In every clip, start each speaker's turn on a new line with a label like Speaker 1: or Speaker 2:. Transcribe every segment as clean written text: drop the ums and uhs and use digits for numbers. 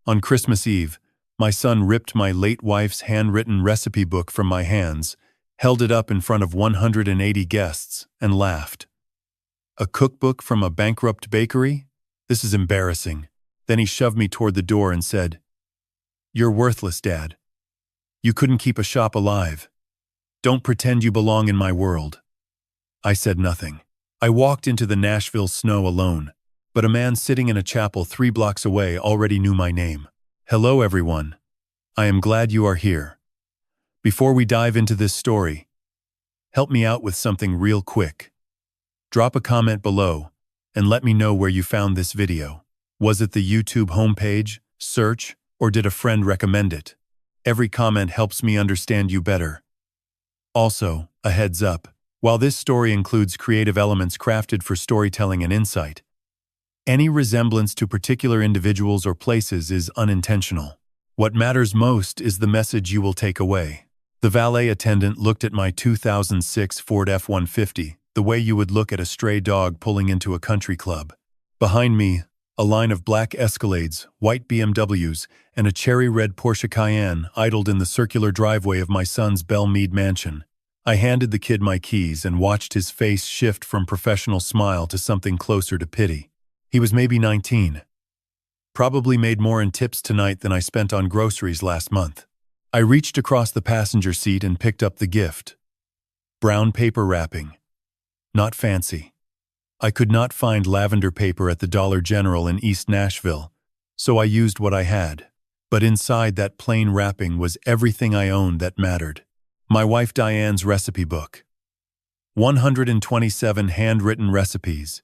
Speaker 1: On Christmas Eve, my son ripped my late wife's handwritten recipe book from my hands, held it up in front of 180 guests, and laughed. A cookbook from a bankrupt bakery? This is embarrassing. Then he shoved me toward the door and said, "You're worthless, Dad. You couldn't keep a shop alive. Don't pretend you belong in my world." I said nothing. I walked into the Nashville snow alone, but a man sitting in a chapel 3 blocks away already knew my name. "Hello, everyone. I am glad you are here. Before we dive into this story, help me out with something real quick. Drop a comment below and let me know where you found this video. Was it the YouTube homepage, search, or did a friend recommend it? Every comment helps me understand you better. Also, a heads up, while this story includes creative elements crafted for storytelling and insight, any resemblance to particular individuals or places is unintentional. What matters most is the message you will take away. The valet attendant looked at my 2006 Ford F-150 the way you would look at a stray dog pulling into a country club. Behind me, a line of black Escalades, white BMWs, and a cherry-red Porsche Cayenne idled in the circular driveway of my son's Belmead mansion. I handed the kid my keys and watched his face shift from professional smile to something closer to pity. He was maybe 19. Probably made more in tips tonight than I spent on groceries last month. I reached across the passenger seat and picked up the gift. Brown paper wrapping. Not fancy. I could not find lavender paper at the Dollar General in East Nashville, so I used what I had. But inside that plain wrapping was everything I owned that mattered. My wife Diane's recipe book. 127 handwritten recipes,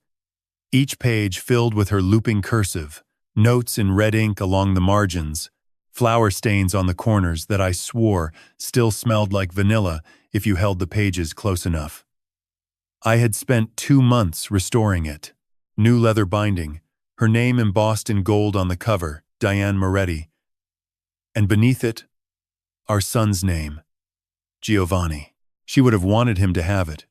Speaker 1: each page filled with her looping cursive, notes in red ink along the margins, flour stains on the corners that I swore still smelled like vanilla if you held the pages close enough. I had spent 2 months restoring it. New leather binding, her name embossed in gold on the cover, Diane Moretti. And beneath it, our son's name, Giovanni. She would have wanted him to have it.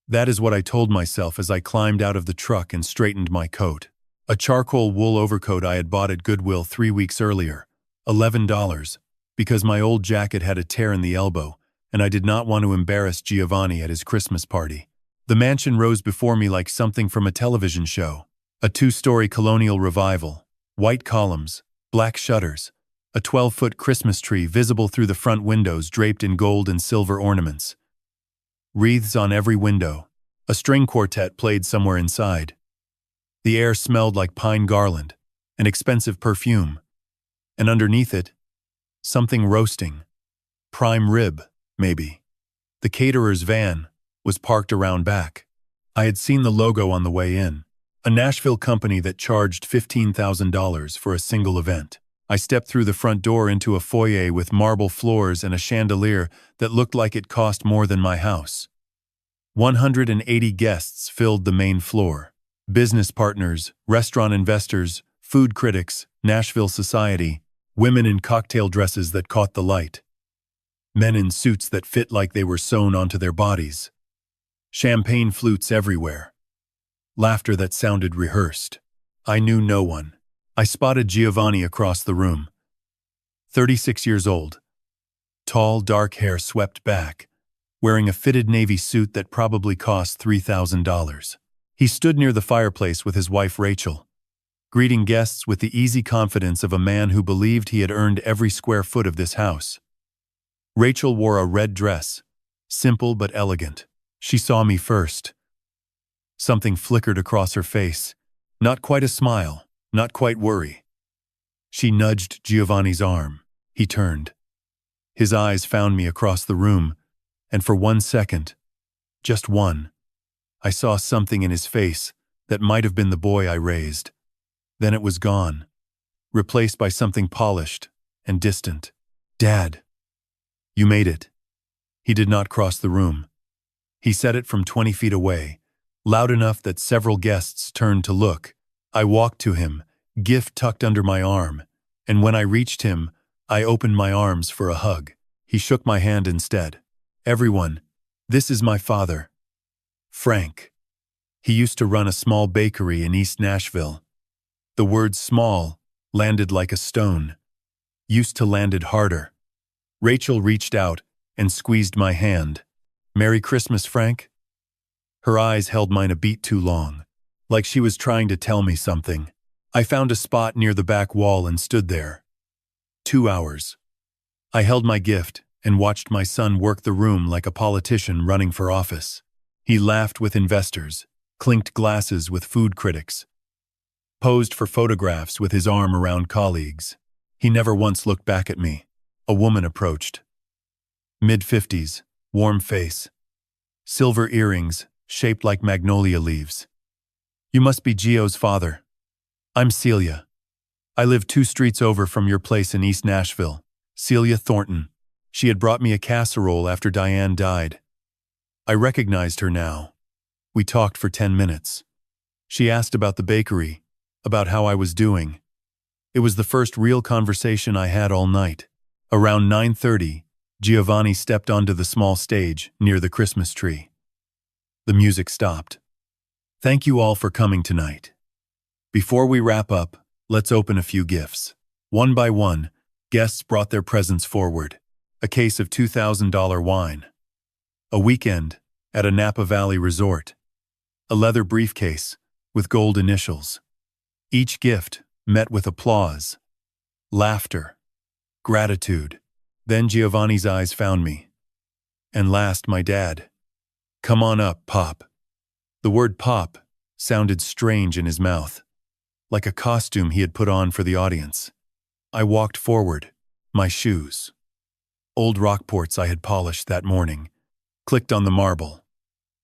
Speaker 1: That is what I told myself as I climbed out of the truck and straightened my coat. A charcoal wool overcoat I had bought at Goodwill 3 weeks earlier, $11, because my old jacket had a tear in the elbow, and I did not want to embarrass Giovanni at his Christmas party. The mansion rose before me like something from a television show. A 2-story colonial revival, white columns, black shutters, a 12-foot Christmas tree visible through the front windows draped in gold and silver ornaments. Wreaths on every window. A string quartet played somewhere inside. The air smelled like pine garland, an expensive perfume. And underneath it, something roasting. Prime rib, maybe. The caterer's van was parked around back. I had seen the logo on the way in. A Nashville company that charged $15,000 for a single event. I stepped through the front door into a foyer with marble floors and a chandelier that looked like it cost more than my house. 180 guests filled the main floor. Business partners, restaurant investors, food critics, Nashville society, women in cocktail dresses that caught the light. Men in suits that fit like they were sewn onto their bodies. Champagne flutes everywhere. Laughter that sounded rehearsed. I knew no one. I spotted Giovanni across the room. 36 years old. Tall, dark hair swept back, wearing a fitted navy suit that probably cost $3,000. He stood near the fireplace with his wife Rachel, greeting guests with the easy confidence of a man who believed he had earned every square foot of this house. Rachel wore a red dress, simple but elegant. She saw me first. Something flickered across her face. Not quite a smile, not quite worry. She nudged Giovanni's arm. He turned. His eyes found me across the room, and for 1 second, just one, I saw something in his face that might have been the boy I raised. Then it was gone, replaced by something polished and distant. "Dad, you made it." He did not cross the room. He said it from 20 feet away, loud enough that several guests turned to look. I walked to him, gift tucked under my arm, and when I reached him, I opened my arms for a hug. He shook my hand instead. "Everyone, this is my father, Frank." He used to run a small bakery in East Nashville. The word small landed like a stone. Used to landed harder. Rachel reached out and squeezed my hand. "Merry Christmas, Frank?" Her eyes held mine a beat too long, like she was trying to tell me something. I found a spot near the back wall and stood there. 2 hours. I held my gift and watched my son work the room like a politician running for office. He laughed with investors, clinked glasses with food critics, posed for photographs with his arm around colleagues. He never once looked back at me. A woman approached. Mid-50s, warm face, silver earrings shaped like magnolia leaves. "You must be Gio's father. I'm Celia. I live 2 streets over from your place in East Nashville." Celia Thornton. She had brought me a casserole after Diane died. I recognized her now. We talked for 10 minutes. She asked about the bakery, about how I was doing. It was the first real conversation I had all night. Around 9:30, Giovanni stepped onto the small stage near the Christmas tree. The music stopped. "Thank you all for coming tonight. Before we wrap up, let's open a few gifts." One by one, guests brought their presents forward. A case of $2,000 wine. A weekend at a Napa Valley resort. A leather briefcase with gold initials. Each gift met with applause, laughter, gratitude. Then Giovanni's eyes found me. And last, my dad. "Come on up, Pop." The word "Pop" sounded strange in his mouth, like a costume he had put on for the audience. I walked forward, my shoes, old Rockports I had polished that morning, clicked on the marble.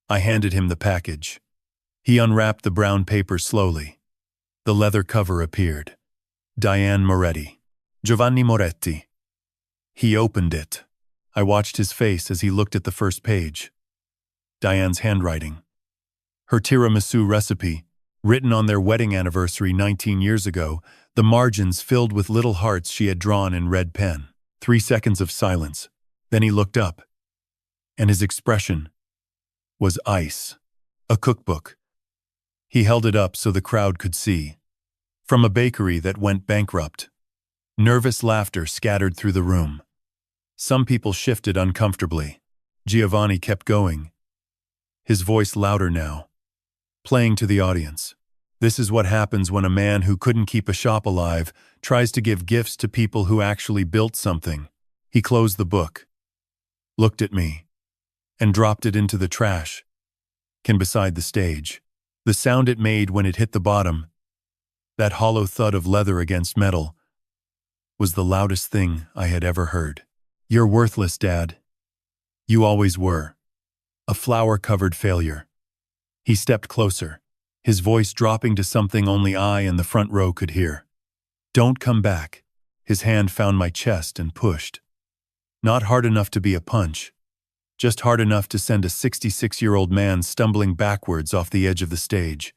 Speaker 1: I handed him the package. He unwrapped the brown paper slowly. The leather cover appeared. Diane Moretti. Giovanni Moretti. He opened it. I watched his face as he looked at the first page. Diane's handwriting. Her tiramisu recipe, written on their wedding anniversary 19 years ago, the margins filled with little hearts she had drawn in red pen. 3 seconds of silence. Then he looked up, and his expression was ice. A cookbook. He held it up so the crowd could see. From a bakery that went bankrupt. Nervous laughter scattered through the room. Some people shifted uncomfortably. Giovanni kept going, his voice louder now, playing to the audience. "This is what happens when a man who couldn't keep a shop alive tries to give gifts to people who actually built something." He closed the book, looked at me, and dropped it into the trash can beside the stage. The sound it made when it hit the bottom, that hollow thud of leather against metal, was the loudest thing I had ever heard. "You're worthless, Dad. You always were. A flower-covered failure." He stepped closer, his voice dropping to something only I in the front row could hear. "Don't come back." His hand found my chest and pushed. Not hard enough to be a punch, just hard enough to send a 66-year-old man stumbling backwards off the edge of the stage.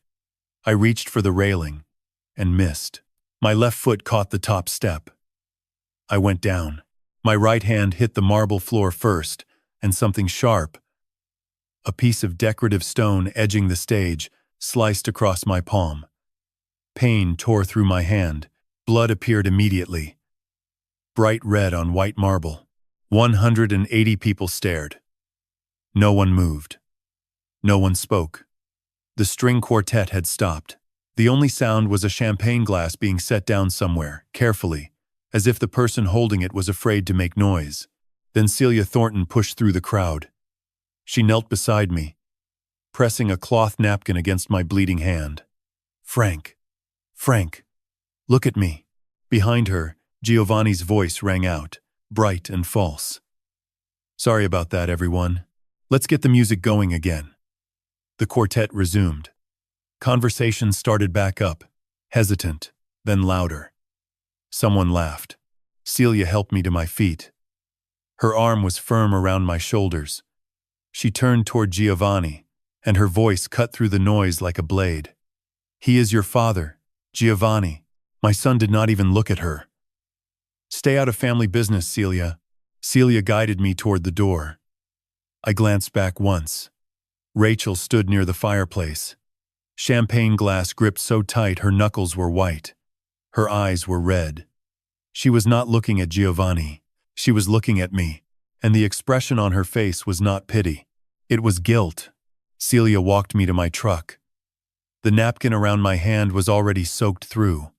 Speaker 1: I reached for the railing and missed. My left foot caught the top step. I went down. My right hand hit the marble floor first, and something sharp, a piece of decorative stone edging the stage, sliced across my palm. Pain tore through my hand. Blood appeared immediately. Bright red on white marble. 180 people stared. No one moved. No one spoke. The string quartet had stopped. The only sound was a champagne glass being set down somewhere, carefully, as if the person holding it was afraid to make noise. Then Celia Thornton pushed through the crowd. She knelt beside me, pressing a cloth napkin against my bleeding hand. "Frank, Frank, look at me." Behind her, Giovanni's voice rang out, bright and false. "Sorry about that, everyone. Let's get the music going again." The quartet resumed. Conversation started back up, hesitant, then louder. Someone laughed. Celia helped me to my feet. Her arm was firm around my shoulders. She turned toward Giovanni, and her voice cut through the noise like a blade. "He is your father, Giovanni." My son did not even look at her. "Stay out of family business, Celia." Celia guided me toward the door. I glanced back once. Rachel stood near the fireplace. Champagne glass gripped so tight her knuckles were white. Her eyes were red. She was not looking at Giovanni. She was looking at me, and the expression on her face was not pity. It was guilt. Celia walked me to my truck. The napkin around my hand was already soaked through.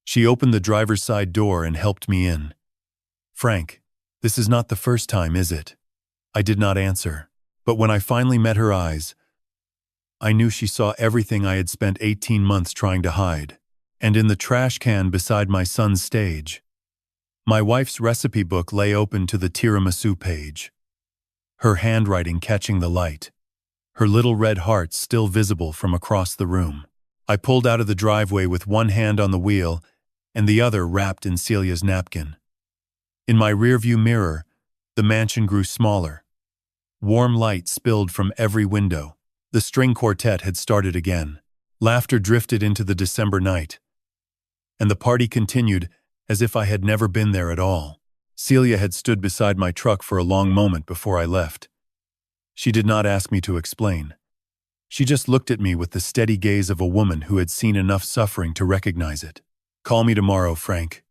Speaker 1: She opened the driver's side door and helped me in. "Frank, this is not the first time, is it?" I did not answer, but when I finally met her eyes, I knew she saw everything I had spent 18 months trying to hide. And in the trash can beside my son's stage, my wife's recipe book lay open to the tiramisu page, her handwriting catching the light, her little red heart still visible from across the room. I pulled out of the driveway with one hand on the wheel and the other wrapped in Celia's napkin. In my rearview mirror, the mansion grew smaller. Warm light spilled from every window. The string quartet had started again. Laughter drifted into the December night, and the party continued as if I had never been there at all. Celia had stood beside my truck for a long moment before I left. She did not ask me to explain. She just looked at me with the steady gaze of a woman who had seen enough suffering to recognize it. "Call me tomorrow, Frank.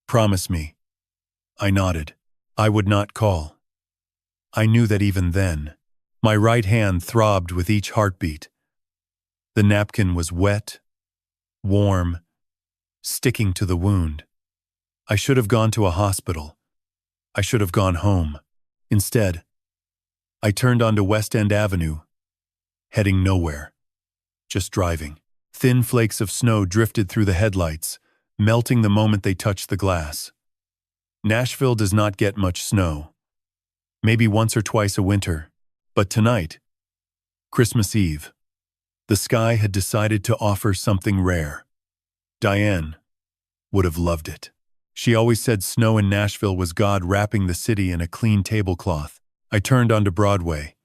Speaker 1: Promise me." I nodded. I would not call. I knew that even then. My right hand throbbed with each heartbeat. The napkin was wet, warm, sticking to the wound. I should have gone to a hospital. I should have gone home. Instead, I turned onto West End Avenue, heading nowhere, just driving. Thin flakes of snow drifted through the headlights, melting the moment they touched the glass. Nashville does not get much snow. Maybe once or twice a winter, but tonight, Christmas Eve, the sky had decided to offer something rare. Diane would have loved it. She always said snow in Nashville was God wrapping the city in a clean tablecloth. I turned onto Broadway.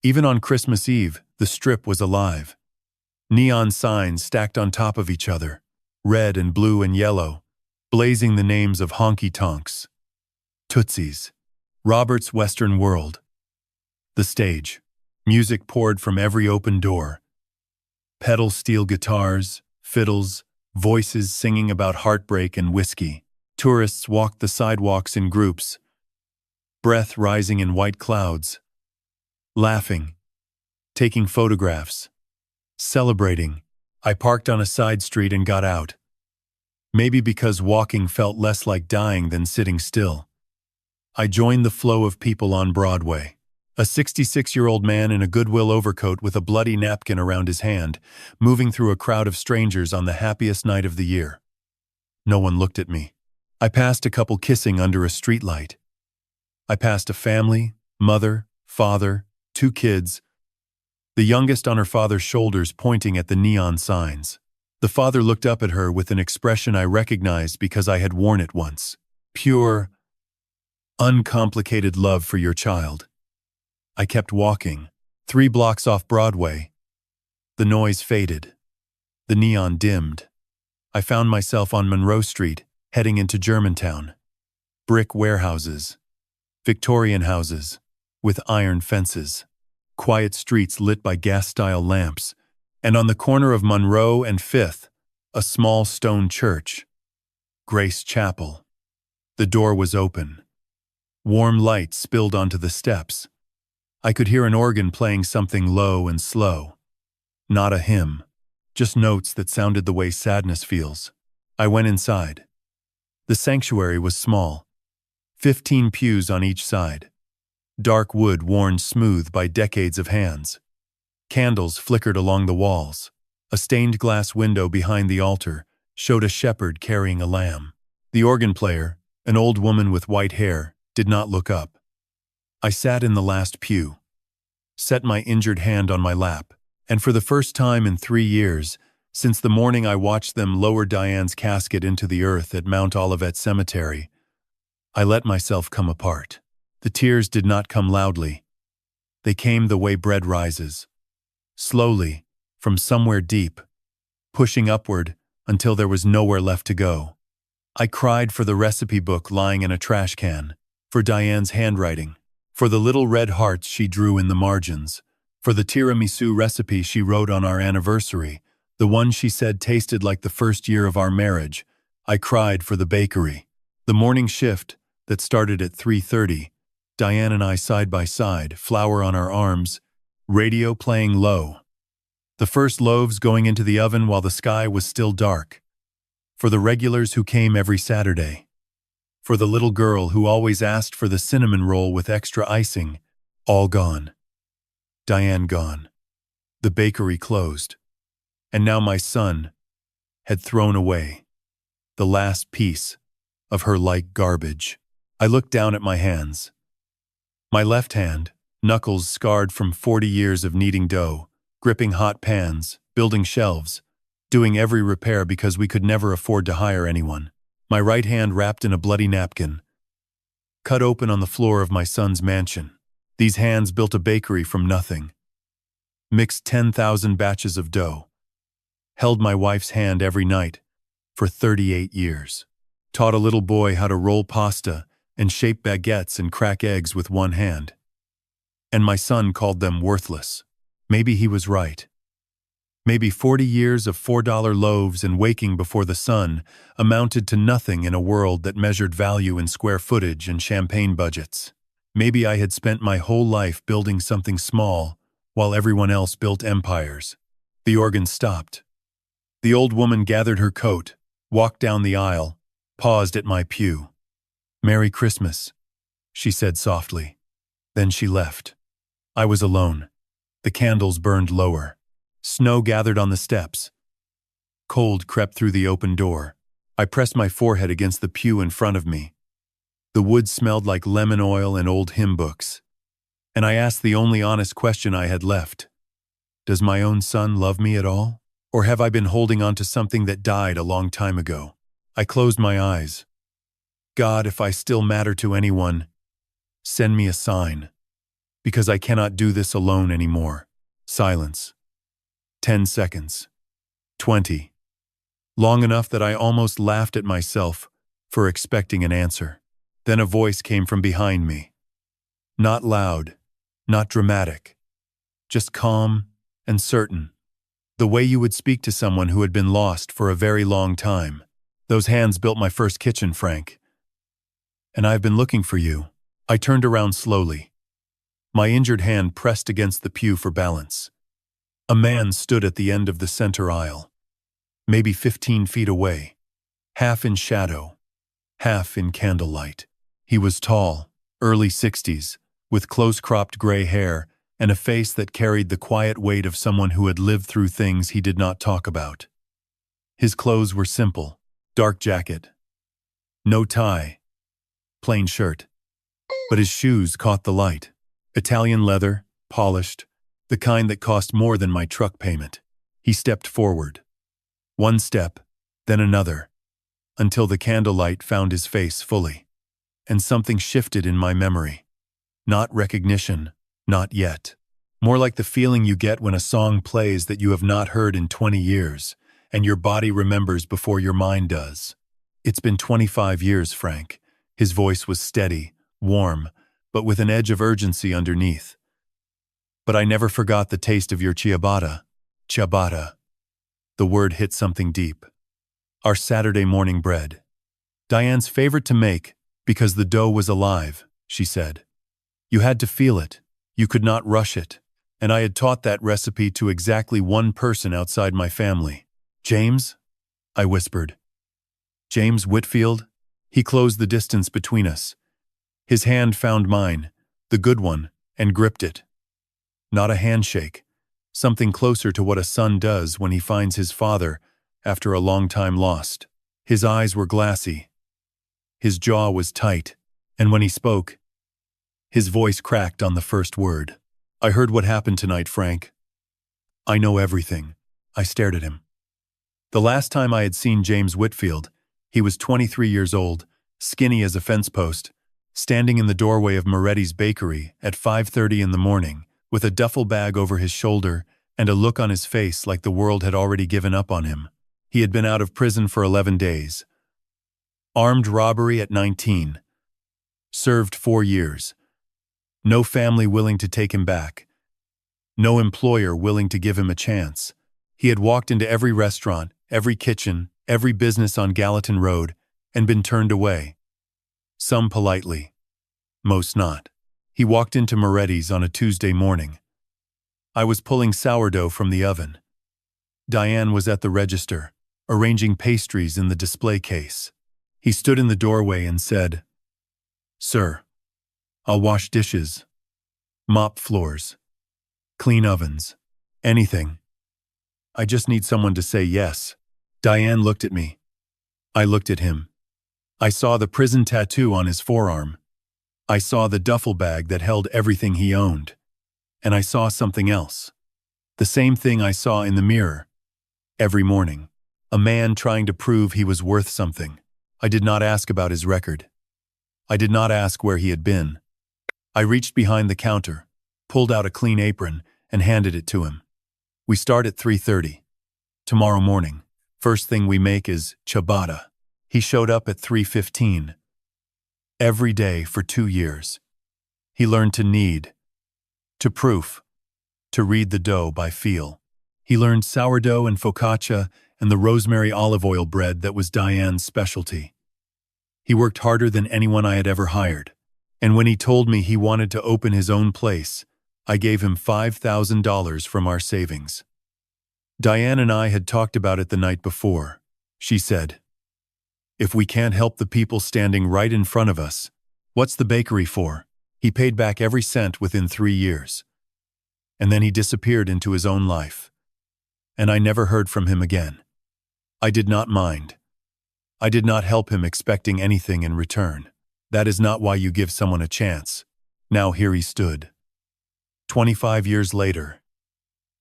Speaker 1: Even on Christmas Eve, the Strip was alive. Neon signs stacked on top of each other, red and blue and yellow, blazing the names of honky-tonks, Tootsies, Robert's Western World. The stage. Music poured from every open door. Pedal steel guitars, fiddles, voices singing about heartbreak and whiskey. Tourists walked the sidewalks in groups, breath rising in white clouds, laughing, taking photographs, celebrating. I parked on a side street and got out. Maybe because walking felt less like dying than sitting still. I joined the flow of people on Broadway. A 66-year-old man in a Goodwill overcoat with a bloody napkin around his hand, moving through a crowd of strangers on the happiest night of the year. No one looked at me. I passed a couple kissing under a streetlight. I passed a family, mother, father, 2 kids, the youngest on her father's shoulders pointing at the neon signs. The father looked up at her with an expression I recognized because I had worn it once. Pure, uncomplicated love for your child. I kept walking. 3 blocks off Broadway. The noise faded. The neon dimmed. I found myself on Monroe Street, heading into Germantown. Brick warehouses. Victorian houses, with iron fences. Quiet streets lit by gas-style lamps. And on the corner of Monroe and 5th, a small stone church. Grace Chapel. The door was open. Warm light spilled onto the steps. I could hear an organ playing something low and slow. Not a hymn, just notes that sounded the way sadness feels. I went inside. The sanctuary was small. 15 pews on each side. Dark wood worn smooth by decades of hands. Candles flickered along the walls. A stained glass window behind the altar showed a shepherd carrying a lamb. The organ player, an old woman with white hair, did not look up. I sat in the last pew, set my injured hand on my lap, and for the first time in 3 years, since the morning I watched them lower Diane's casket into the earth at Mount Olivet Cemetery, I let myself come apart. The tears did not come loudly. They came the way bread rises. Slowly, from somewhere deep, pushing upward until there was nowhere left to go. I cried for the recipe book lying in a trash can, for Diane's handwriting, for the little red hearts she drew in the margins, for the tiramisu recipe she wrote on our anniversary, The one she said tasted like the first year of our marriage. I cried for the bakery. The morning shift, that started at 3:30, Diane and I side by side, flour on our arms, radio playing low. The first loaves going into the oven while the sky was still dark. For the regulars who came every Saturday. For the little girl who always asked for the cinnamon roll with extra icing, all gone. Diane gone. The bakery closed. And now my son had thrown away the last piece of her like garbage. I looked down at my hands. My left hand, knuckles scarred from 40 years of kneading dough, gripping hot pans, building shelves, doing every repair because we could never afford to hire anyone. My right hand wrapped in a bloody napkin, cut open on the floor of my son's mansion. These hands built a bakery from nothing, mixed 10,000 batches of dough, held my wife's hand every night for 38 years, taught a little boy how to roll pasta and shape baguettes and crack eggs with one hand. And my son called them worthless. Maybe he was right. Maybe 40 years of $4 loaves and waking before the sun amounted to nothing in a world that measured value in square footage and champagne budgets. Maybe I had spent my whole life building something small while everyone else built empires. The organ stopped. The old woman gathered her coat, walked down the aisle, paused at my pew. "Merry Christmas," she said softly. Then she left. I was alone. The candles burned lower. Snow gathered on the steps. Cold crept through the open door. I pressed my forehead against the pew in front of me. The wood smelled like lemon oil and old hymn books. And I asked the only honest question I had left. Does my own son love me at all? Or have I been holding on to something that died a long time ago? I closed my eyes. God, if I still matter to anyone, send me a sign. Because I cannot do this alone anymore. Silence. 10 seconds. 20. Long enough that I almost laughed at myself for expecting an answer. Then a voice came from behind me. Not loud, not dramatic, just calm and certain. The way you would speak to someone who had been lost for a very long time. Those hands built my first kitchen, Frank. And I've been looking for you. I turned around slowly. My injured hand pressed against the pew for balance. A man stood at the end of the center aisle, maybe 15 feet away, half in shadow, half in candlelight. He was tall, early 60s, with close-cropped gray hair and a face that carried the quiet weight of someone who had lived through things he did not talk about. His clothes were simple, dark jacket, no tie, plain shirt. But his shoes caught the light. Italian leather, polished, the kind that cost more than my truck payment. He stepped forward. One step, then another, until the candlelight found his face fully. And something shifted in my memory. Not recognition, not yet. More like the feeling you get when a song plays that you have not heard in 20 years, and your body remembers before your mind does. It's been 25 years, Frank. His voice was steady, warm, but with an edge of urgency underneath. But I never forgot the taste of your ciabatta. Ciabatta. The word hit something deep. Our Saturday morning bread. Diane's favorite to make, because the dough was alive, she said. You had to feel it. You could not rush it. And I had taught that recipe to exactly one person outside my family. James? I whispered. James Whitfield? He closed the distance between us. His hand found mine, the good one, and gripped it. Not a handshake, something closer to what a son does when he finds his father after a long time lost. His eyes were glassy. His jaw was tight, and when he spoke, his voice cracked on the first word. I heard what happened tonight, Frank. I know everything. I stared at him. The last time I had seen James Whitfield, he was 23 years old, skinny as a fence post, standing in the doorway of Moretti's bakery at 5:30 in the morning, with a duffel bag over his shoulder and a look on his face like the world had already given up on him. He had been out of prison for 11 days. Armed robbery at 19. Served 4 years. No family willing to take him back. No employer willing to give him a chance. He had walked into every restaurant, every kitchen, every business on Gallatin Road, and been turned away. Some politely, most not. He walked into Moretti's on a Tuesday morning. I was pulling sourdough from the oven. Diane was at the register, arranging pastries in the display case. He stood in the doorway and said, "Sir, I'll wash dishes, mop floors, clean ovens, anything. I just need someone to say yes." Diane looked at me. I looked at him. I saw the prison tattoo on his forearm. I saw the duffel bag that held everything he owned. And I saw something else. The same thing I saw in the mirror. Every morning. A man trying to prove he was worth something. I did not ask about his record. I did not ask where he had been. I reached behind the counter, pulled out a clean apron, and handed it to him. "We start at 3:30. Tomorrow morning. First thing we make is ciabatta." He showed up at 3:15. Every day for 2 years. He learned to knead, to proof, to read the dough by feel. He learned sourdough and focaccia and the rosemary olive oil bread that was Diane's specialty. He worked harder than anyone I had ever hired. And when he told me he wanted to open his own place, I gave him $5,000 from our savings. Diane and I had talked about it the night before. She said, "If we can't help the people standing right in front of us, what's the bakery for?" He paid back every cent within 3 years. And then he disappeared into his own life. And I never heard from him again. I did not mind. I did not help him expecting anything in return. That is not why you give someone a chance. Now here he stood. 25 years later.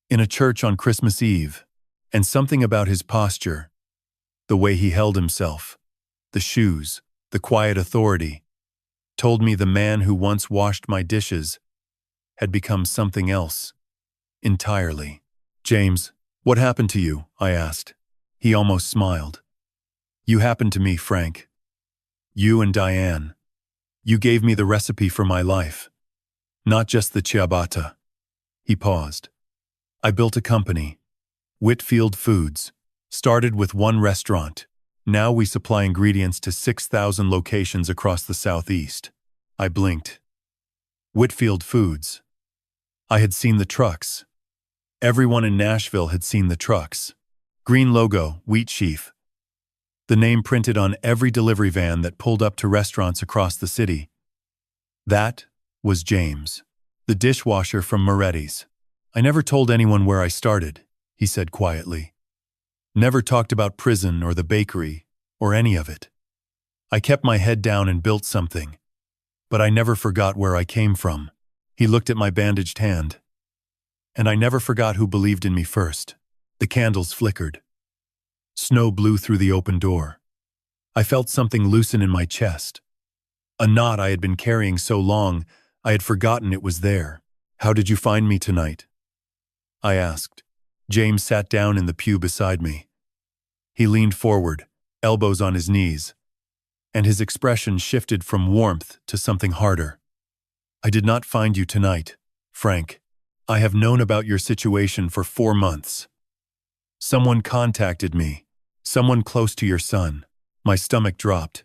Speaker 1: In a church on Christmas Eve. And something about his posture, the way he held himself, the shoes, the quiet authority, told me the man who once washed my dishes had become something else. Entirely. "James, what happened to you?" I asked. He almost smiled. "You happened to me, Frank. You and Diane. You gave me the recipe for my life. Not just the ciabatta." He paused. "I built a company. Whitfield Foods. Started with one restaurant. Now we supply ingredients to 6,000 locations across the Southeast." I blinked. Whitfield Foods. I had seen the trucks. Everyone in Nashville had seen the trucks. Green logo, wheat sheaf. The name printed on every delivery van that pulled up to restaurants across the city. That was James, the dishwasher from Moretti's. "I never told anyone where I started," he said quietly. "Never talked about prison or the bakery or any of it. I kept my head down and built something. But I never forgot where I came from." He looked at my bandaged hand. "And I never forgot who believed in me first." The candles flickered. Snow blew through the open door. I felt something loosen in my chest. A knot I had been carrying so long, I had forgotten it was there. "How did you find me tonight?" I asked. James sat down in the pew beside me. He leaned forward, elbows on his knees, and his expression shifted from warmth to something harder. "I did not find you tonight, Frank. I have known about your situation for 4 months. Someone contacted me, someone close to your son." My stomach dropped.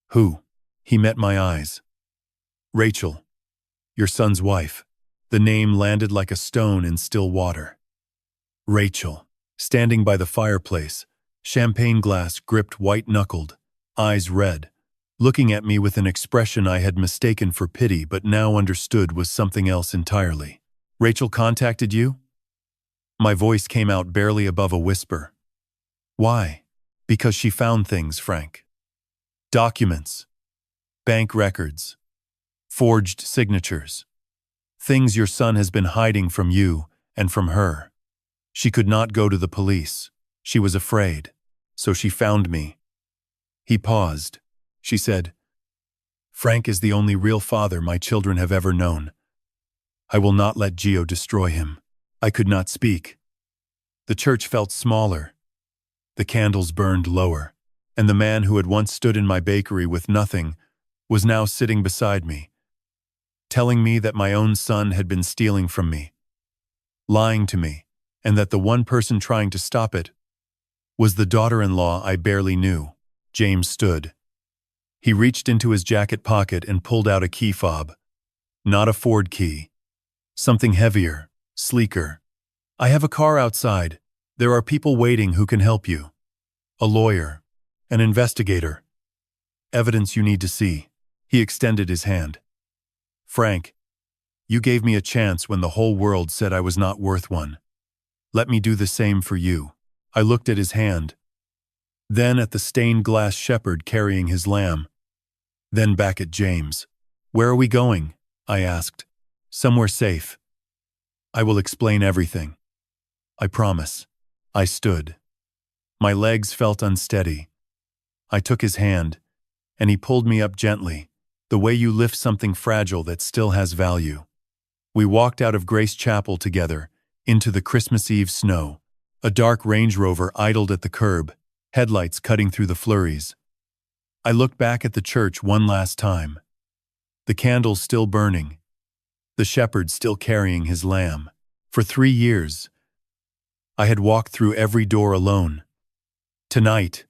Speaker 1: "Who?" He met my eyes. "Rachel, your son's wife." The name landed like a stone in still water. Rachel, standing by the fireplace, champagne glass gripped white-knuckled, eyes red, looking at me with an expression I had mistaken for pity but now understood was something else entirely. "Rachel contacted you?" My voice came out barely above a whisper. "Why?" "Because she found things, Frank. Documents, bank records, forged signatures. Things your son has been hiding from you and from her. She could not go to the police. She was afraid. So she found me." He paused. She said, "Frank is the only real father my children have ever known. I will not let Gio destroy him." I could not speak. The church felt smaller. The candles burned lower, and the man who had once stood in my bakery with nothing was now sitting beside me, telling me that my own son had been stealing from me, lying to me, and that the one person trying to stop it was the daughter-in-law I barely knew. James stood. He reached into his jacket pocket and pulled out a key fob. Not a Ford key. Something heavier, sleeker. I have a car outside. There are people waiting who can help you. A lawyer. An investigator. Evidence you need to see. He extended his hand. Frank, you gave me a chance when the whole world said I was not worth one. Let me do the same for you. I looked at his hand. Then at the stained glass shepherd carrying his lamb. Then back at James. Where are we going? I asked. Somewhere safe. I will explain everything. I promise. I stood. My legs felt unsteady. I took his hand, and he pulled me up gently, the way you lift something fragile that still has value. We walked out of Grace Chapel together, into the Christmas Eve snow. A dark Range Rover idled at the curb, headlights cutting through the flurries. I looked back at the church one last time. The candles still burning. The shepherd still carrying his lamb. For 3 years, I had walked through every door alone. Tonight,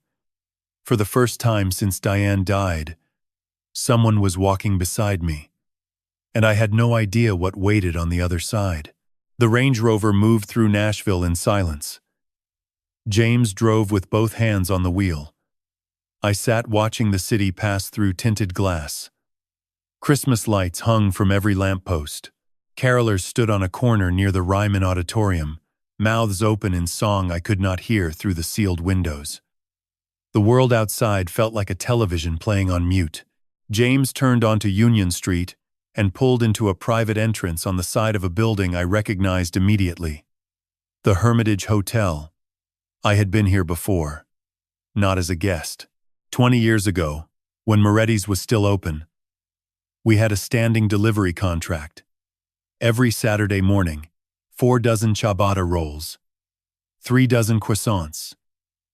Speaker 1: for the first time since Diane died, someone was walking beside me, and I had no idea what waited on the other side. The Range Rover moved through Nashville in silence. James drove with both hands on the wheel. I sat watching the city pass through tinted glass. Christmas lights hung from every lamppost. Carolers stood on a corner near the Ryman Auditorium, mouths open in song I could not hear through the sealed windows. The world outside felt like a television playing on mute. James turned onto Union Street and pulled into a private entrance on the side of a building I recognized immediately. The Hermitage Hotel. I had been here before. Not as a guest. 20 years ago, when Moretti's was still open, we had a standing delivery contract. Every Saturday morning, 4 dozen ciabatta rolls, 3 dozen croissants,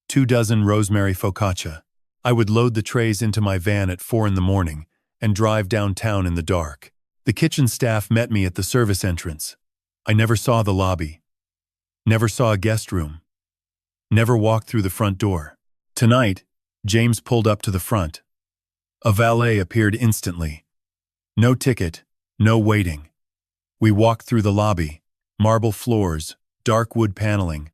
Speaker 1: 2 dozen rosemary focaccia. I would load the trays into my van at 4 in the morning and drive downtown in the dark. The kitchen staff met me at the service entrance. I never saw the lobby. Never saw a guest room. Never walked through the front door. Tonight, James pulled up to the front. A valet appeared instantly. No ticket, no waiting. We walked through the lobby. Marble floors, dark wood paneling.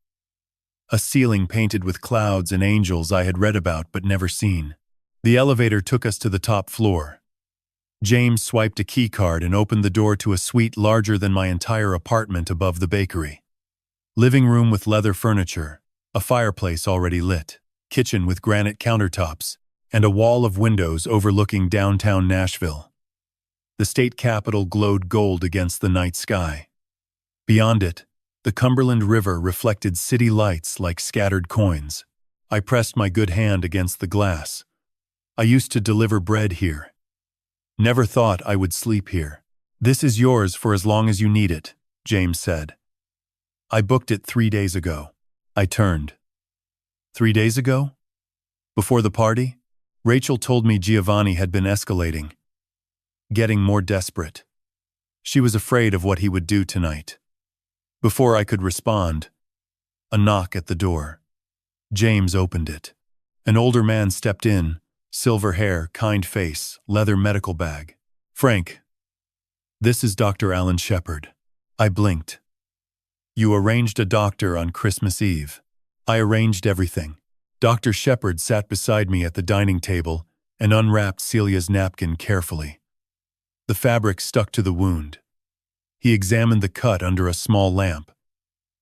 Speaker 1: A ceiling painted with clouds and angels I had read about but never seen. The elevator took us to the top floor. James swiped a key card and opened the door to a suite larger than my entire apartment above the bakery. Living room with leather furniture, a fireplace already lit, kitchen with granite countertops, and a wall of windows overlooking downtown Nashville. The state capitol glowed gold against the night sky. Beyond it, the Cumberland River reflected city lights like scattered coins. I pressed my good hand against the glass. I used to deliver bread here. Never thought I would sleep here. This is yours for as long as you need it, James said. I booked it 3 days ago. I turned. 3 days ago? Before the party? Rachel told me Giovanni had been escalating, getting more desperate. She was afraid of what he would do tonight. Before I could respond, a knock at the door. James opened it. An older man stepped in, silver hair, kind face, leather medical bag. Frank, this is Dr. Alan Shepard. I blinked. You arranged a doctor on Christmas Eve. I arranged everything. Dr. Shepard sat beside me at the dining table and unwrapped Celia's napkin carefully. The fabric stuck to the wound. He examined the cut under a small lamp.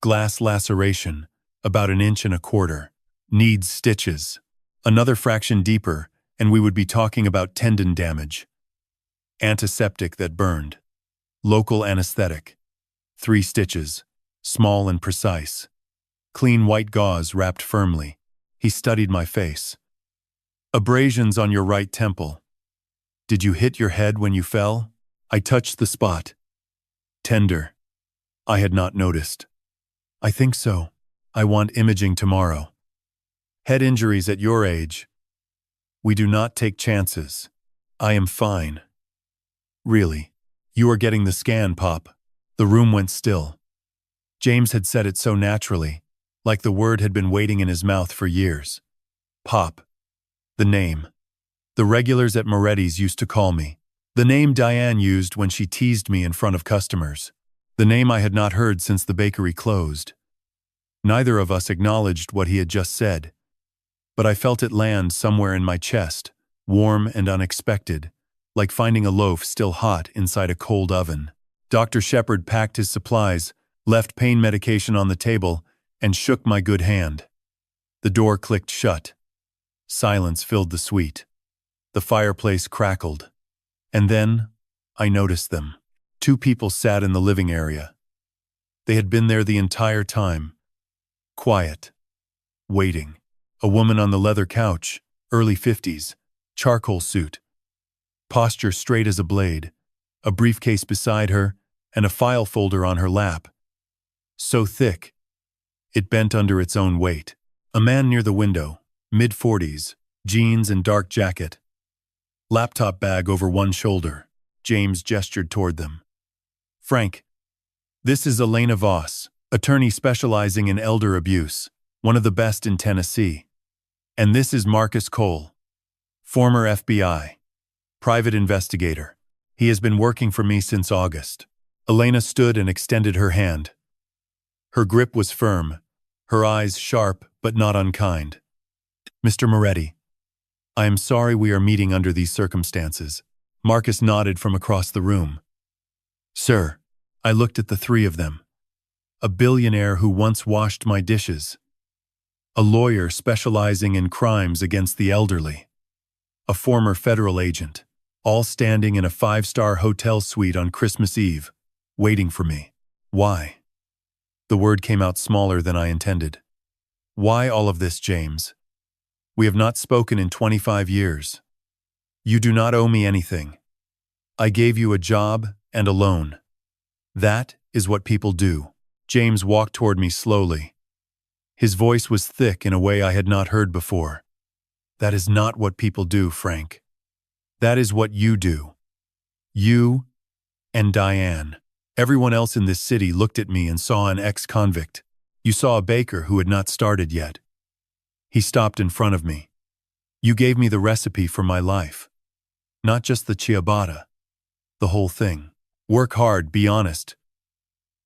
Speaker 1: Glass laceration, about 1.25 inches. Needs stitches. Another fraction deeper, and we would be talking about tendon damage. Antiseptic that burned. Local anesthetic. 3 stitches, small and precise. Clean white gauze wrapped firmly. He studied my face. Abrasions on your right temple. Did you hit your head when you fell? I touched the spot. Tender. I had not noticed. I think so. I want imaging tomorrow. Head injuries at your age. We do not take chances. I am fine. Really. You are getting the scan, Pop. The room went still. James had said it so naturally, like the word had been waiting in his mouth for years. Pop. The name. The regulars at Moretti's used to call me. The name Diane used when she teased me in front of customers. The name I had not heard since the bakery closed. Neither of us acknowledged what he had just said, but I felt it land somewhere in my chest, warm and unexpected, like finding a loaf still hot inside a cold oven. Dr. Shepard packed his supplies, left pain medication on the table, and shook my good hand. The door clicked shut. Silence filled the suite. The fireplace crackled. And then, I noticed them. 2 people sat in the living area. They had been there the entire time. Quiet. Waiting. A woman on the leather couch, early 50s, charcoal suit. Posture straight as a blade, a briefcase beside her, and a file folder on her lap. So thick, it bent under its own weight. A man near the window, mid-40s, jeans and dark jacket. Laptop bag over one shoulder. James gestured toward them. Frank, this is Elena Voss, attorney specializing in elder abuse, one of the best in Tennessee. And this is Marcus Cole, former FBI, private investigator. He has been working for me since August. Elena stood and extended her hand. Her grip was firm, her eyes sharp but not unkind. Mr. Moretti, I am sorry we are meeting under these circumstances. Marcus nodded from across the room. Sir, I looked at the 3 of them. A billionaire who once washed my dishes. A lawyer specializing in crimes against the elderly. A former federal agent, all standing in a 5-star hotel suite on Christmas Eve, waiting for me. Why? The word came out smaller than I intended. Why all of this, James? We have not spoken in 25 years. You do not owe me anything. I gave you a job and a loan. That is what people do. James walked toward me slowly. His voice was thick in a way I had not heard before. That is not what people do, Frank. That is what you do. You and Diane. Everyone else in this city looked at me and saw an ex-convict. You saw a baker who had not started yet. He stopped in front of me. You gave me the recipe for my life. Not just the ciabatta. The whole thing. Work hard, be honest.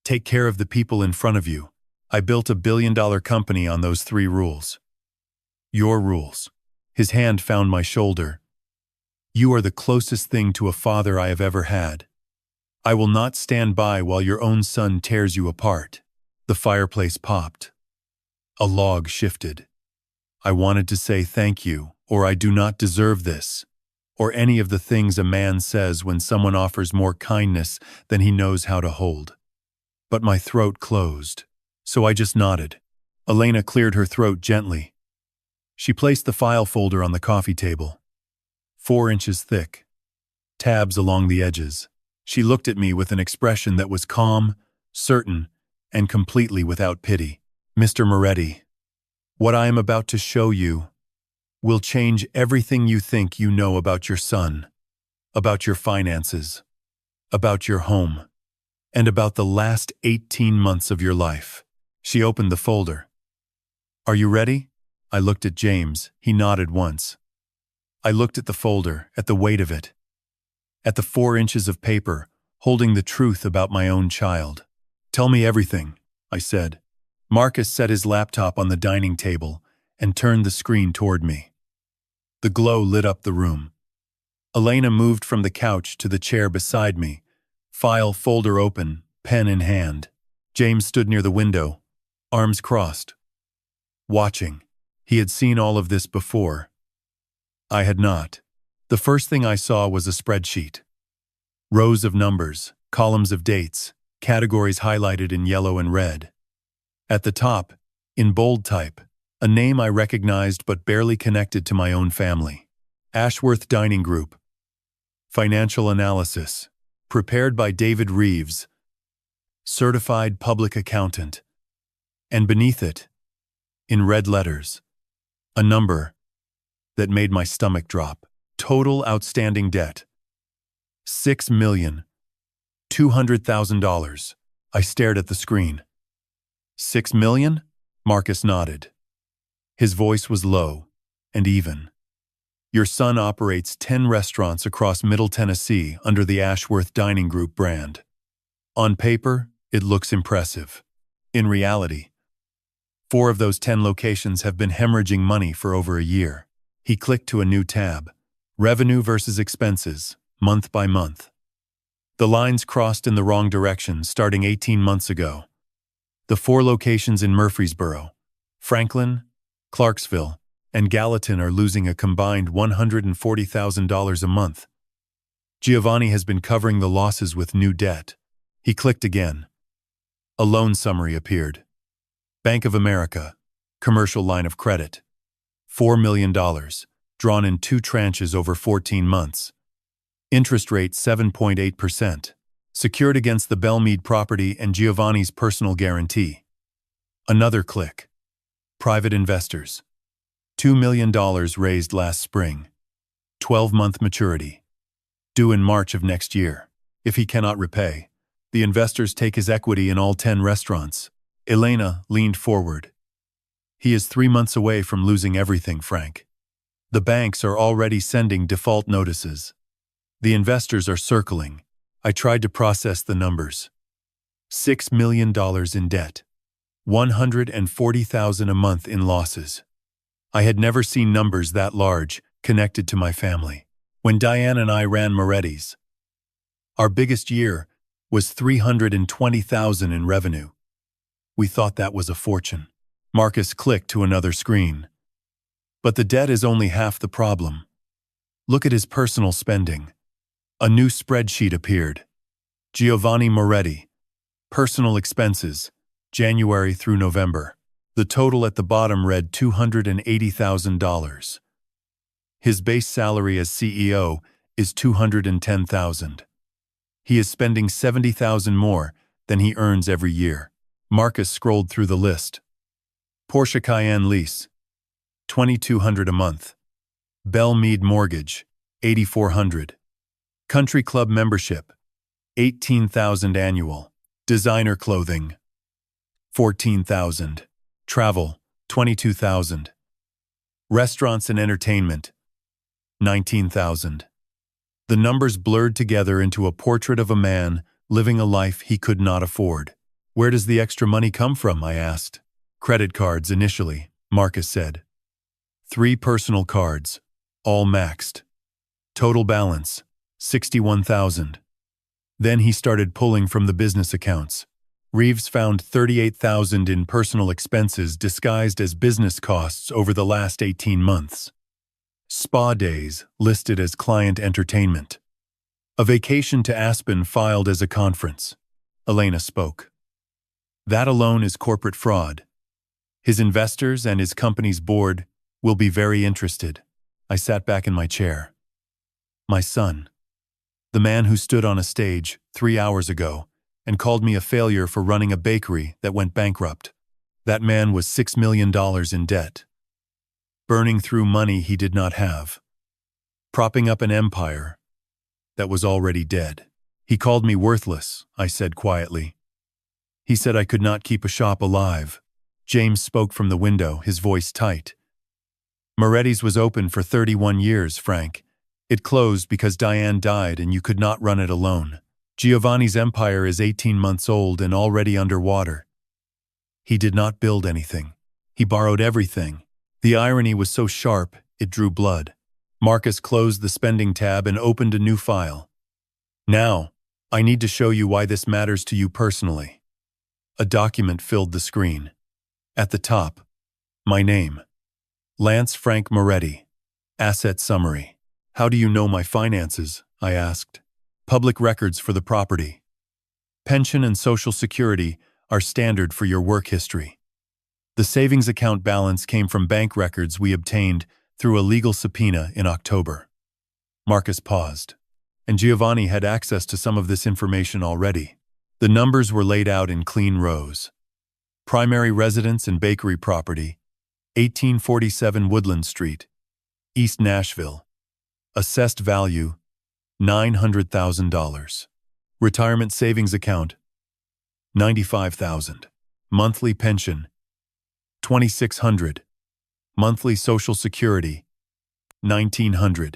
Speaker 1: Take care of the people in front of you. I built a billion-dollar company on those 3 rules. Your rules. His hand found my shoulder. You are the closest thing to a father I have ever had. I will not stand by while your own son tears you apart. The fireplace popped. A log shifted. I wanted to say thank you, or I do not deserve this, or any of the things a man says when someone offers more kindness than he knows how to hold. But my throat closed, so I just nodded. Elena cleared her throat gently. She placed the file folder on the coffee table. 4 inches thick. Tabs along the edges. She looked at me with an expression that was calm, certain, and completely without pity. Mr. Moretti, what I am about to show you will change everything you think you know about your son, about your finances, about your home, and about the last 18 months of your life. She opened the folder. Are you ready? I looked at James. He nodded once. I looked at the folder, at the weight of it, at the 4 inches of paper, holding the truth about my own child. Tell me everything, I said. Marcus set his laptop on the dining table and turned the screen toward me. The glow lit up the room. Elena moved from the couch to the chair beside me, file folder open, pen in hand. James stood near the window, arms crossed, watching. He had seen all of this before. I had not. The first thing I saw was a spreadsheet. Rows of numbers, columns of dates, categories highlighted in yellow and red. At the top, in bold type, a name I recognized but barely connected to my own family. Ashworth Dining Group. Financial analysis. Prepared by David Reeves. Certified public accountant. And beneath it, in red letters, a number that made my stomach drop. Total outstanding debt. $6,200,000. I stared at the screen. 6 million? Marcus nodded. His voice was low and even. Your son operates 10 restaurants across Middle Tennessee under the Ashworth Dining Group brand. On paper, it looks impressive. In reality, 4 of those 10 locations have been hemorrhaging money for over a year. He clicked to a new tab. Revenue versus expenses, month by month. The lines crossed in the wrong direction starting 18 months ago. The 4 locations in Murfreesboro, Franklin, Clarksville, and Gallatin are losing a combined $140,000 a month. Giovanni has been covering the losses with new debt. He clicked again. A loan summary appeared. Bank of America, commercial line of credit. $4 million, drawn in 2 tranches over 14 months. Interest rate 7.8%, secured against the Belmead property and Giovanni's personal guarantee. Another click. Private investors. $2 million raised last spring. 12-month maturity. Due in March of next year. If he cannot repay, the investors take his equity in all 10 restaurants. Elena leaned forward. He is 3 months away from losing everything, Frank. The banks are already sending default notices. The investors are circling. I tried to process the numbers. $6 million in debt. $140,000 a month in losses. I had never seen numbers that large connected to my family. When Diane and I ran Moretti's, our biggest year was $320,000 in revenue. We thought that was a fortune. Marcus clicked to another screen. But the debt is only half the problem. Look at his personal spending. A new spreadsheet appeared. Giovanni Moretti. Personal expenses, January through November. The total at the bottom read $280,000. His base salary as CEO is $210,000. He is spending $70,000 more than he earns every year. Marcus scrolled through the list. Porsche Cayenne lease, $2,200 a month. Belmead mortgage, $8,400. Country club membership, $18,000 annual. Designer clothing, $14,000. Travel, $22,000. Restaurants and entertainment, $19,000. The numbers blurred together into a portrait of a man living a life he could not afford. Where does the extra money come from? I asked. Credit cards initially, Marcus said. 3 personal cards, all maxed. Total balance, $61,000. Then he started pulling from the business accounts. Reeves found $38,000 in personal expenses disguised as business costs over the last 18 months. Spa days listed as client entertainment. A vacation to Aspen filed as a conference. Elena spoke. That alone is corporate fraud. His investors and his company's board will be very interested. I sat back in my chair. My son. The man who stood on a stage 3 hours ago and called me a failure for running a bakery that went bankrupt. That man was $6 million in debt. Burning through money he did not have. Propping up an empire that was already dead. He called me worthless, I said quietly. He said I could not keep a shop alive. James spoke from the window, his voice tight. Moretti's was open for 31 years, Frank. It closed because Diane died and you could not run it alone. Giovanni's empire is 18 months old and already underwater. He did not build anything. He borrowed everything. The irony was so sharp, it drew blood. Marcus closed the spending tab and opened a new file. Now, I need to show you why this matters to you personally. A document filled the screen. At the top, my name. Lance Frank Moretti. Asset summary. How do you know my finances? I asked. Public records for the property. Pension and Social Security are standard for your work history. The savings account balance came from bank records we obtained through a legal subpoena in October. Marcus paused, and Giovanni had access to some of this information already. The numbers were laid out in clean rows. Primary residence and bakery property, 1847 Woodland Street, East Nashville. Assessed value, $900,000. Retirement savings account, $95,000. Monthly pension, $2,600. Monthly Social Security, $1,900.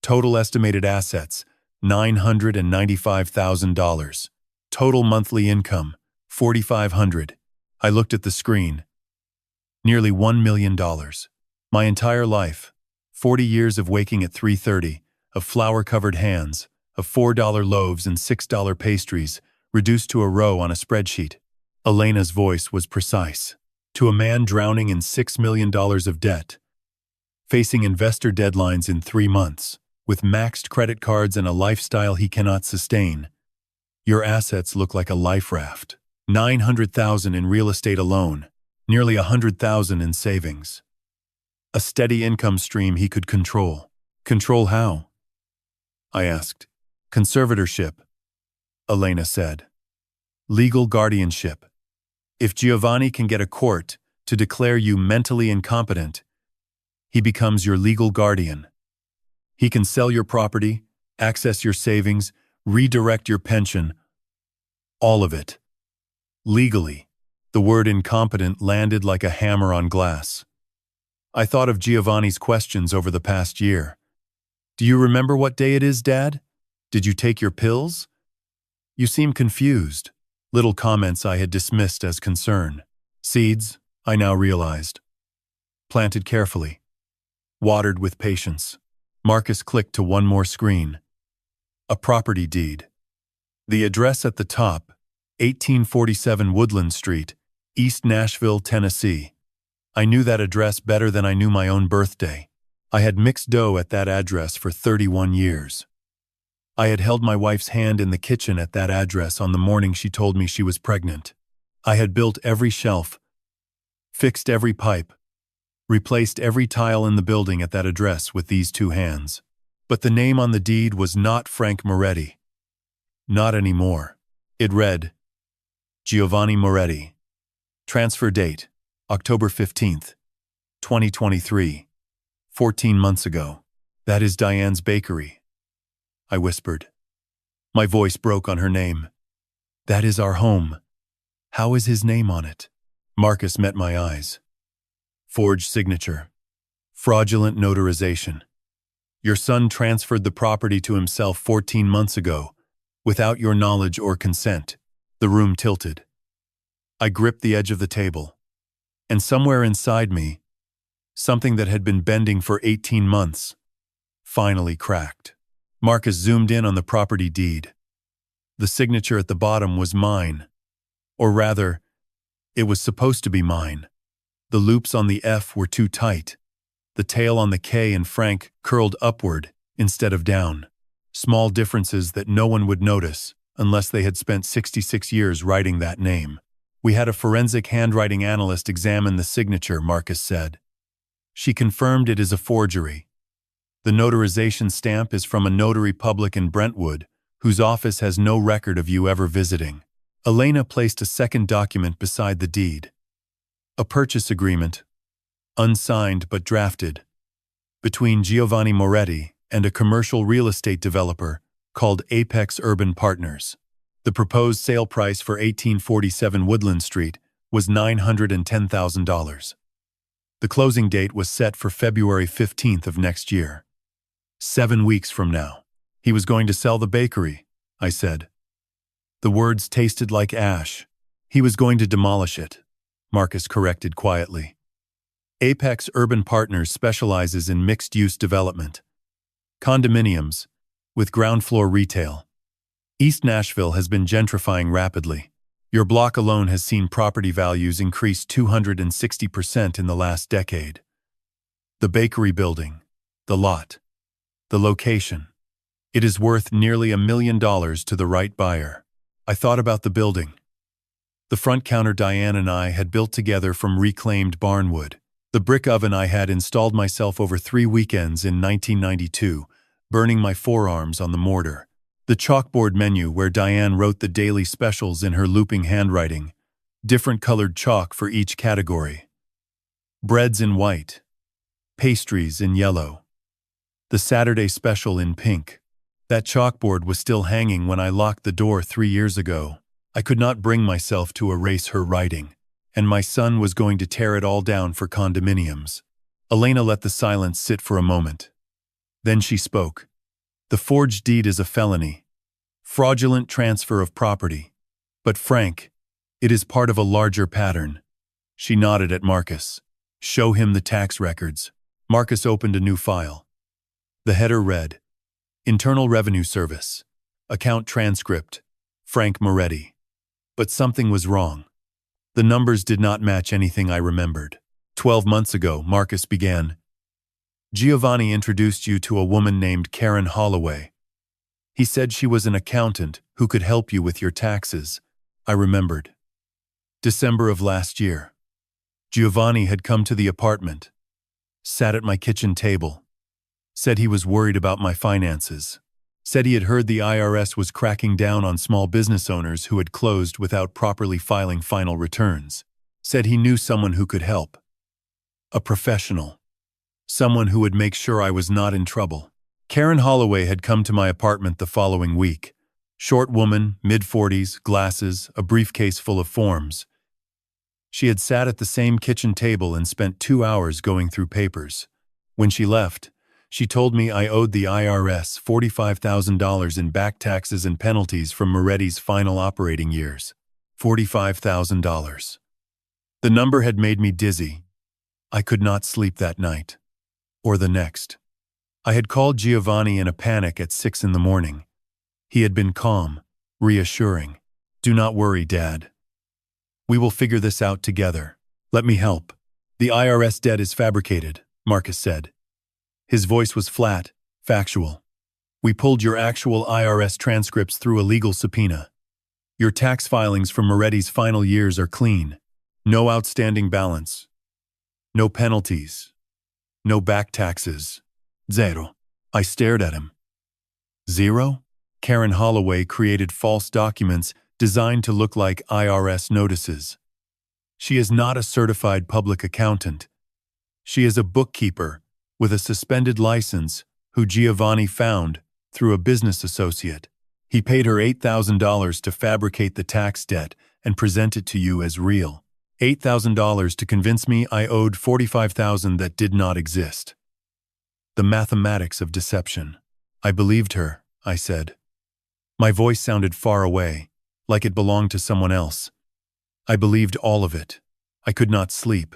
Speaker 1: Total estimated assets, $995,000. Total monthly income, $4,500. I looked at the screen. Nearly $1 million. My entire life. 40 years of waking at 3:30, of flour-covered hands, of $4 loaves and $6 pastries, reduced to a row on a spreadsheet. Elena's voice was precise. To a man drowning in $6 million of debt, facing investor deadlines in 3 months, with maxed credit cards and a lifestyle he cannot sustain, your assets look like a life raft. $900,000 in real estate alone, nearly $100,000 in savings. A steady income stream he could control. Control how? I asked. Conservatorship, Elena said. Legal guardianship. If Giovanni can get a court to declare you mentally incompetent, he becomes your legal guardian. He can sell your property, access your savings, redirect your pension, all of it. Legally. The word incompetent landed like a hammer on glass. I thought of Giovanni's questions over the past year. Do you remember what day it is, Dad? Did you take your pills? You seem confused. Little comments I had dismissed as concern. Seeds, I now realized. Planted carefully. Watered with patience. Marcus clicked to one more screen. A property deed. The address at the top, 1847 Woodland Street, East Nashville, Tennessee. I knew that address better than I knew my own birthday. I had mixed dough at that address for 31 years. I had held my wife's hand in the kitchen at that address on the morning she told me she was pregnant. I had built every shelf, fixed every pipe, replaced every tile in the building at that address with these two hands. But the name on the deed was not Frank Moretti. Not anymore. It read, Giovanni Moretti. Transfer date, October 15th, 2023. 14 months ago. That is Diane's bakery, I whispered. My voice broke on her name. That is our home. How is his name on it? Marcus met my eyes. Forged signature. Fraudulent notarization. Your son transferred the property to himself 14 months ago, without your knowledge or consent. The room tilted. I gripped the edge of the table. And somewhere inside me, something that had been bending for 18 months, finally cracked. Marcus zoomed in on the property deed. The signature at the bottom was mine. Or rather, it was supposed to be mine. The loops on the F were too tight. The tail on the K and Frank curled upward instead of down. Small differences that no one would notice unless they had spent 66 years writing that name. We had a forensic handwriting analyst examine the signature, Marcus said. She confirmed it is a forgery. The notarization stamp is from a notary public in Brentwood, whose office has no record of you ever visiting. Elena placed a second document beside the deed. A purchase agreement, unsigned but drafted, between Giovanni Moretti and a commercial real estate developer called Apex Urban Partners. The proposed sale price for 1847 Woodland Street was $910,000. The closing date was set for February 15th of next year. 7 weeks from now. He was going to sell the bakery, I said. The words tasted like ash. He was going to demolish it, Marcus corrected quietly. Apex Urban Partners specializes in mixed-use development. Condominiums, with ground floor retail. East Nashville has been gentrifying rapidly. Your block alone has seen property values increase 260% in the last decade. The bakery building, the lot, the location. It is worth nearly $1 million to the right buyer. I thought about the building. The front counter Diane and I had built together from reclaimed barnwood. The brick oven I had installed myself over 3 weekends in 1992, burning my forearms on the mortar. The chalkboard menu where Diane wrote the daily specials in her looping handwriting, different colored chalk for each category. Breads in white, pastries in yellow, the Saturday special in pink. That chalkboard was still hanging when I locked the door 3 years ago. I could not bring myself to erase her writing, and my son was going to tear it all down for condominiums. Elena let the silence sit for a moment. Then she spoke. The forged deed is a felony. Fraudulent transfer of property. But Frank, it is part of a larger pattern. She nodded at Marcus. Show him the tax records. Marcus opened a new file. The header read, Internal Revenue Service. Account transcript. Frank Moretti. But something was wrong. The numbers did not match anything I remembered. 12 months ago, Marcus began. Giovanni introduced you to a woman named Karen Holloway. He said she was an accountant who could help you with your taxes. I remembered. December of last year. Giovanni had come to the apartment, sat at my kitchen table, said he was worried about my finances, said he had heard the IRS was cracking down on small business owners who had closed without properly filing final returns, said he knew someone who could help. A professional. Someone who would make sure I was not in trouble. Karen Holloway had come to my apartment the following week. Short woman, mid-40s, glasses, a briefcase full of forms. She had sat at the same kitchen table and spent 2 hours going through papers. When she left, she told me I owed the IRS $45,000 in back taxes and penalties from Moretti's final operating years. $45,000. The number had made me dizzy. I could not sleep that night. Or the next. I had called Giovanni in a panic at 6 in the morning. He had been calm, reassuring. Do not worry, Dad. We will figure this out together. Let me help. The IRS debt is fabricated, Marcus said. His voice was flat, factual. We pulled your actual IRS transcripts through a legal subpoena. Your tax filings from Moretti's final years are clean. No outstanding balance. No penalties. No back taxes. Zero. I stared at him. Zero? Karen Holloway created false documents designed to look like IRS notices. She is not a certified public accountant. She is a bookkeeper with a suspended license who Giovanni found through a business associate. He paid her $8,000 to fabricate the tax debt and present it to you as real. $8,000 to convince me I owed $45,000 that did not exist. The mathematics of deception. I believed her, I said. My voice sounded far away, like it belonged to someone else. I believed all of it. I could not sleep.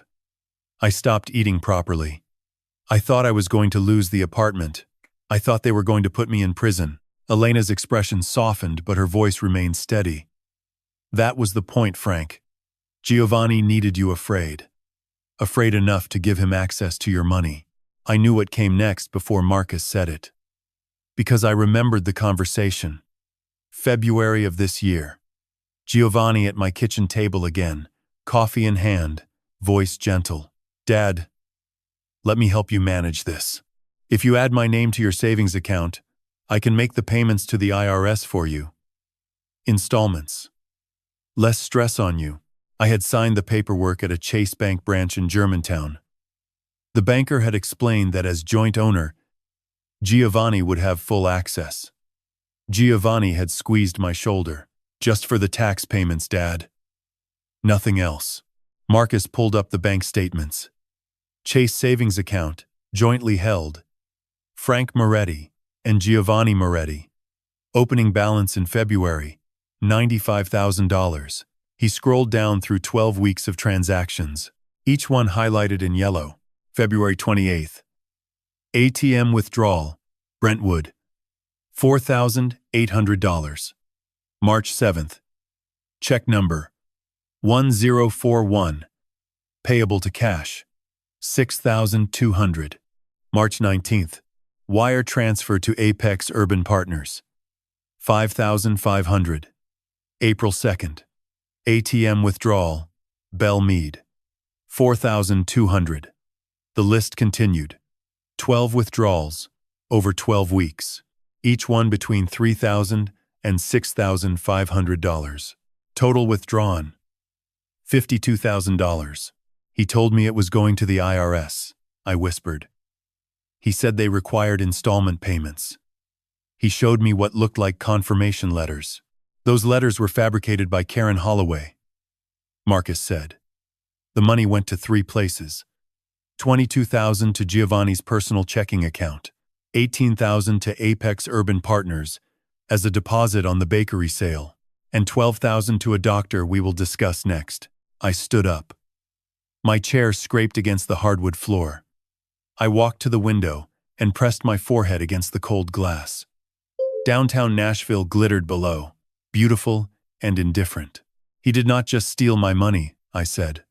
Speaker 1: I stopped eating properly. I thought I was going to lose the apartment. I thought they were going to put me in prison. Elena's expression softened, but her voice remained steady. That was the point, Frank. Giovanni needed you afraid. Afraid enough to give him access to your money. I knew what came next before Marcus said it. Because I remembered the conversation. February of this year. Giovanni at my kitchen table again, coffee in hand, voice gentle. Dad, let me help you manage this. If you add my name to your savings account, I can make the payments to the IRS for you. Installments. Less stress on you. I had signed the paperwork at a Chase Bank branch in Germantown. The banker had explained that as joint owner, Giovanni would have full access. Giovanni had squeezed my shoulder. Just for the tax payments, Dad. Nothing else. Marcus pulled up the bank statements. Chase savings account, jointly held. Frank Moretti and Giovanni Moretti. Opening balance in February, $95,000. He scrolled down through 12 weeks of transactions, each one highlighted in yellow. February 28th. ATM withdrawal, Brentwood. $4,800. March 7th. Check number 1041. Payable to cash. $6,200. March 19th. Wire transfer to Apex Urban Partners. $5,500. April 2nd. ATM withdrawal, Bell Mead. $4,200. The list continued. 12 withdrawals, over 12 weeks, each one between $3,000 and $6,500. Total withdrawn, $52,000. He told me it was going to the IRS, I whispered. He said they required installment payments. He showed me what looked like confirmation letters. Those letters were fabricated by Karen Holloway, Marcus said. The money went to 3 places. $22,000 to Giovanni's personal checking account, $18,000 to Apex Urban Partners as a deposit on the bakery sale, and $12,000 to a doctor we will discuss next. I stood up. My chair scraped against the hardwood floor. I walked to the window and pressed my forehead against the cold glass. Downtown Nashville glittered below, beautiful and indifferent. He did not just steal my money, I said.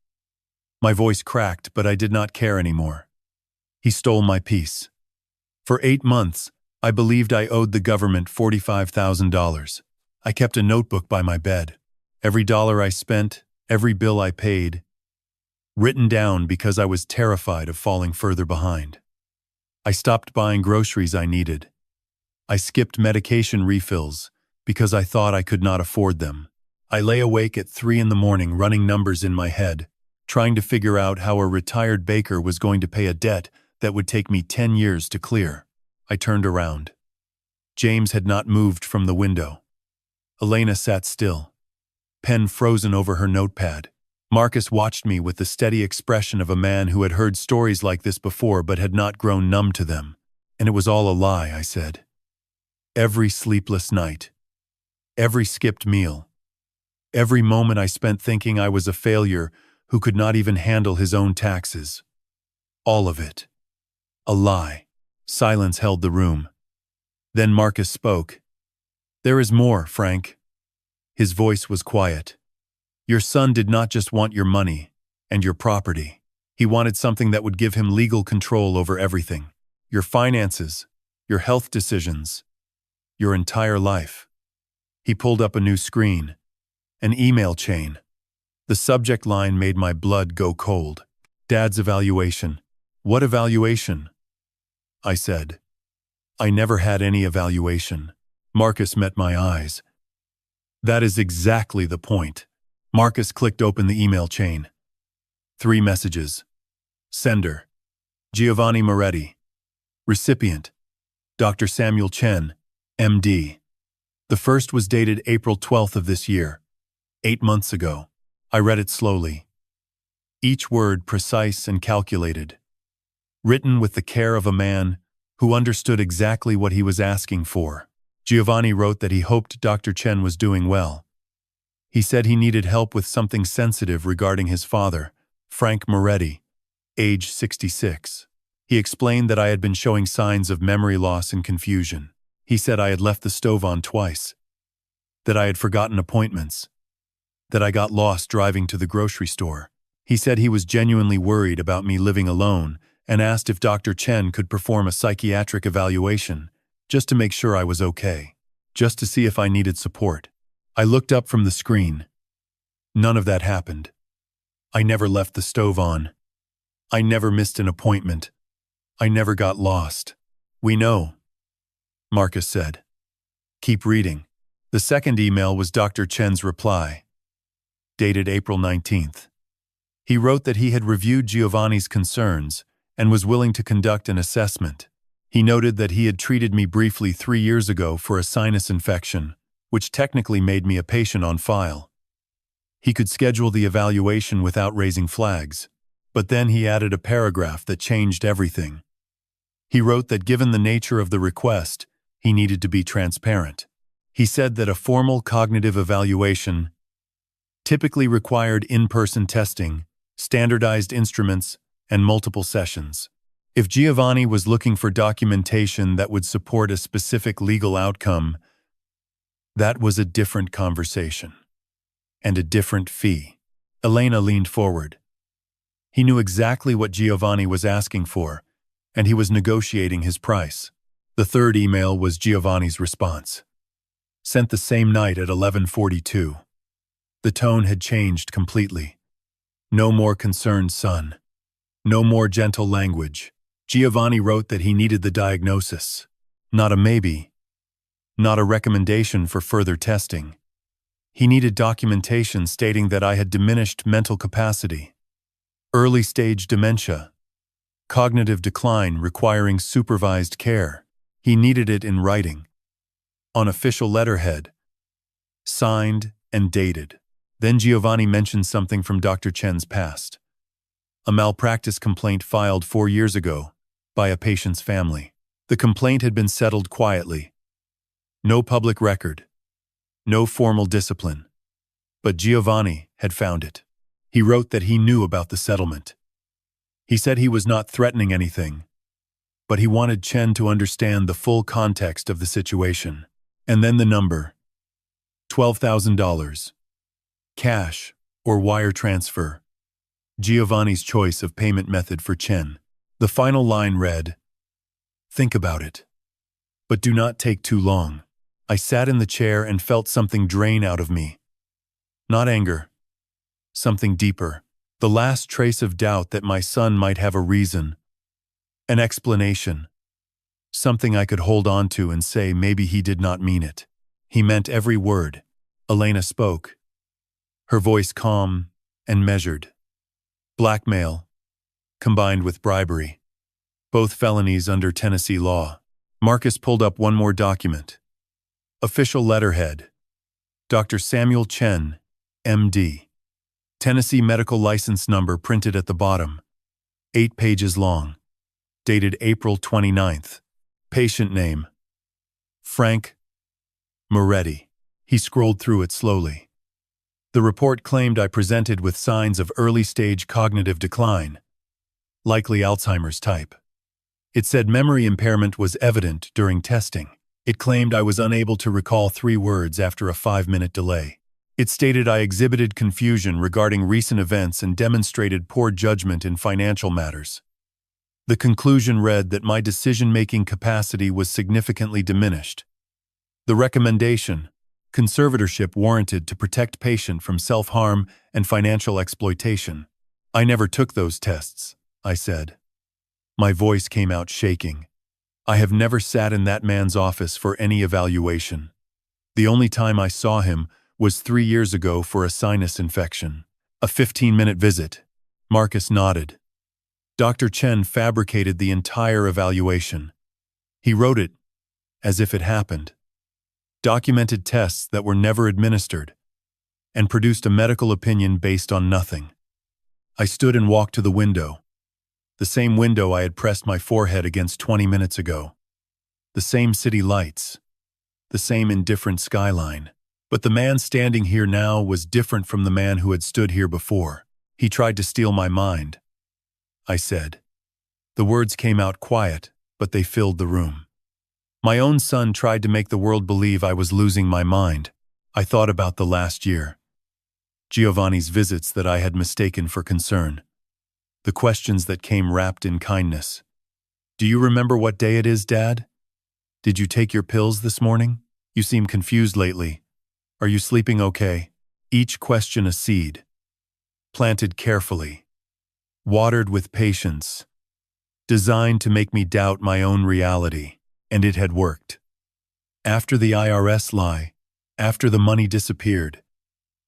Speaker 1: My voice cracked, but I did not care anymore. He stole my peace. For 8 months, I believed I owed the government $45,000. I kept a notebook by my bed. Every dollar I spent, every bill I paid, written down because I was terrified of falling further behind. I stopped buying groceries I needed. I skipped medication refills because I thought I could not afford them. I lay awake at 3 in the morning running numbers in my head, trying to figure out how a retired baker was going to pay a debt that would take me 10 years to clear. I turned around. James had not moved from the window. Elena sat still, pen frozen over her notepad. Marcus watched me with the steady expression of a man who had heard stories like this before but had not grown numb to them. And it was all a lie, I said. Every sleepless night, every skipped meal, every moment I spent thinking I was a failure who could not even handle his own taxes. All of it. A lie. Silence held the room. Then Marcus spoke. There is more, Frank. His voice was quiet. Your son did not just want your money and your property. He wanted something that would give him legal control over everything. Your finances, your health decisions, your entire life. He pulled up a new screen. An email chain. The subject line made my blood go cold. Dad's evaluation. What evaluation? I said. I never had any evaluation. Marcus met my eyes. That is exactly the point. Marcus clicked open the email chain. 3 messages. Sender: Giovanni Moretti. Recipient: Dr. Samuel Chen, MD. The first was dated April 12th of this year, 8 months ago. I read it slowly. Each word precise and calculated. Written with the care of a man who understood exactly what he was asking for. Giovanni wrote that he hoped Dr. Chen was doing well. He said he needed help with something sensitive regarding his father, Frank Moretti, age 66. He explained that I had been showing signs of memory loss and confusion. He said I had left the stove on twice, that I had forgotten appointments, that I got lost driving to the grocery store. He said he was genuinely worried about me living alone and asked if Dr. Chen could perform a psychiatric evaluation, just to make sure I was okay, just to see if I needed support. I looked up from the screen. None of that happened. I never left the stove on. I never missed an appointment. I never got lost. We know, Marcus said. Keep reading. The second email was Dr. Chen's reply, dated April 19th. He wrote that he had reviewed Giovanni's concerns and was willing to conduct an assessment. He noted that he had treated me briefly 3 years ago for a sinus infection, which technically made me a patient on file. He could schedule the evaluation without raising flags, but then he added a paragraph that changed everything. He wrote that given the nature of the request, he needed to be transparent. He said that a formal cognitive evaluation typically required in-person testing, standardized instruments, and multiple sessions. If Giovanni was looking for documentation that would support a specific legal outcome, that was a different conversation. And a different fee. Elena leaned forward. He knew exactly what Giovanni was asking for, and he was negotiating his price. The third email was Giovanni's response. Sent the same night at 11:42. The tone had changed completely. No more concerned son. No more gentle language. Giovanni wrote that he needed the diagnosis. Not a maybe. Not a recommendation for further testing. He needed documentation stating that I had diminished mental capacity, early-stage dementia, cognitive decline requiring supervised care. He needed it in writing, on official letterhead, signed and dated. Then Giovanni mentioned something from Dr. Chen's past. A malpractice complaint filed 4 years ago by a patient's family. The complaint had been settled quietly. No public record. No formal discipline. But Giovanni had found it. He wrote that he knew about the settlement. He said he was not threatening anything, but he wanted Chen to understand the full context of the situation. And then the number. $12,000. Cash or wire transfer. Giovanni's choice of payment method for Chen. The final line read, "Think about it. But do not take too long." I sat in the chair and felt something drain out of me. Not anger. Something deeper. The last trace of doubt that my son might have a reason. An explanation. Something I could hold on to and say maybe he did not mean it. He meant every word. Elena spoke. Her voice calm and measured. Blackmail, combined with bribery. Both felonies under Tennessee law. Marcus pulled up one more document. Official letterhead. Dr. Samuel Chen, M.D. Tennessee medical license number printed at the bottom. 8 pages long. Dated April 29th. Patient name. Frank Moretti. He scrolled through it slowly. The report claimed I presented with signs of early-stage cognitive decline, likely Alzheimer's type. It said memory impairment was evident during testing. It claimed I was unable to recall 3 words after a 5-minute delay. It stated I exhibited confusion regarding recent events and demonstrated poor judgment in financial matters. The conclusion read that my decision-making capacity was significantly diminished. The recommendation, conservatorship warranted to protect patient from self-harm and financial exploitation. I never took those tests, I said. My voice came out shaking. I have never sat in that man's office for any evaluation. The only time I saw him was 3 years ago for a sinus infection. A 15-minute visit. Marcus nodded. Dr. Chen fabricated the entire evaluation. He wrote it as if it happened. Documented tests that were never administered, and produced a medical opinion based on nothing. I stood and walked to the window. The same window I had pressed my forehead against 20 minutes ago. The same city lights. The same indifferent skyline. But the man standing here now was different from the man who had stood here before. He tried to steal my mind, I said. The words came out quiet, but they filled the room. My own son tried to make the world believe I was losing my mind. I thought about the last year. Giovanni's visits that I had mistaken for concern. The questions that came wrapped in kindness. Do you remember what day it is, Dad? Did you take your pills this morning? You seem confused lately. Are you sleeping okay? Each question a seed. Planted carefully. Watered with patience. Designed to make me doubt my own reality. And it had worked. After the IRS lie, after the money disappeared,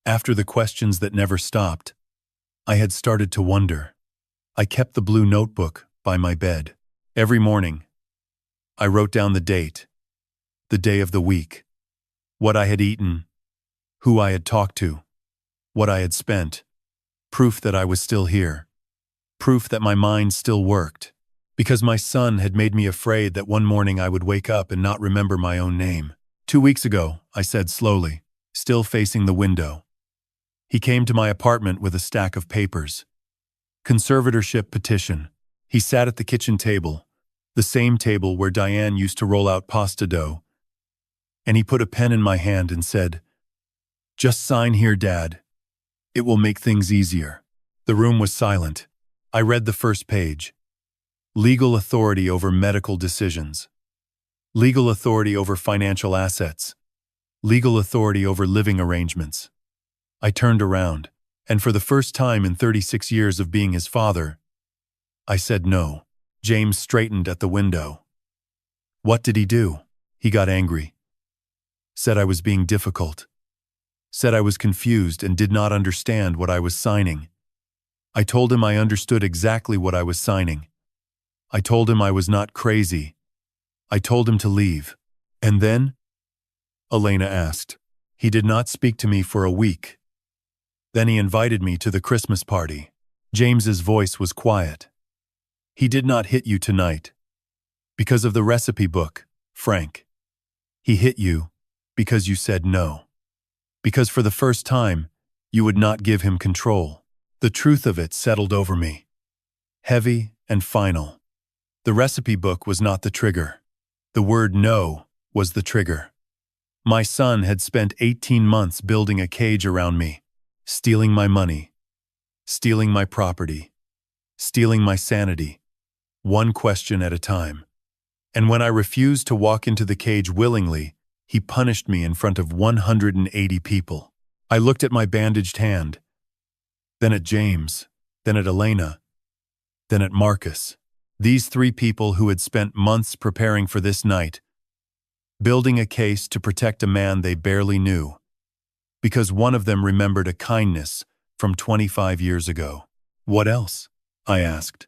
Speaker 1: after the questions that never stopped, I had started to wonder. I kept the blue notebook by my bed. Every morning, I wrote down the date, the day of the week, what I had eaten, who I had talked to, what I had spent, proof that I was still here, proof that my mind still worked. Because my son had made me afraid that one morning I would wake up and not remember my own name. 2 weeks ago, I said slowly, still facing the window. He came to my apartment with a stack of papers. Conservatorship petition. He sat at the kitchen table, the same table where Diane used to roll out pasta dough. And he put a pen in my hand and said, "Just sign here, Dad. It will make things easier." The room was silent. I read the first page. Legal authority over medical decisions. Legal authority over financial assets. Legal authority over living arrangements. I turned around, and for the first time in 36 years of being his father, I said no. James straightened at the window. What did he do? He got angry. Said I was being difficult. Said I was confused and did not understand what I was signing. I told him I understood exactly what I was signing. I told him I was not crazy. I told him to leave. And then? Elena asked. He did not speak to me for a week. Then he invited me to the Christmas party. James's voice was quiet. He did not hit you tonight because of the recipe book, Frank. He hit you because you said no. Because for the first time, you would not give him control. The truth of it settled over me. Heavy and final. The recipe book was not the trigger. The word no was the trigger. My son had spent 18 months building a cage around me, stealing my money, stealing my property, stealing my sanity, one question at a time. And when I refused to walk into the cage willingly, he punished me in front of 180 people. I looked at my bandaged hand, then at James, then at Elena, then at Marcus. These three people who had spent months preparing for this night, building a case to protect a man they barely knew, because one of them remembered a kindness from 25 years ago. What else? I asked.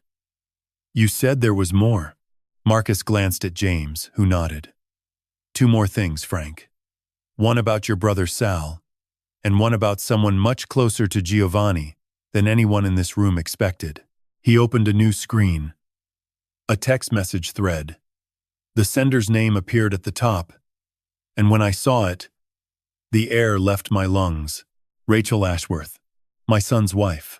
Speaker 1: You said there was more. Marcus glanced at James, who nodded. 2 more things, Frank. One about your brother Sal, and one about someone much closer to Giovanni than anyone in this room expected. He opened a new screen. A text message thread. The sender's name appeared at the top, and when I saw it, the air left my lungs. Rachel Ashworth, my son's wife.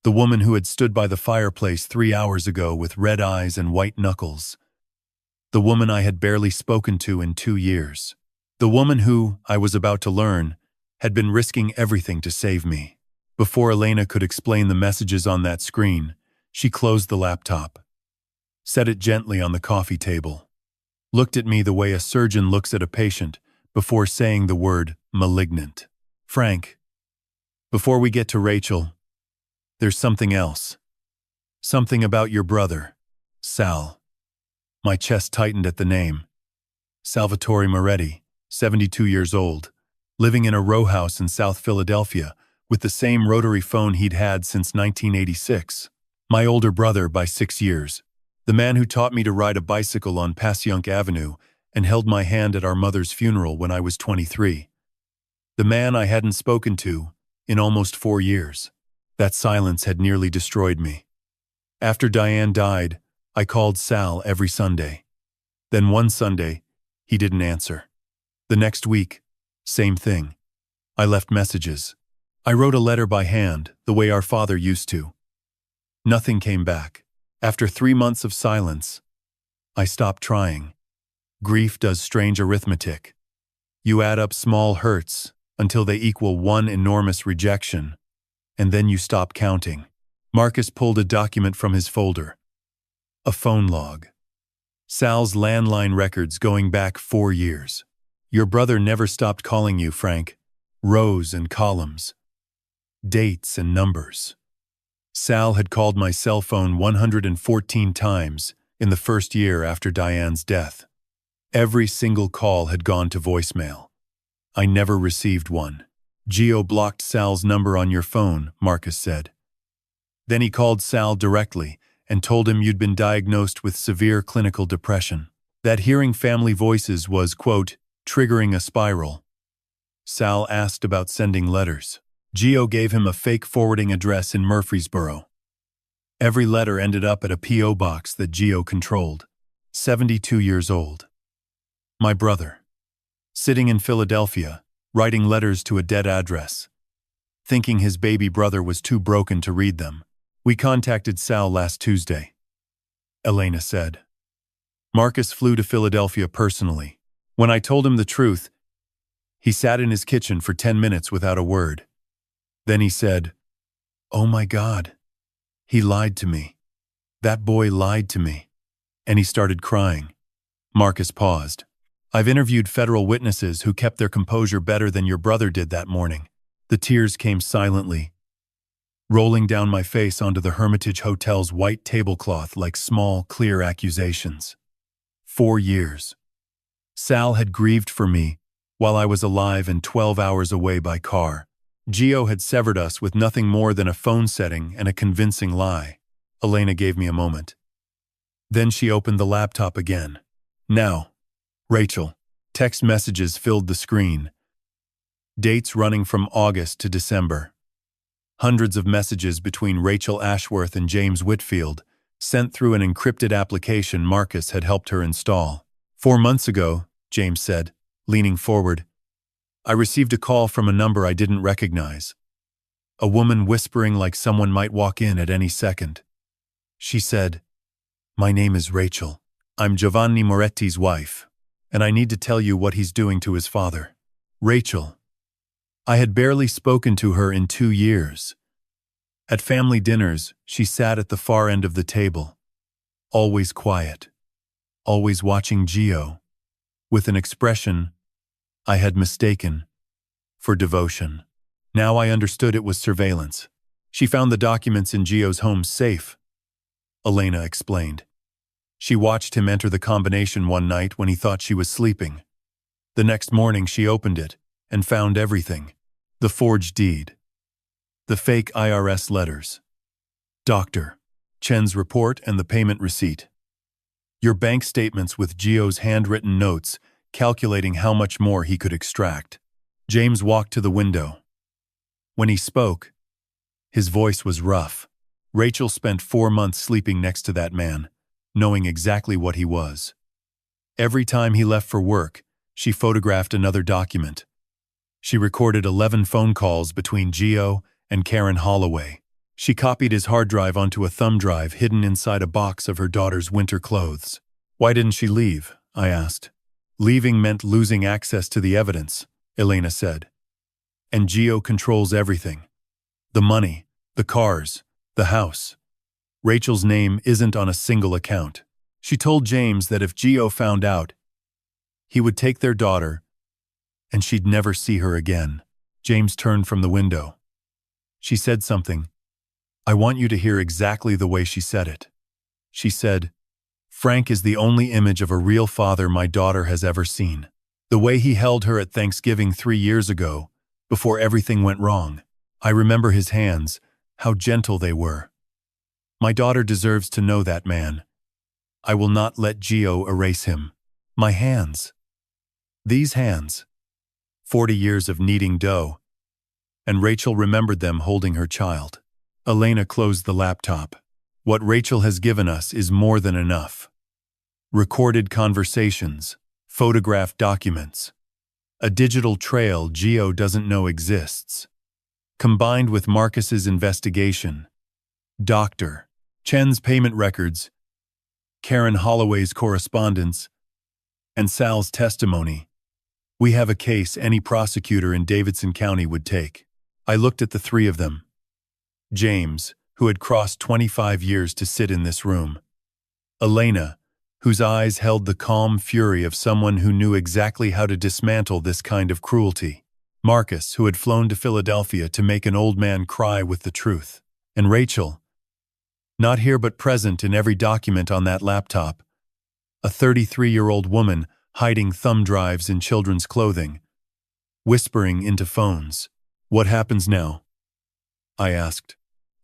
Speaker 1: The woman who had stood by the fireplace 3 hours ago with red eyes and white knuckles. The woman I had barely spoken to in 2 years. The woman who, I was about to learn, had been risking everything to save me. Before Elena could explain the messages on that screen, she closed the laptop, set it gently on the coffee table, looked at me the way a surgeon looks at a patient before saying the word malignant. Frank, before we get to Rachel, there's something else. Something about your brother, Sal. My chest tightened at the name. Salvatore Moretti, 72 years old, living in a row house in South Philadelphia with the same rotary phone he'd had since 1986. My older brother by 6 years. The man who taught me to ride a bicycle on Passyunk Avenue and held my hand at our mother's funeral when I was 23. The man I hadn't spoken to in almost 4 years. That silence had nearly destroyed me. After Diane died, I called Sal every Sunday. Then one Sunday, he didn't answer. The next week, same thing. I left messages. I wrote a letter by hand, the way our father used to. Nothing came back. After 3 months of silence, I stopped trying. Grief does strange arithmetic. You add up small hurts until they equal one enormous rejection, and then you stop counting. Marcus pulled a document from his folder. A phone log. Sal's landline records going back 4 years. Your brother never stopped calling you, Frank. Rows and columns. Dates and numbers. Sal had called my cell phone 114 times in the first year after Diane's death. Every single call had gone to voicemail. I never received one. Gio blocked Sal's number on your phone, Marcus said. Then he called Sal directly and told him you'd been diagnosed with severe clinical depression. That hearing family voices was, quote, triggering a spiral. Sal asked about sending letters. Gio gave him a fake forwarding address in Murfreesboro. Every letter ended up at a P.O. box that Gio controlled. 72 years old. My brother. Sitting in Philadelphia, writing letters to a dead address. Thinking his baby brother was too broken to read them. We contacted Sal last Tuesday. Elena said. Marcus flew to Philadelphia personally. When I told him the truth, he sat in his kitchen for 10 minutes without a word. Then he said, "Oh my God. He lied to me. That boy lied to me." And he started crying. Marcus paused. I've interviewed federal witnesses who kept their composure better than your brother did that morning. The tears came silently, rolling down my face onto the Hermitage Hotel's white tablecloth like small, clear accusations. 4 years. Sal had grieved for me while I was alive and 12 hours away by car. Gio had severed us with nothing more than a phone setting and a convincing lie. Elena gave me a moment. Then she opened the laptop again. Now, Rachel. Text messages filled the screen. Dates running from August to December. Hundreds of messages between Rachel Ashworth and James Whitfield, sent through an encrypted application Marcus had helped her install. 4 months ago, James said, leaning forward, I received a call from a number I didn't recognize. A woman whispering like someone might walk in at any second. She said, My name is Rachel. I'm Giovanni Moretti's wife, and I need to tell you what he's doing to his father. Rachel. I had barely spoken to her in 2 years. At family dinners, she sat at the far end of the table, always quiet, always watching Gio, with an expression I had mistaken for devotion. Now I understood it was surveillance. She found the documents in Gio's home safe, Elena explained. She watched him enter the combination one night when he thought she was sleeping. The next morning she opened it and found everything. The forged deed. The fake IRS letters. Dr. Chen's report and the payment receipt. Your bank statements with Gio's handwritten notes calculating how much more he could extract. James walked to the window. When he spoke, his voice was rough. Rachel spent 4 months sleeping next to that man, knowing exactly what he was. Every time he left for work, she photographed another document. She recorded 11 phone calls between Gio and Karen Holloway. She copied his hard drive onto a thumb drive hidden inside a box of her daughter's winter clothes. Why didn't she leave? I asked. Leaving meant losing access to the evidence, Elena said. And Gio controls everything. The money, the cars, the house. Rachel's name isn't on a single account. She told James that if Gio found out, he would take their daughter, and she'd never see her again. James turned from the window. She said something. I want you to hear exactly the way she said it. She said, Frank is the only image of a real father my daughter has ever seen. The way he held her at Thanksgiving 3 years ago, before everything went wrong. I remember his hands, how gentle they were. My daughter deserves to know that man. I will not let Gio erase him. My hands. These hands. 40 years of kneading dough. And Rachel remembered them holding her child. Elena closed the laptop. What Rachel has given us is more than enough. Recorded conversations, photographed documents, a digital trail Gio doesn't know exists. Combined with Marcus's investigation, Dr. Chen's payment records, Karen Holloway's correspondence, and Sal's testimony, we have a case any prosecutor in Davidson County would take. I looked at the three of them. James, who had crossed 25 years to sit in this room. Elena, whose eyes held the calm fury of someone who knew exactly how to dismantle this kind of cruelty. Marcus, who had flown to Philadelphia to make an old man cry with the truth. And Rachel, not here but present in every document on that laptop. A 33-year-old woman hiding thumb drives in children's clothing, whispering into phones. What happens now? I asked.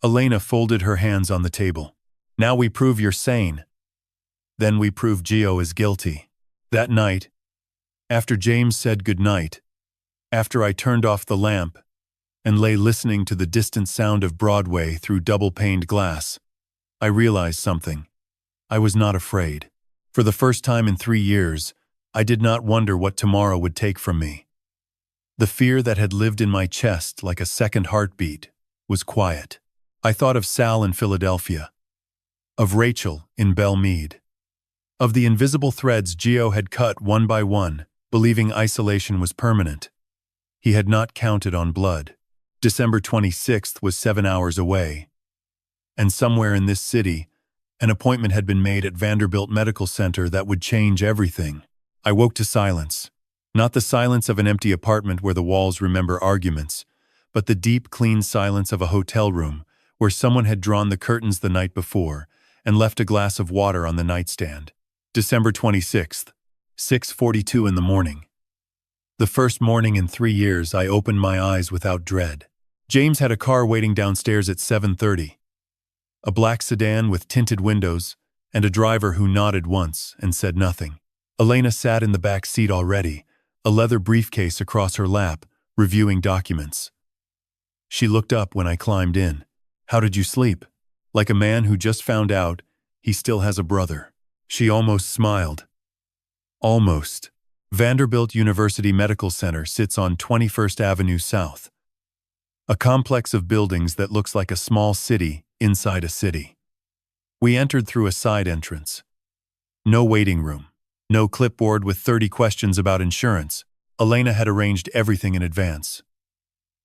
Speaker 1: Elena folded her hands on the table. Now we prove you're sane. Then we prove Gio is guilty. That night, after James said goodnight, after I turned off the lamp and lay listening to the distant sound of Broadway through double-paned glass, I realized something. I was not afraid. For the first time in 3 years, I did not wonder what tomorrow would take from me. The fear that had lived in my chest like a second heartbeat was quiet. I thought of Sal in Philadelphia, of Rachel in Belle Meade, of the invisible threads Gio had cut one by one, believing isolation was permanent. He had not counted on blood. December 26th was 7 hours away. And somewhere in this city, an appointment had been made at Vanderbilt Medical Center that would change everything. I woke to silence. Not the silence of an empty apartment where the walls remember arguments, but the deep, clean silence of a hotel room where someone had drawn the curtains the night before and left a glass of water on the nightstand. December 26th, 6:42 in the morning. The first morning in 3 years I opened my eyes without dread. James had a car waiting downstairs at 7:30. A black sedan with tinted windows and a driver who nodded once and said nothing. Elena sat in the back seat already, a leather briefcase across her lap, reviewing documents. She looked up when I climbed in. "How did you sleep?" "Like a man who just found out he still has a brother." She almost smiled. Almost. Vanderbilt University Medical Center sits on 21st Avenue South, a complex of buildings that looks like a small city inside a city. We entered through a side entrance. No waiting room. No clipboard with 30 questions about insurance. Elena had arranged everything in advance.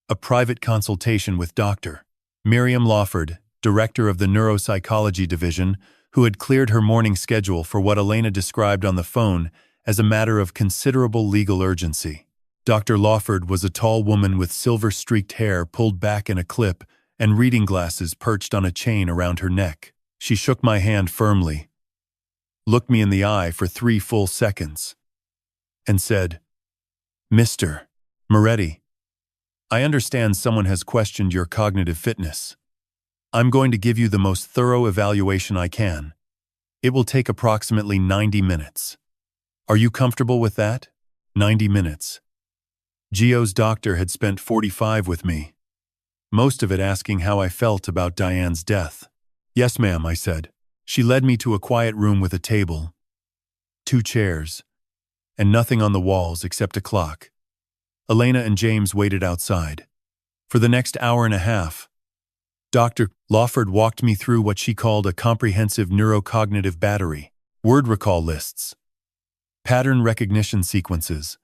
Speaker 1: A private consultation with Dr. Miriam Lawford, director of the neuropsychology division, who had cleared her morning schedule for what Elena described on the phone as a matter of considerable legal urgency. Dr. Lawford was a tall woman with silver-streaked hair pulled back in a clip and reading glasses perched on a chain around her neck. She shook my hand firmly, looked me in the eye for 3 full seconds, and said, "Mr. Moretti, I understand someone has questioned your cognitive fitness. I'm going to give you the most thorough evaluation I can. It will take approximately 90 minutes. Are you comfortable with that?" 90 minutes. Gio's doctor had spent 45 with me, most of it asking how I felt about Diane's death. "Yes, ma'am," I said. She led me to a quiet room with a table, 2 chairs, and nothing on the walls except a clock. Elena and James waited outside. For the next hour and a half, Dr. Lawford walked me through what she called a comprehensive neurocognitive battery, word recall lists, pattern recognition sequences,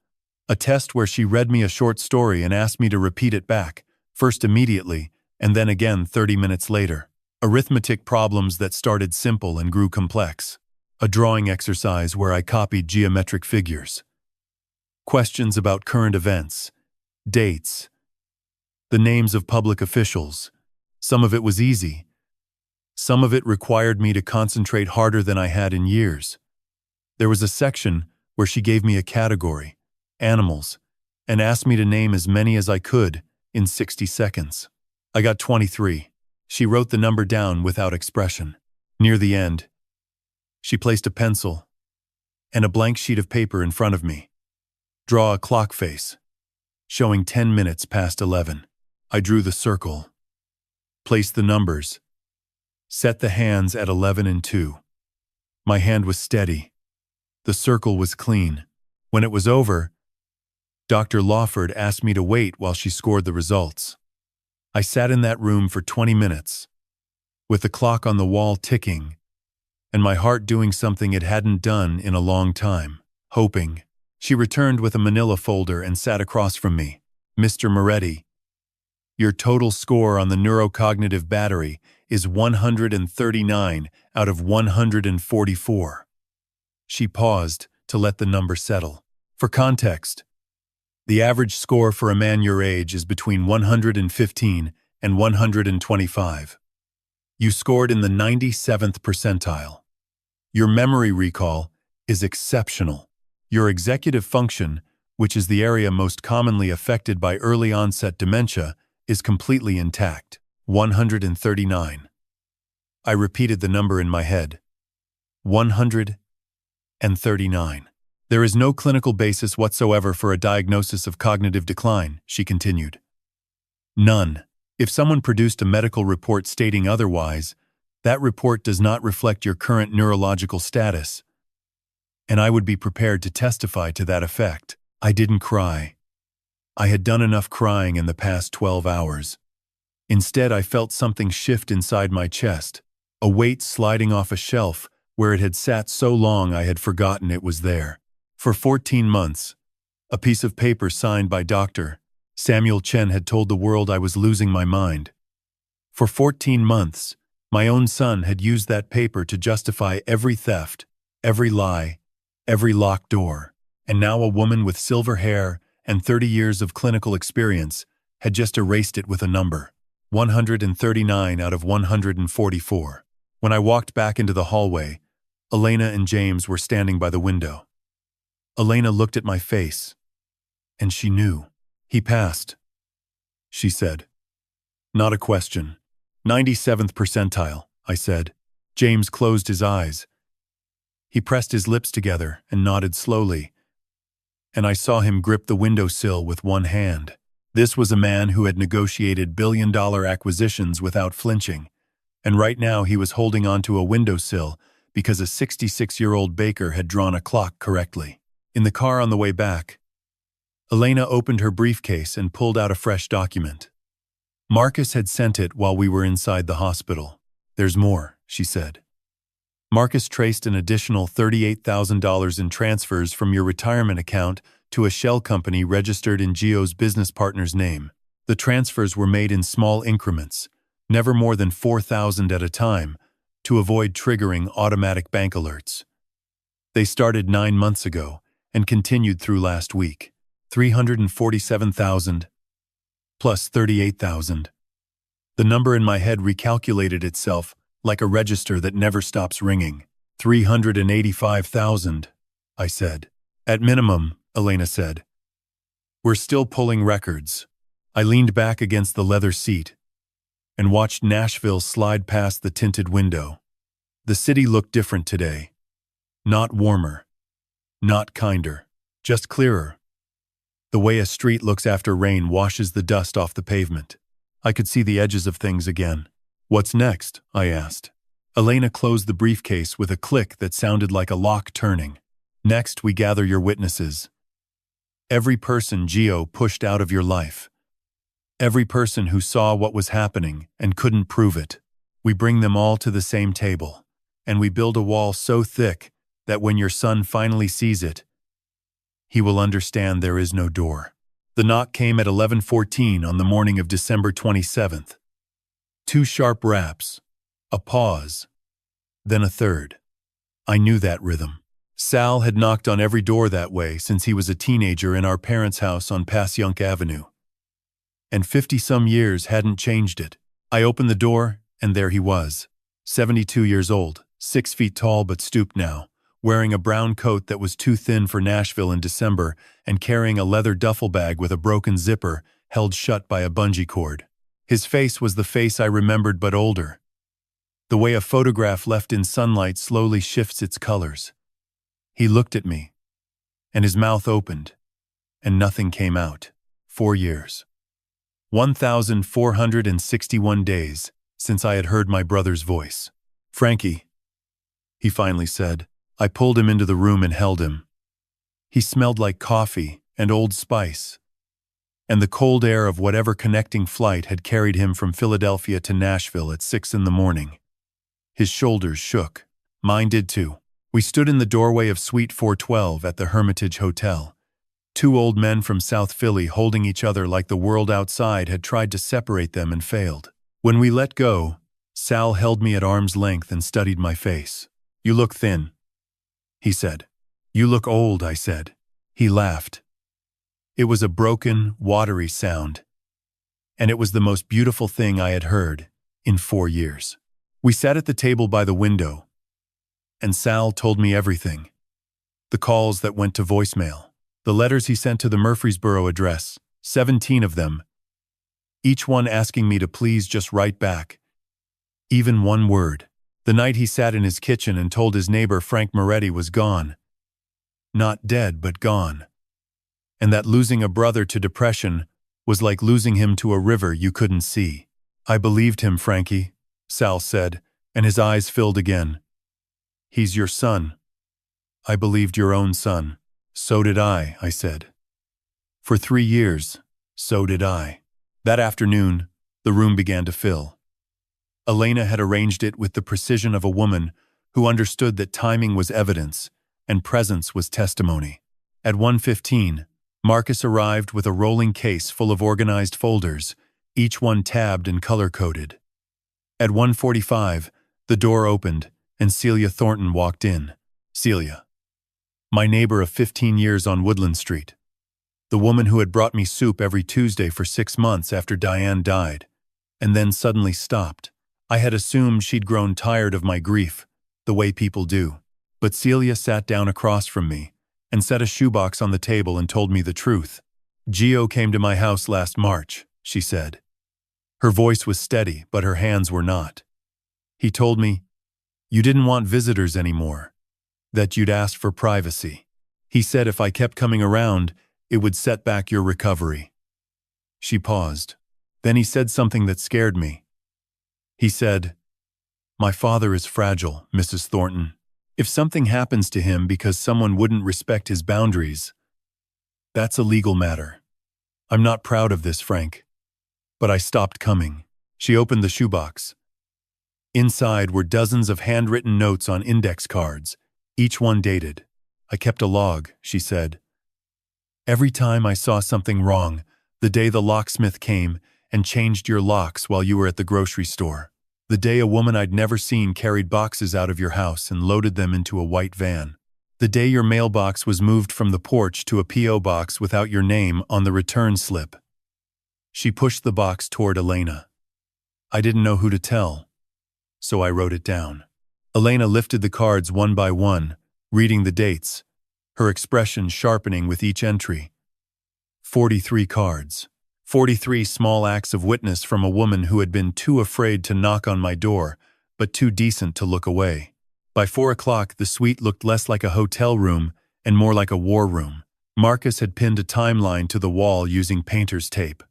Speaker 1: a test where she read me a short story and asked me to repeat it back, first immediately and then again 30 minutes later, arithmetic problems that started simple and grew complex, a drawing exercise where I copied geometric figures, questions about current events, dates, the names of public officials. Some of it was easy. Some of it required me to concentrate harder than I had in years. There was a section where she gave me a category, animals, and asked me to name as many as I could in 60 seconds. I got 23. She wrote the number down without expression. Near the end, she placed a pencil and a blank sheet of paper in front of me. "Draw a clock face, showing 10 minutes past 11. I drew the circle, placed the numbers, set the hands at 11 and 2. My hand was steady. The circle was clean. When it was over, Dr. Lawford asked me to wait while she scored the results. I sat in that room for 20 minutes, with the clock on the wall ticking, and my heart doing something it hadn't done in a long time, hoping. She returned with a manila folder and sat across from me. "Mr. Moretti, your total score on the neurocognitive battery is 139 out of 144. She paused to let the number settle. For context, the average score for a man your age is between 115 and 125. You scored in the 97th percentile. Your memory recall is exceptional. Your executive function, which is the area most commonly affected by early-onset dementia, is completely intact. 139. I repeated the number in my head. 139. There is no clinical basis whatsoever for a diagnosis of cognitive decline, she continued. None. If someone produced a medical report stating otherwise, that report does not reflect your current neurological status, and I would be prepared to testify to that effect. I didn't cry. I had done enough crying in the past 12 hours. Instead, I felt something shift inside my chest, a weight sliding off a shelf where it had sat so long I had forgotten it was there. For 14 months, a piece of paper signed by Dr. Samuel Chen had told the world I was losing my mind. For 14 months, my own son had used that paper to justify every theft, every lie, every locked door. And now a woman with silver hair and 30 years of clinical experience had just erased it with a number. 139 out of 144. When I walked back into the hallway, Elena and James were standing by the window. Elena looked at my face, and she knew. "He passed," she said. "Not a question. 97th percentile," I said. James closed his eyes. He pressed his lips together and nodded slowly, and I saw him grip the windowsill with one hand. This was a man who had negotiated billion-dollar acquisitions without flinching, and right now he was holding onto a windowsill because a 66-year-old baker had drawn a clock correctly. In the car on the way back, Elena opened her briefcase and pulled out a fresh document. Marcus had sent it while we were inside the hospital. "There's more," she said. "Marcus traced an additional $38,000 in transfers from your retirement account to a shell company registered in Gio's business partner's name. The transfers were made in small increments, never more than $4,000 at a time, to avoid triggering automatic bank alerts. They started 9 months ago and continued through last week. 347,000 plus 38,000. The number in my head recalculated itself like a register that never stops ringing. 385,000, I said. "At minimum," Elena said. "We're still pulling records." I leaned back against the leather seat and watched Nashville slide past the tinted window. The city looked different today. Not warmer, not kinder, just clearer. The way a street looks after rain washes the dust off the pavement. I could see the edges of things again. "What's next?" I asked. Elena closed the briefcase with a click that sounded like a lock turning. "Next, we gather your witnesses. Every person Gio pushed out of your life. Every person who saw what was happening and couldn't prove it. We bring them all to the same table, and we build a wall so thick that when your son finally sees it, he will understand there is no door." The knock came at 11:14 on the morning of December 27th. 2 sharp raps, a pause, then a third. I knew that rhythm. Sal had knocked on every door that way since he was a teenager in our parents' house on Passyunk Avenue. And 50-some years hadn't changed it. I opened the door, and there he was. 72 years old, 6 feet tall but stooped now, wearing a brown coat that was too thin for Nashville in December and carrying a leather duffel bag with a broken zipper held shut by a bungee cord. His face was the face I remembered but older. The way a photograph left in sunlight slowly shifts its colors. He looked at me, and his mouth opened, and nothing came out. 4 years. 1,461 days since I had heard my brother's voice. "Frankie," he finally said. I pulled him into the room and held him. He smelled like coffee and Old Spice, and the cold air of whatever connecting flight had carried him from Philadelphia to Nashville at 6 in the morning. His shoulders shook. Mine did too. We stood in the doorway of Suite 412 at the Hermitage Hotel. 2 old men from South Philly holding each other like the world outside had tried to separate them and failed. When we let go, Sal held me at arm's length and studied my face. "You look thin," he said. "You look old," I said. He laughed. It was a broken, watery sound, and it was the most beautiful thing I had heard in 4 years. We sat at the table by the window, and Sal told me everything. The calls that went to voicemail, the letters he sent to the Murfreesboro address, 17 of them, each one asking me to please just write back, even one word. The night he sat in his kitchen and told his neighbor Frank Moretti was gone. Not dead, but gone. And that losing a brother to depression was like losing him to a river you couldn't see. "I believed him, Frankie," Sal said, and his eyes filled again. "He's your son." "I believed your own son." "So did I said. "For 3 years, so did I." That afternoon, the room began to fill. Elena had arranged it with the precision of a woman who understood that timing was evidence and presence was testimony. At 1:15, Marcus arrived with a rolling case full of organized folders, each one tabbed and color-coded. At 1:45, the door opened and Celia Thornton walked in. Celia, my neighbor of 15 years on Woodland Street. The woman who had brought me soup every Tuesday for 6 months after Diane died, and then suddenly stopped. I had assumed she'd grown tired of my grief, the way people do. But Celia sat down across from me and set a shoebox on the table and told me the truth. "Gio came to my house last March," she said. Her voice was steady, but her hands were not. "He told me, you didn't want visitors anymore, that you'd asked for privacy. He said if I kept coming around, it would set back your recovery." She paused. Then he said something that scared me. He said, "My father is fragile, Mrs. Thornton. If something happens to him because someone wouldn't respect his boundaries, that's a legal matter. I'm not proud of this, Frank." But I stopped coming. She opened the shoebox. Inside were dozens of handwritten notes on index cards, each one dated. "I kept a log," she said. "Every time I saw something wrong, the day the locksmith came and changed your locks while you were at the grocery store. The day a woman I'd never seen carried boxes out of your house and loaded them into a white van. The day your mailbox was moved from the porch to a P.O. box without your name on the return slip." She pushed the box toward Elena. I didn't know who to tell, so I wrote it down. Elena lifted the cards one by one, reading the dates, her expression sharpening with each entry. 43 cards. 43 small acts of witness from a woman who had been too afraid to knock on my door, but too decent to look away. By 4 o'clock, the suite looked less like a hotel room and more like a war room. Marcus had pinned a timeline to the wall using painter's tape.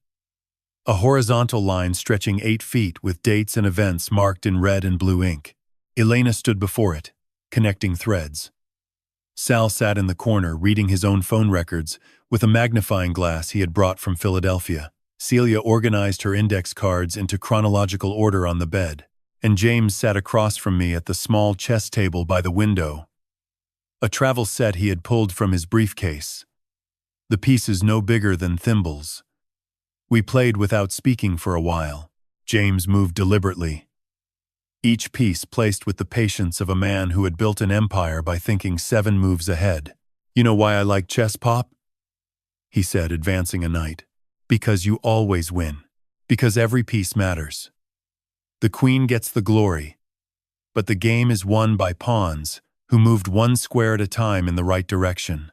Speaker 1: A horizontal line stretching 8 feet with dates and events marked in red and blue ink. Elena stood before it, connecting threads. Sal sat in the corner reading his own phone records with a magnifying glass he had brought from Philadelphia. Celia organized her index cards into chronological order on the bed, and James sat across from me at the small chess table by the window. A travel set he had pulled from his briefcase. The pieces no bigger than thimbles. We played without speaking for a while. James moved deliberately. Each piece placed with the patience of a man who had built an empire by thinking 7 moves ahead. "You know why I like chess, Pop?" he said, advancing a knight. "Because you always win. Because every piece matters. The queen gets the glory, but the game is won by pawns who moved 1 square at a time in the right direction."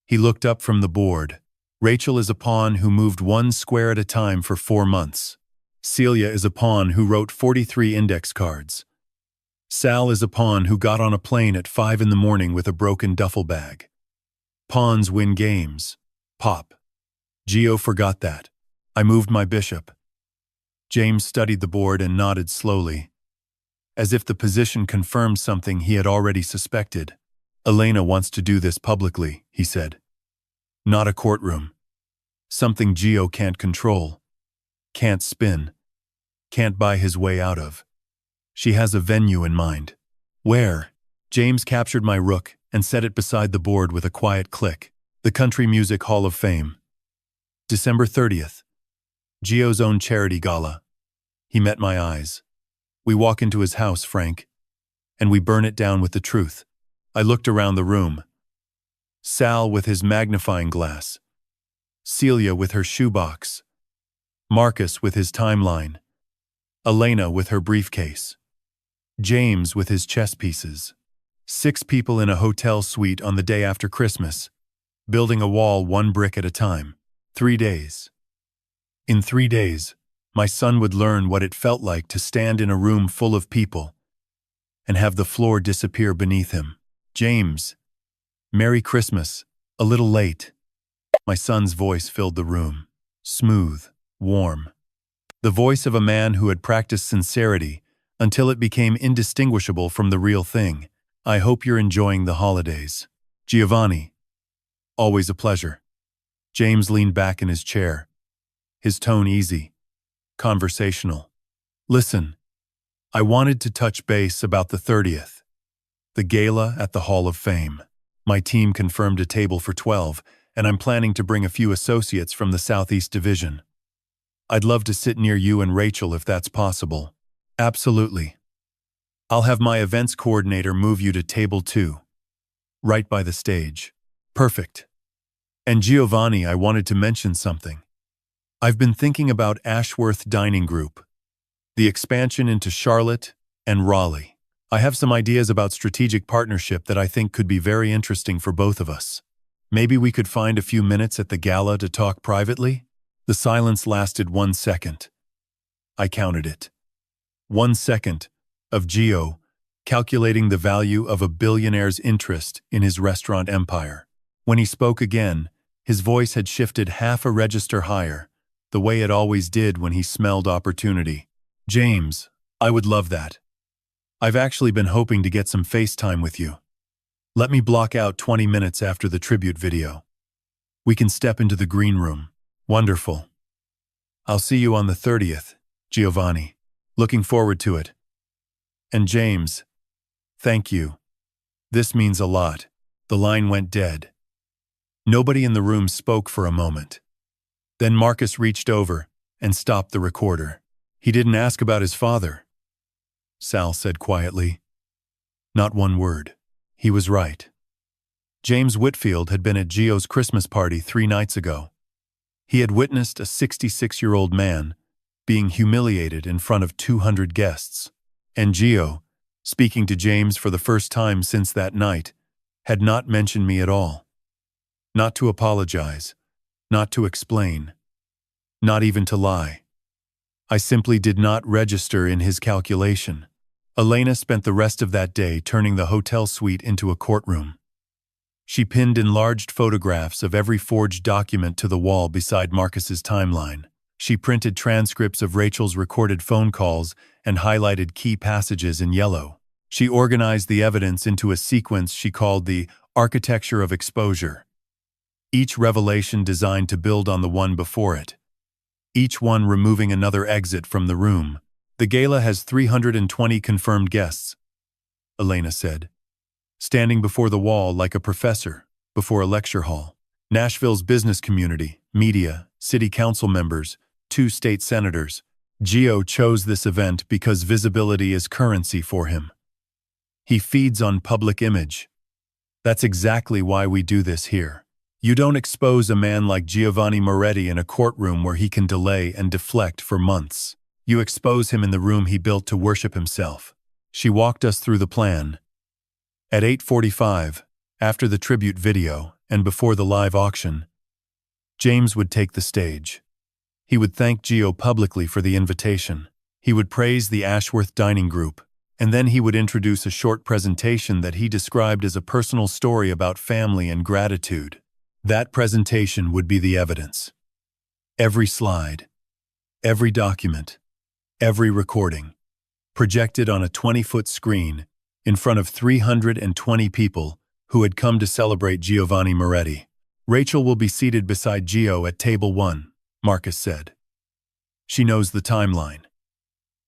Speaker 1: He looked up from the board. "Rachel is a pawn who moved 1 square at a time for 4 months. Celia is a pawn who wrote 43 index cards. Sal is a pawn who got on a plane at 5 in the morning with a broken duffel bag. Pawns win games. Pop." Gio forgot that. I moved my bishop. James studied the board and nodded slowly, as if the position confirmed something he had already suspected. "Elena wants to do this publicly," he said. "Not a courtroom. Something Gio can't control, can't spin, can't buy his way out of. She has a venue in mind." "Where?" James captured my rook and set it beside the board with a quiet click. "The Country Music Hall of Fame. December 30th. Gio's own charity gala." He met my eyes. "We walk into his house, Frank, and we burn it down with the truth." I looked around the room. Sal with his magnifying glass. Celia with her shoebox. Marcus with his timeline. Elena with her briefcase. James with his chess pieces. 6 people in a hotel suite on the day after Christmas, building a wall 1 brick at a time. 3 days. In 3 days, my son would learn what it felt like to stand in a room full of people and have the floor disappear beneath him. "James, Merry Christmas, a little late." My son's voice filled the room. Smooth, warm. The voice of a man who had practiced sincerity until it became indistinguishable from the real thing. "I hope you're enjoying the holidays. Giovanni." "Always a pleasure." James leaned back in his chair, his tone easy, conversational. "Listen, I wanted to touch base about the 30th, the gala at the Hall of Fame. My team confirmed a table for 12, and I'm planning to bring a few associates from the Southeast Division. I'd love to sit near you and Rachel if that's possible." "Absolutely. I'll have my events coordinator move you to table 2, right by the stage." "Perfect. And Giovanni, I wanted to mention something. I've been thinking about Ashworth Dining Group, the expansion into Charlotte and Raleigh. I have some ideas about strategic partnership that I think could be very interesting for both of us. Maybe we could find a few minutes at the gala to talk privately?" The silence lasted 1 second. I counted it. 1 second of Gio calculating the value of a billionaire's interest in his restaurant empire. When he spoke again, his voice had shifted half a register higher, the way it always did when he smelled opportunity. "James, I would love that. I've actually been hoping to get some FaceTime with you. Let me block out 20 minutes after the tribute video. We can step into the green room." "Wonderful. I'll see you on the 30th, Giovanni. Looking forward to it." "And James, thank you. This means a lot." The line went dead. Nobody in the room spoke for a moment. Then Marcus reached over and stopped the recorder. "He didn't ask about his father," Sal said quietly. Not one word. He was right. James Whitfield had been at Gio's Christmas party 3 nights ago. He had witnessed a 66-year-old man being humiliated in front of 200 guests. And Gio, speaking to James for the first time since that night, had not mentioned me at all. Not to apologize, not to explain, not even to lie. I simply did not register in his calculation. Elena spent the rest of that day turning the hotel suite into a courtroom. She pinned enlarged photographs of every forged document to the wall beside Marcus's timeline. She printed transcripts of Rachel's recorded phone calls and highlighted key passages in yellow. She organized the evidence into a sequence she called the architecture of exposure. Each revelation designed to build on the one before it. Each one removing another exit from the room. "The gala has 320 confirmed guests," Elena said, standing before the wall like a professor before a lecture hall. "Nashville's business community, media, city council members, 2 state senators. Gio chose this event because visibility is currency for him. He feeds on public image. That's exactly why we do this here. You don't expose a man like Giovanni Moretti in a courtroom where he can delay and deflect for months. You expose him in the room he built to worship himself." She walked us through the plan. At 8:45, after the tribute video and before the live auction, James would take the stage. He would thank Gio publicly for the invitation. He would praise the Ashworth dining group, and then he would introduce a short presentation that he described as a personal story about family and gratitude. That presentation would be the evidence. Every slide, every document, every recording, projected on a 20-foot screen in front of 320 people who had come to celebrate Giovanni Moretti. "Rachel will be seated beside Gio at table 1, Marcus said. "She knows the timeline.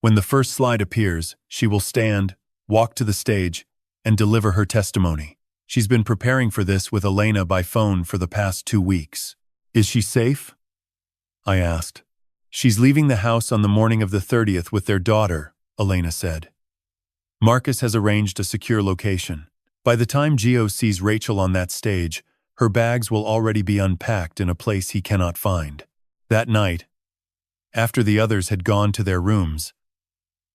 Speaker 1: When the first slide appears, she will stand, walk to the stage, and deliver her testimony. She's been preparing for this with Elena by phone for the past 2 weeks. "Is she safe?" I asked. "She's leaving the house on the morning of the 30th with their daughter," Elena said. "Marcus has arranged a secure location. By the time Gio sees Rachel on that stage, her bags will already be unpacked in a place he cannot find." That night, after the others had gone to their rooms,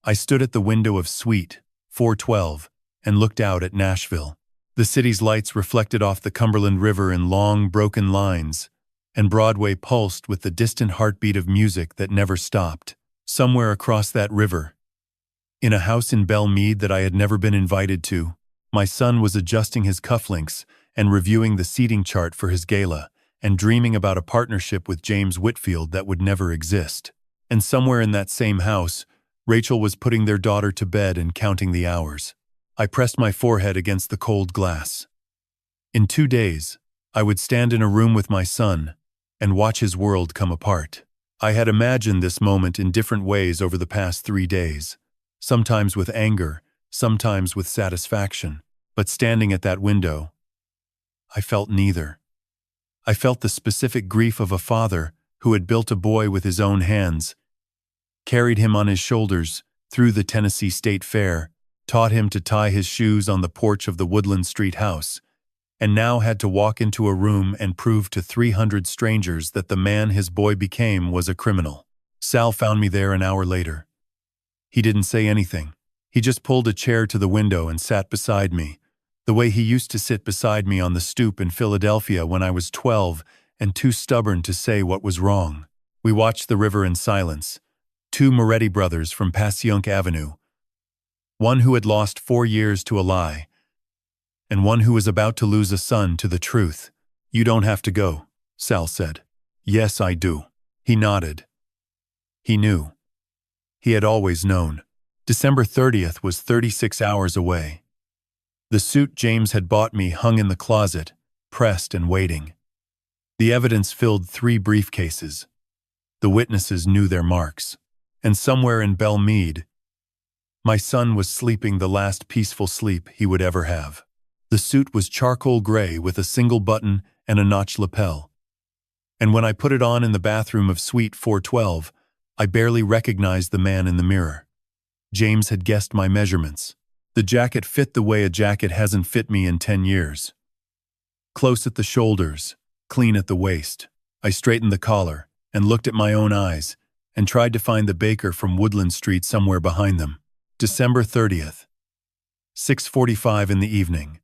Speaker 1: I stood at the window of Suite 412 and looked out at Nashville. The city's lights reflected off the Cumberland River in long, broken lines, and Broadway pulsed with the distant heartbeat of music that never stopped. Somewhere across that river, in a house in Belle Meade that I had never been invited to, my son was adjusting his cufflinks and reviewing the seating chart for his gala and dreaming about a partnership with James Whitfield that would never exist. And somewhere in that same house, Rachel was putting their daughter to bed and counting the hours. I pressed my forehead against the cold glass. In 2 days, I would stand in a room with my son and watch his world come apart. I had imagined this moment in different ways over the past 3 days, sometimes with anger, sometimes with satisfaction, but standing at that window, I felt neither. I felt the specific grief of a father who had built a boy with his own hands, carried him on his shoulders through the Tennessee State Fair, taught him to tie his shoes on the porch of the Woodland Street house, and now had to walk into a room and prove to 300 strangers that the man his boy became was a criminal. Sal found me there an hour later. He didn't say anything. He just pulled a chair to the window and sat beside me, the way he used to sit beside me on the stoop in Philadelphia when I was 12 and too stubborn to say what was wrong. We watched the river in silence. 2 Moretti brothers from Passyunk Avenue, one who had lost 4 years to a lie, and one who was about to lose a son to the truth. "You don't have to go," Sal said. "Yes, I do." He nodded. He knew. He had always known. December 30th was 36 hours away. The suit James had bought me hung in the closet, pressed and waiting. The evidence filled 3 briefcases. The witnesses knew their marks. And somewhere in Belle Meade, my son was sleeping the last peaceful sleep he would ever have. The suit was charcoal gray with a single button and a notched lapel. And when I put it on in the bathroom of Suite 412, I barely recognized the man in the mirror. James had guessed my measurements. The jacket fit the way a jacket hasn't fit me in 10 years. Close at the shoulders, clean at the waist. I straightened the collar and looked at my own eyes and tried to find the baker from Woodland Street somewhere behind them. December 30th, 6:45 in the evening.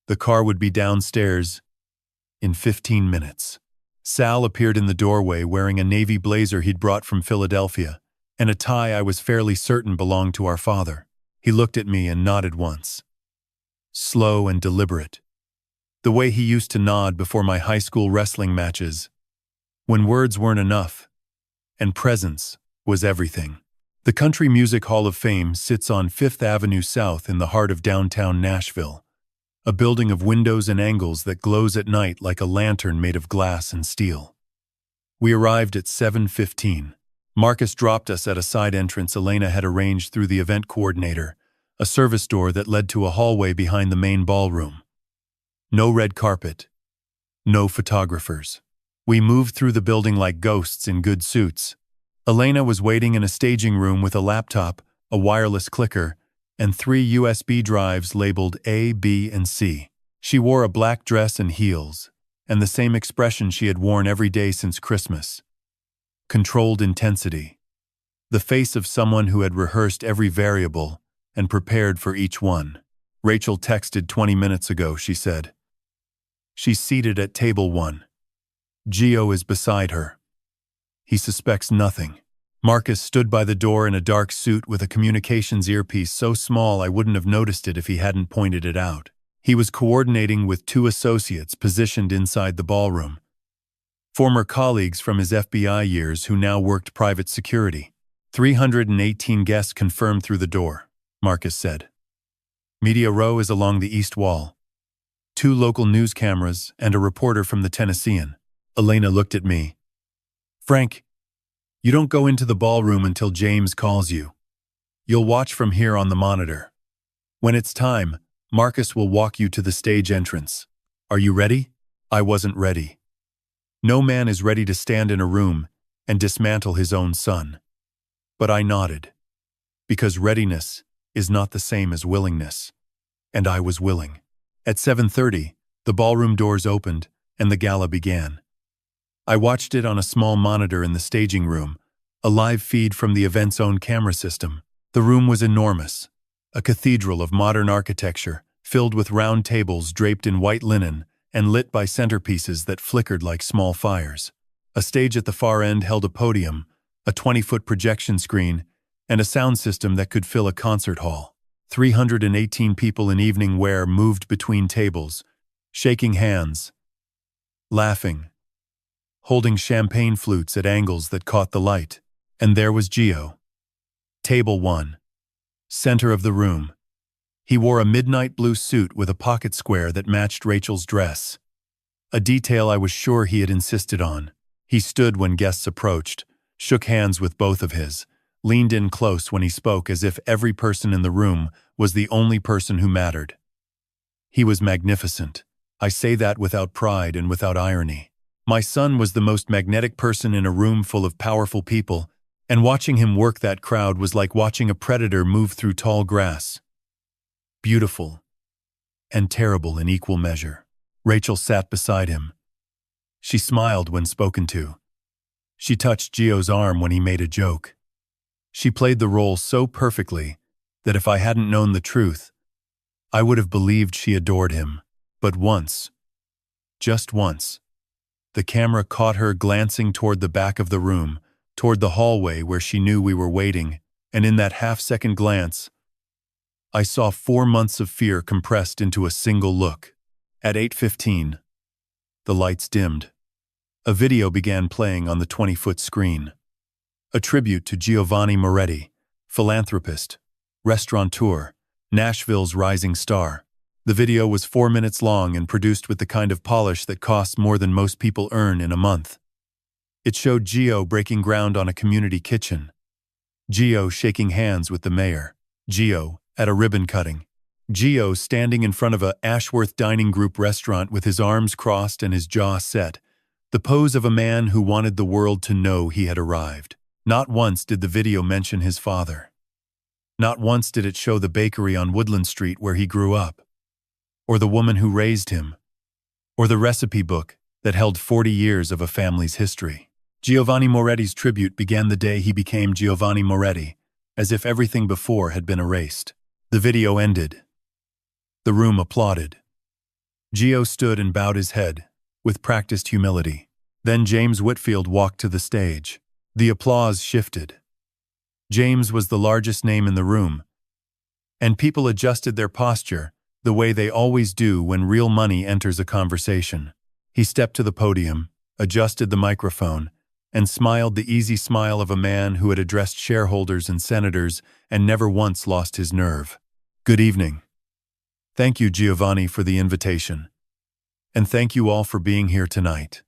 Speaker 1: The car would be downstairs in 15 minutes. Sal appeared in the doorway wearing a navy blazer he'd brought from Philadelphia and a tie I was fairly certain belonged to our father. He looked at me and nodded once. Slow and deliberate. The way he used to nod before my high school wrestling matches, when words weren't enough, and presence was everything. The Country Music Hall of Fame sits on 5th Avenue South in the heart of downtown Nashville, a building of windows and angles that glows at night like a lantern made of glass and steel. We arrived at 7:15. Marcus dropped us at a side entrance Elena had arranged through the event coordinator, a service door that led to a hallway behind the main ballroom. No red carpet. No photographers. We moved through the building like ghosts in good suits. Elena was waiting in a staging room with a laptop, a wireless clicker, and 3 USB drives labeled A, B, and C. She wore a black dress and heels, and the same expression she had worn every day since Christmas. Controlled intensity. The face of someone who had rehearsed every variable and prepared for each one. Rachel texted 20 minutes ago, she said. She's seated at table 1. Gio is beside her. He suspects nothing. Marcus stood by the door in a dark suit with a communications earpiece so small I wouldn't have noticed it if he hadn't pointed it out. He was coordinating with 2 associates positioned inside the ballroom. Former colleagues from his FBI years who now worked private security. 318 guests confirmed through the door, Marcus said. Media row is along the east wall. 2 local news cameras and a reporter from the Tennessean. Elena looked at me. Frank, you don't go into the ballroom until James calls you. You'll watch from here on the monitor. When it's time, Marcus will walk you to the stage entrance. Are you ready? I wasn't ready. No man is ready to stand in a room and dismantle his own son. But I nodded. Because readiness is not the same as willingness. And I was willing. At 7:30, the ballroom doors opened and the gala began. I watched it on a small monitor in the staging room, a live feed from the event's own camera system. The room was enormous, a cathedral of modern architecture, filled with round tables draped in white linen and lit by centerpieces that flickered like small fires. A stage at the far end held a podium, a 20-foot projection screen, and a sound system that could fill a concert hall. 318 people in evening wear moved between tables, shaking hands, laughing, holding champagne flutes at angles that caught the light. And there was Gio. Table 1. Center of the room. He wore a midnight blue suit with a pocket square that matched Rachel's dress. A detail I was sure he had insisted on. He stood when guests approached, shook hands with both of his, leaned in close when he spoke as if every person in the room was the only person who mattered. He was magnificent. I say that without pride and without irony. My son was the most magnetic person in a room full of powerful people, and watching him work that crowd was like watching a predator move through tall grass. Beautiful and terrible in equal measure. Rachel sat beside him. She smiled when spoken to. She touched Gio's arm when he made a joke. She played the role so perfectly that if I hadn't known the truth, I would have believed she adored him. But once, just once, the camera caught her glancing toward the back of the room, toward the hallway where she knew we were waiting, and in that half-second glance, I saw 4 months of fear compressed into a single look. At 8:15, the lights dimmed. A video began playing on the 20-foot screen. A tribute to Giovanni Moretti, philanthropist, restaurateur, Nashville's rising star. The video was 4 minutes long and produced with the kind of polish that costs more than most people earn in a month. It showed Gio breaking ground on a community kitchen, Gio shaking hands with the mayor, Gio at a ribbon cutting, Gio standing in front of a Ashworth Dining Group restaurant with his arms crossed and his jaw set, the pose of a man who wanted the world to know he had arrived. Not once did the video mention his father. Not once did it show the bakery on Woodland Street where he grew up, or the woman who raised him, or the recipe book that held 40 years of a family's history. Giovanni Moretti's tribute began the day he became Giovanni Moretti, as if everything before had been erased. The video ended. The room applauded. Gio stood and bowed his head, with practiced humility. Then James Whitfield walked to the stage. The applause shifted. James was the largest name in the room, and people adjusted their posture, the way they always do when real money enters a conversation. He stepped to the podium, adjusted the microphone, and smiled the easy smile of a man who had addressed shareholders and senators and never once lost his nerve. Good evening. Thank you, Giovanni, for the invitation. And thank you all for being here tonight.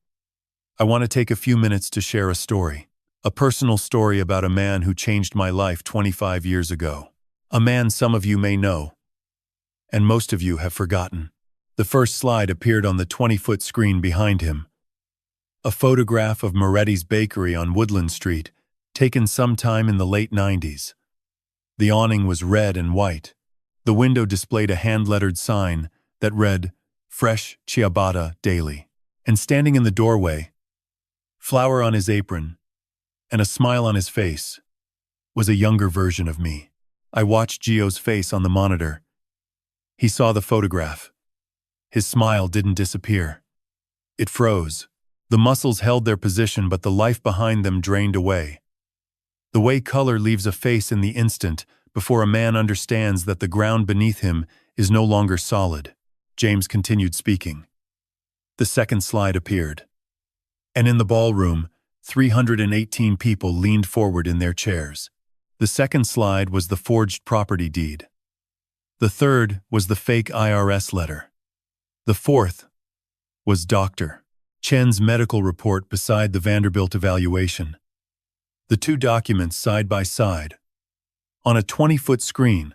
Speaker 1: I want to take a few minutes to share a story. A personal story about a man who changed my life 25 years ago. A man some of you may know, and most of you have forgotten. The first slide appeared on the 20-foot screen behind him. A photograph of Moretti's bakery on Woodland Street, taken sometime in the late 90s. The awning was red and white. The window displayed a hand-lettered sign that read, "Fresh ciabatta daily." And standing in the doorway, flour on his apron, and a smile on his face, was a younger version of me. I watched Gio's face on the monitor. He saw the photograph. His smile didn't disappear. It froze. The muscles held their position, but the life behind them drained away. The way color leaves a face in the instant before a man understands that the ground beneath him is no longer solid. James continued speaking. The second slide appeared. And in the ballroom, 318 people leaned forward in their chairs. The second slide was the forged property deed. The third was the fake IRS letter. The fourth was Dr. Chen's medical report beside the Vanderbilt evaluation. The two documents side by side, on a 20-foot screen,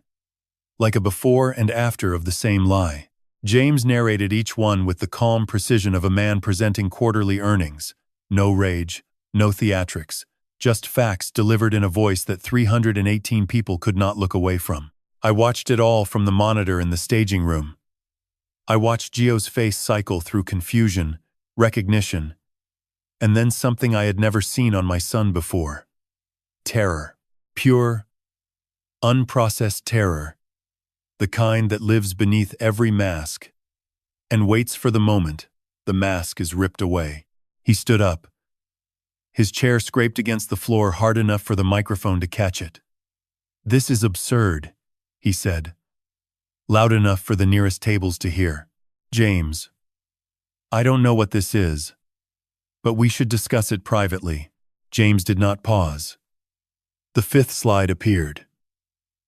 Speaker 1: like a before and after of the same lie. James narrated each one with the calm precision of a man presenting quarterly earnings. No rage, no theatrics, just facts delivered in a voice that 318 people could not look away from. I watched it all from the monitor in the staging room. I watched Gio's face cycle through confusion, recognition, and then something I had never seen on my son before. Terror. Pure, unprocessed terror. The kind that lives beneath every mask and waits for the moment the mask is ripped away. He stood up. His chair scraped against the floor hard enough for the microphone to catch it. "This is absurd," he said, loud enough for the nearest tables to hear. "James, I don't know what this is, but we should discuss it privately." James did not pause. The fifth slide appeared.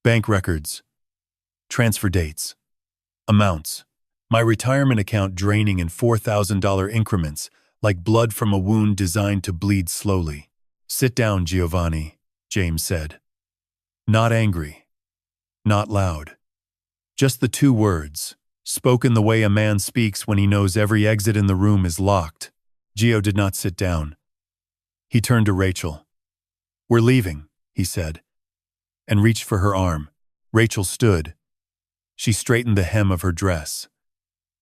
Speaker 1: Bank records, transfer dates, amounts. My retirement account draining in $4,000 increments, like blood from a wound designed to bleed slowly. "Sit down, Giovanni," James said. Not angry, not loud. Just the two words, spoken the way a man speaks when he knows every exit in the room is locked. Gio did not sit down. He turned to Rachel. "We're leaving," he said, and reached for her arm. Rachel stood. She straightened the hem of her dress.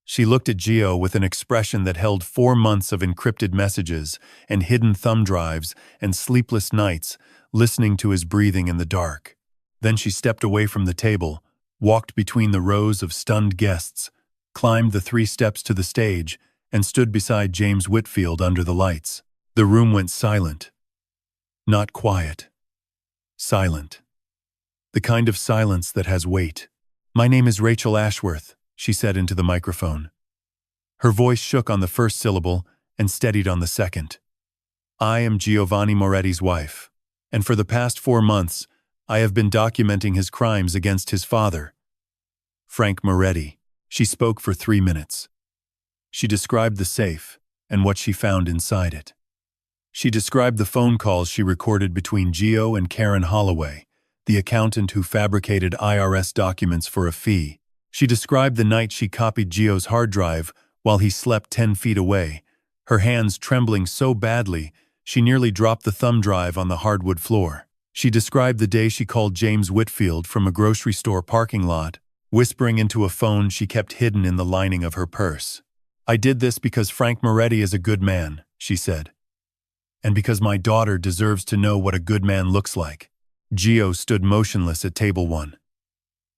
Speaker 1: She looked at Gio with an expression that held 4 months of encrypted messages and hidden thumb drives and sleepless nights, listening to his breathing in the dark. Then she stepped away from the table, walked between the rows of stunned guests, climbed the 3 steps to the stage, and stood beside James Whitfield under the lights. The room went silent. Not quiet. Silent. The kind of silence that has weight. "My name is Rachel Ashworth," she said into the microphone. Her voice shook on the first syllable and steadied on the second. I am Giovanni Moretti's wife, and for the past 4 months, I have been documenting his crimes against his father, Frank Moretti. She spoke for 3 minutes. She described the safe and what she found inside it. She described the phone calls she recorded between Gio and Karen Holloway, the accountant who fabricated IRS documents for a fee. She described the night she copied Gio's hard drive while he slept 10 feet away, her hands trembling so badly she nearly dropped the thumb drive on the hardwood floor. She described the day she called James Whitfield from a grocery store parking lot, whispering into a phone she kept hidden in the lining of her purse. "I did this because Frank Moretti is a good man," she said. "And because my daughter deserves to know what a good man looks like." Gio stood motionless at table 1.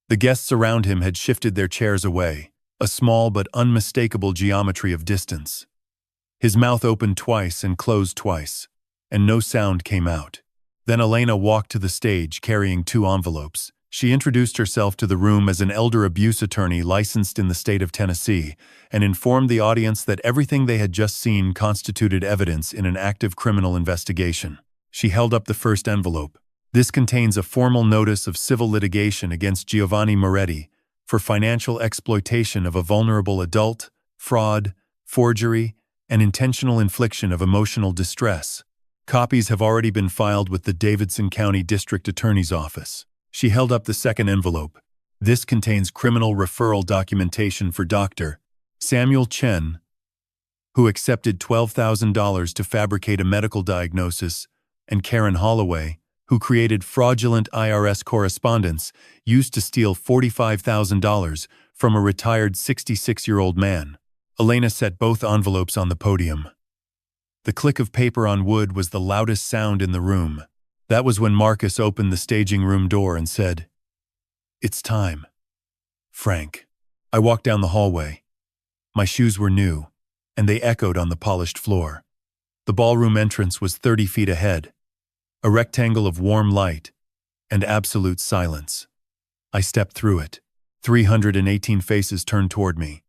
Speaker 1: The guests around him had shifted their chairs away, a small but unmistakable geometry of distance. His mouth opened twice and closed twice, and no sound came out. Then Elena walked to the stage carrying 2 envelopes. She introduced herself to the room as an elder abuse attorney licensed in the state of Tennessee and informed the audience that everything they had just seen constituted evidence in an active criminal investigation. She held up the first envelope. "This contains a formal notice of civil litigation against Giovanni Moretti for financial exploitation of a vulnerable adult, fraud, forgery, and intentional infliction of emotional distress. Copies have already been filed with the Davidson County District Attorney's Office." She held up the second envelope. "This contains criminal referral documentation for Dr. Samuel Chen, who accepted $12,000 to fabricate a medical diagnosis, and Karen Holloway, who created fraudulent IRS correspondence used to steal $45,000 from a retired 66-year-old man." Elena set both envelopes on the podium. The click of paper on wood was the loudest sound in the room. That was when Marcus opened the staging room door and said, "It's time, Frank." I walked down the hallway. My shoes were new, and they echoed on the polished floor. The ballroom entrance was 30 feet ahead, a rectangle of warm light and absolute silence. I stepped through it. 318 faces turned toward me.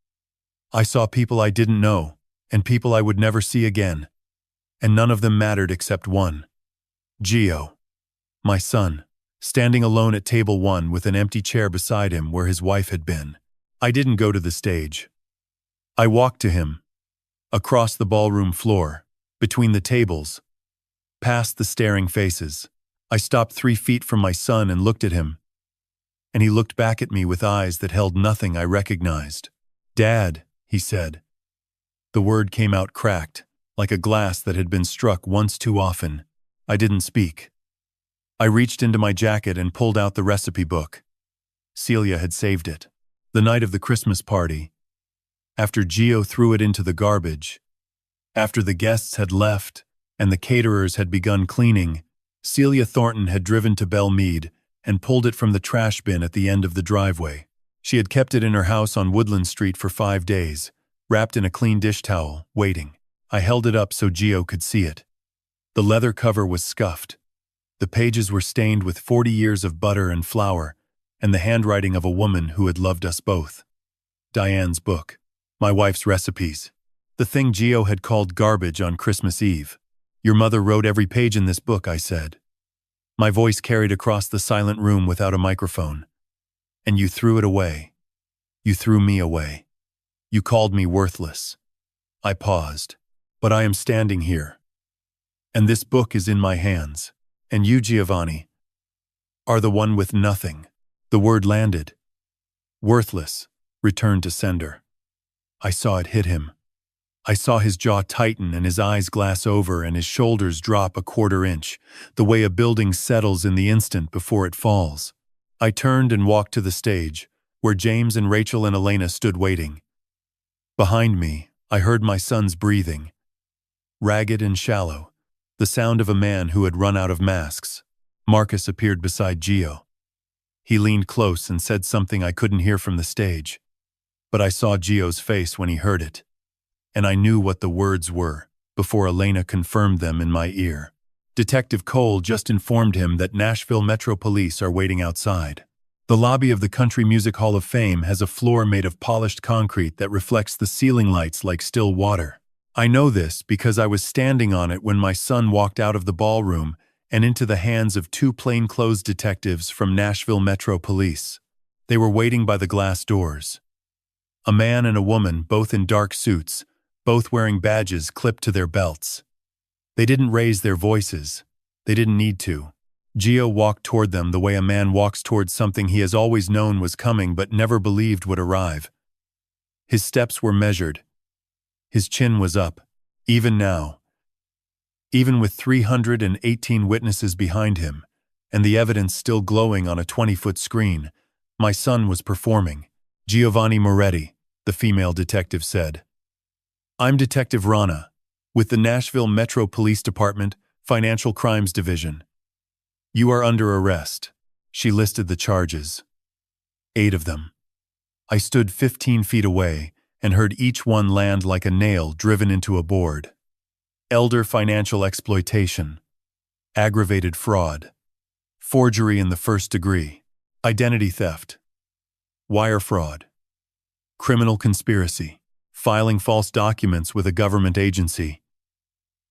Speaker 1: I saw people I didn't know, and people I would never see again, and none of them mattered except one. Gio, my son, standing alone at table 1 with an empty chair beside him where his wife had been. I didn't go to the stage. I walked to him, across the ballroom floor, between the tables, past the staring faces. I stopped 3 feet from my son and looked at him, and he looked back at me with eyes that held nothing I recognized. "Dad," he said. The word came out cracked, like a glass that had been struck once too often. I didn't speak. I reached into my jacket and pulled out the recipe book. Celia had saved it. The night of the Christmas party, after Gio threw it into the garbage, after the guests had left and the caterers had begun cleaning, Celia Thornton had driven to Belle Meade and pulled it from the trash bin at the end of the driveway. She had kept it in her house on Woodland Street for 5 days, wrapped in a clean dish towel, waiting. I held it up so Gio could see it. The leather cover was scuffed. The pages were stained with 40 years of butter and flour, and the handwriting of a woman who had loved us both. Diane's book. My wife's recipes. The thing Gio had called garbage on Christmas Eve. "Your mother wrote every page in this book," I said. My voice carried across the silent room without a microphone. "And you threw it away. You threw me away. You called me worthless." I paused. "But I am standing here. And this book is in my hands. And you, Giovanni, are the one with nothing." The word landed. "Worthless," returned to sender. I saw it hit him. I saw his jaw tighten and his eyes glass over and his shoulders drop a 1/4 inch, the way a building settles in the instant before it falls. I turned and walked to the stage, where James and Rachel and Elena stood waiting. Behind me, I heard my son's breathing, ragged and shallow, the sound of a man who had run out of masks. Marcus appeared beside Gio. He leaned close and said something I couldn't hear from the stage, but I saw Gio's face when he heard it, and I knew what the words were before Elena confirmed them in my ear. Detective Cole just informed him that Nashville Metro Police are waiting outside. The lobby of the Country Music Hall of Fame has a floor made of polished concrete that reflects the ceiling lights like still water. I know this because I was standing on it when my son walked out of the ballroom and into the hands of two plainclothes detectives from Nashville Metro Police. They were waiting by the glass doors. A man and a woman, both in dark suits, both wearing badges clipped to their belts. They didn't raise their voices. They didn't need to. Gio walked toward them the way a man walks toward something he has always known was coming but never believed would arrive. His steps were measured. His chin was up, even now. Even with 318 witnesses behind him, and the evidence still glowing on a 20-foot screen, my son was performing. Giovanni Moretti, the female detective said. I'm Detective Rana, with the Nashville Metro Police Department, Financial Crimes Division. You are under arrest. She listed the charges. 8 of them. I stood 15 feet away and heard each one land like a nail driven into a board. Elder financial exploitation, aggravated fraud, forgery in the first degree, identity theft, wire fraud, criminal conspiracy, filing false documents with a government agency,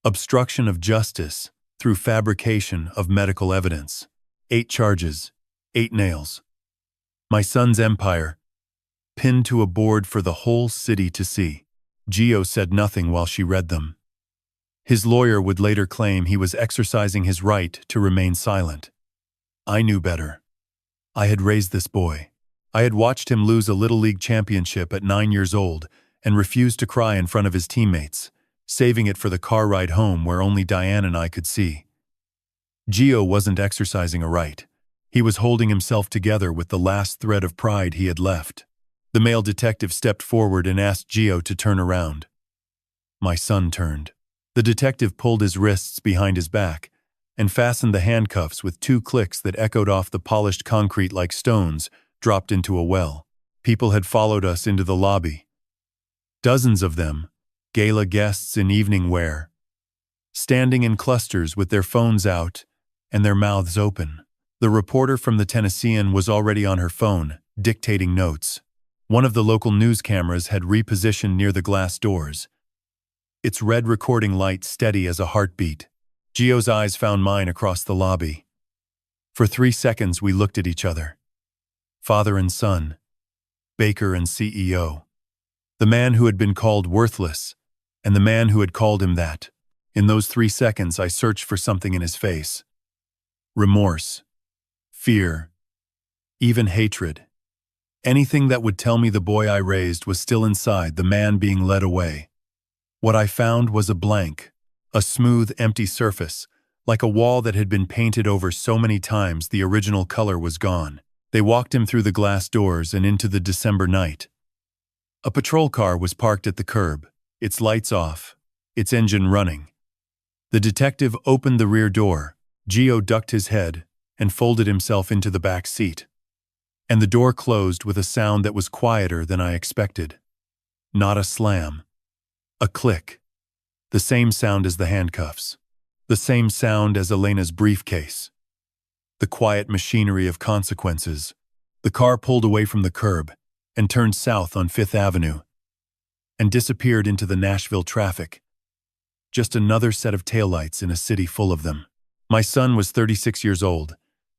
Speaker 1: obstruction of justice through fabrication of medical evidence. 8 charges, 8 nails. My son's empire, pinned to a board for the whole city to see. Gio said nothing while she read them. His lawyer would later claim he was exercising his right to remain silent. I knew better. I had raised this boy. I had watched him lose a Little League championship at 9 years old and refused to cry in front of his teammates, saving it for the car ride home where only Diane and I could see. Gio wasn't exercising a right. He was holding himself together with the last thread of pride he had left. The male detective stepped forward and asked Gio to turn around. My son turned. The detective pulled his wrists behind his back and fastened the handcuffs with 2 clicks that echoed off the polished concrete like stones dropped into a well. People had followed us into the lobby. Dozens of them, gala guests in evening wear, standing in clusters with their phones out and their mouths open. The reporter from the Tennessean was already on her phone, dictating notes. One of the local news cameras had repositioned near the glass doors, its red recording light steady as a heartbeat. Gio's eyes found mine across the lobby. For 3 seconds we looked at each other. Father and son, baker and CEO. The man who had been called worthless, and the man who had called him that. In those 3 seconds I searched for something in his face. Remorse, fear, even hatred. Anything that would tell me the boy I raised was still inside the man being led away. What I found was a blank, a smooth, empty surface, like a wall that had been painted over so many times the original color was gone. They walked him through the glass doors and into the December night. A patrol car was parked at the curb, its lights off, its engine running. The detective opened the rear door. Gio ducked his head and folded himself into the back seat. And the door closed with a sound that was quieter than I expected. Not a slam. A click. The same sound as the handcuffs. The same sound as Elena's briefcase. The quiet machinery of consequences. The car pulled away from the curb and turned south on 5th Avenue and disappeared into the Nashville traffic. Just another set of taillights in a city full of them. My son was 36 years old,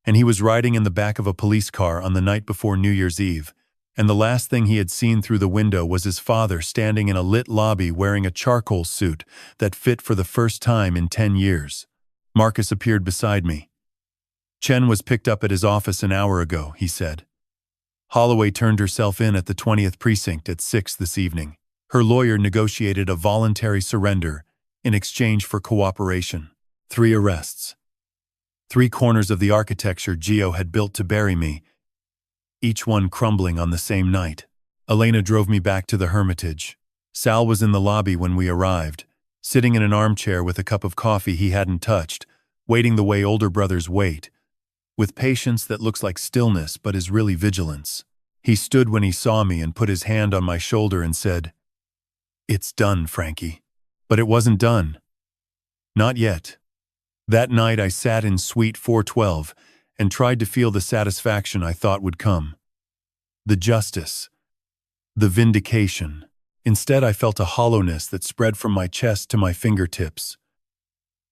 Speaker 1: and he was riding in the back of a police car on the night before New Year's Eve, and the last thing he had seen through the window was his father standing in a lit lobby wearing a charcoal suit that fit for the first time in 10 years. Marcus appeared beside me. Chen was picked up at his office an hour ago, he said. Holloway turned herself in at the 20th precinct at 6 this evening. Her lawyer negotiated a voluntary surrender in exchange for cooperation. 3 arrests. 3 corners of the architecture Gio had built to bury me, each one crumbling on the same night. Elena drove me back to the Hermitage. Sal was in the lobby when we arrived, sitting in an armchair with a cup of coffee he hadn't touched, waiting the way older brothers wait, with patience that looks like stillness but is really vigilance. He stood when he saw me and put his hand on my shoulder and said, "It's done, Frankie." But it wasn't done. Not yet. That night I sat in Suite 412 and tried to feel the satisfaction I thought would come. The justice. The vindication. Instead, I felt a hollowness that spread from my chest to my fingertips.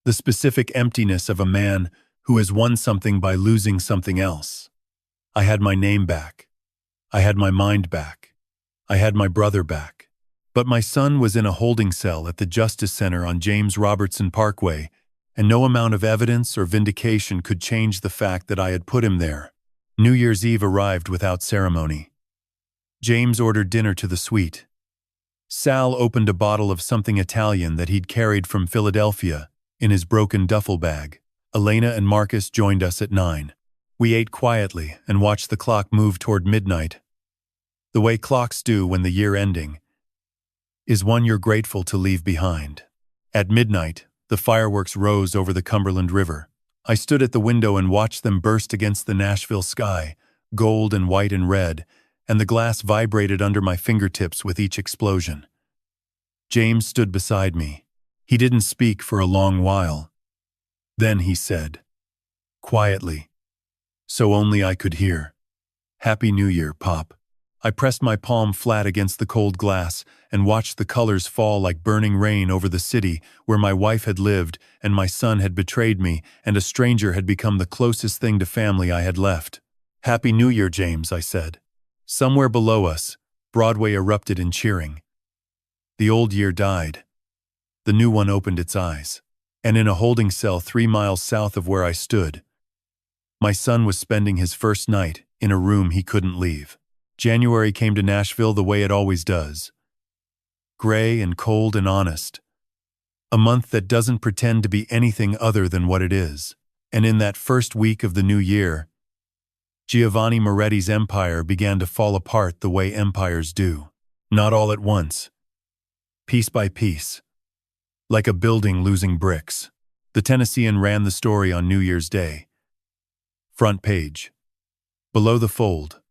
Speaker 1: The specific emptiness of a man who has won something by losing something else. I had my name back. I had my mind back. I had my brother back. But my son was in a holding cell at the Justice Center on James Robertson Parkway, and no amount of evidence or vindication could change the fact that I had put him there. New Year's Eve arrived without ceremony. James ordered dinner to the suite. Sal opened a bottle of something Italian that he'd carried from Philadelphia in his broken duffel bag. Elena and Marcus joined us at 9. We ate quietly and watched the clock move toward midnight. The way clocks do when the year ending is one you're grateful to leave behind. At midnight, the fireworks rose over the Cumberland River. I stood at the window and watched them burst against the Nashville sky, gold and white and red, and the glass vibrated under my fingertips with each explosion. James stood beside me. He didn't speak for a long while. Then he said, quietly, so only I could hear, "Happy New Year, Pop." I pressed my palm flat against the cold glass and watched the colors fall like burning rain over the city where my wife had lived and my son had betrayed me and a stranger had become the closest thing to family I had left. "Happy New Year, James," I said. Somewhere below us, Broadway erupted in cheering. The old year died. The new one opened its eyes. And in a holding cell 3 miles south of where I stood, my son was spending his first night in a room he couldn't leave. January came to Nashville the way it always does. Gray and cold and honest. A month that doesn't pretend to be anything other than what it is. And in that first week of the new year, Giovanni Moretti's empire began to fall apart the way empires do. Not all at once. Piece by piece. Like a building losing bricks. The Tennessean ran the story on New Year's Day. Front page. Below the fold.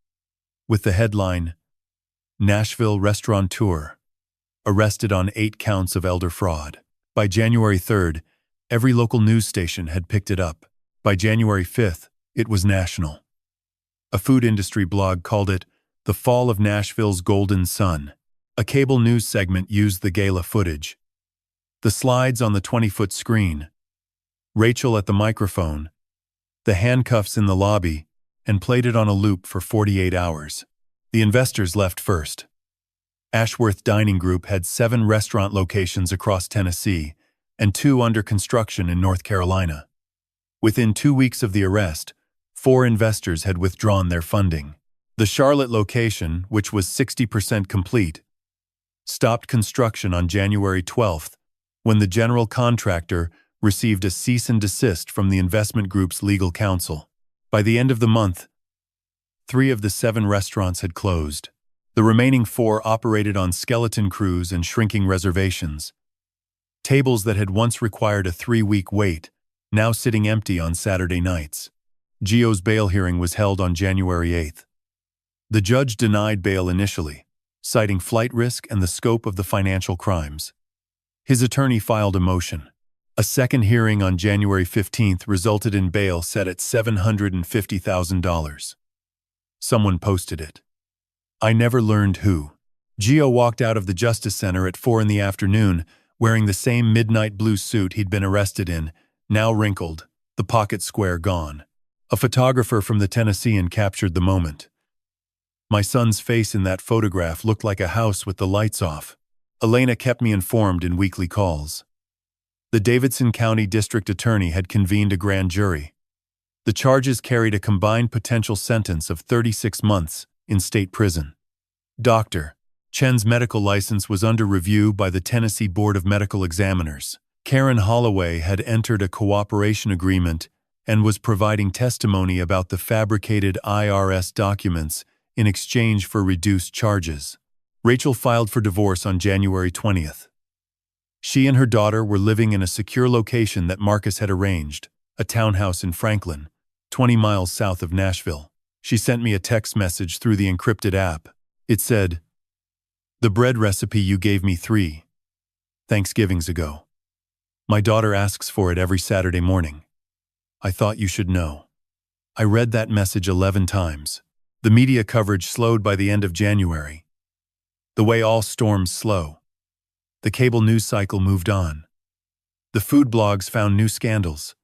Speaker 1: With the headline, "Nashville Restaurateur, Arrested on 8 Counts of Elder Fraud." By January 3rd, every local news station had picked it up. By January 5th, it was national. A food industry blog called it "The Fall of Nashville's Golden Sun." A cable news segment used the gala footage. The slides on the 20-foot screen, Rachel at the microphone, the handcuffs in the lobby, and played it on a loop for 48 hours. The investors left first. Ashworth Dining Group had 7 restaurant locations across Tennessee and 2 under construction in North Carolina. Within 2 weeks of the arrest, 4 investors had withdrawn their funding. The Charlotte location, which was 60% complete, stopped construction on January 12th when the general contractor received a cease and desist from the investment group's legal counsel. By the end of the month, 3 of the 7 restaurants had closed. The remaining 4 operated on skeleton crews and shrinking reservations. Tables that had once required a 3-week wait, now sitting empty on Saturday nights. Gio's bail hearing was held on January 8th. The judge denied bail initially, citing flight risk and the scope of the financial crimes. His attorney filed a motion. A second hearing on January 15th resulted in bail set at $750,000. Someone posted it. I never learned who. Gio walked out of the Justice Center at 4 in the afternoon, wearing the same midnight blue suit he'd been arrested in, now wrinkled, the pocket square gone. A photographer from the Tennessean captured the moment. My son's face in that photograph looked like a house with the lights off. Elena kept me informed in weekly calls. The Davidson County District Attorney had convened a grand jury. The charges carried a combined potential sentence of 36 months in state prison. Dr. Chen's medical license was under review by the Tennessee Board of Medical Examiners. Karen Holloway had entered a cooperation agreement and was providing testimony about the fabricated IRS documents in exchange for reduced charges. Rachel filed for divorce on January 20th. She and her daughter were living in a secure location that Marcus had arranged, a townhouse in Franklin, 20 miles south of Nashville. She sent me a text message through the encrypted app. It said, "The bread recipe you gave me 3 Thanksgivings ago. My daughter asks for it every Saturday morning. I thought you should know." I read that message 11 times. The media coverage slowed by the end of January. the way all storms slow. The cable news cycle moved on. The food blogs found new scandals.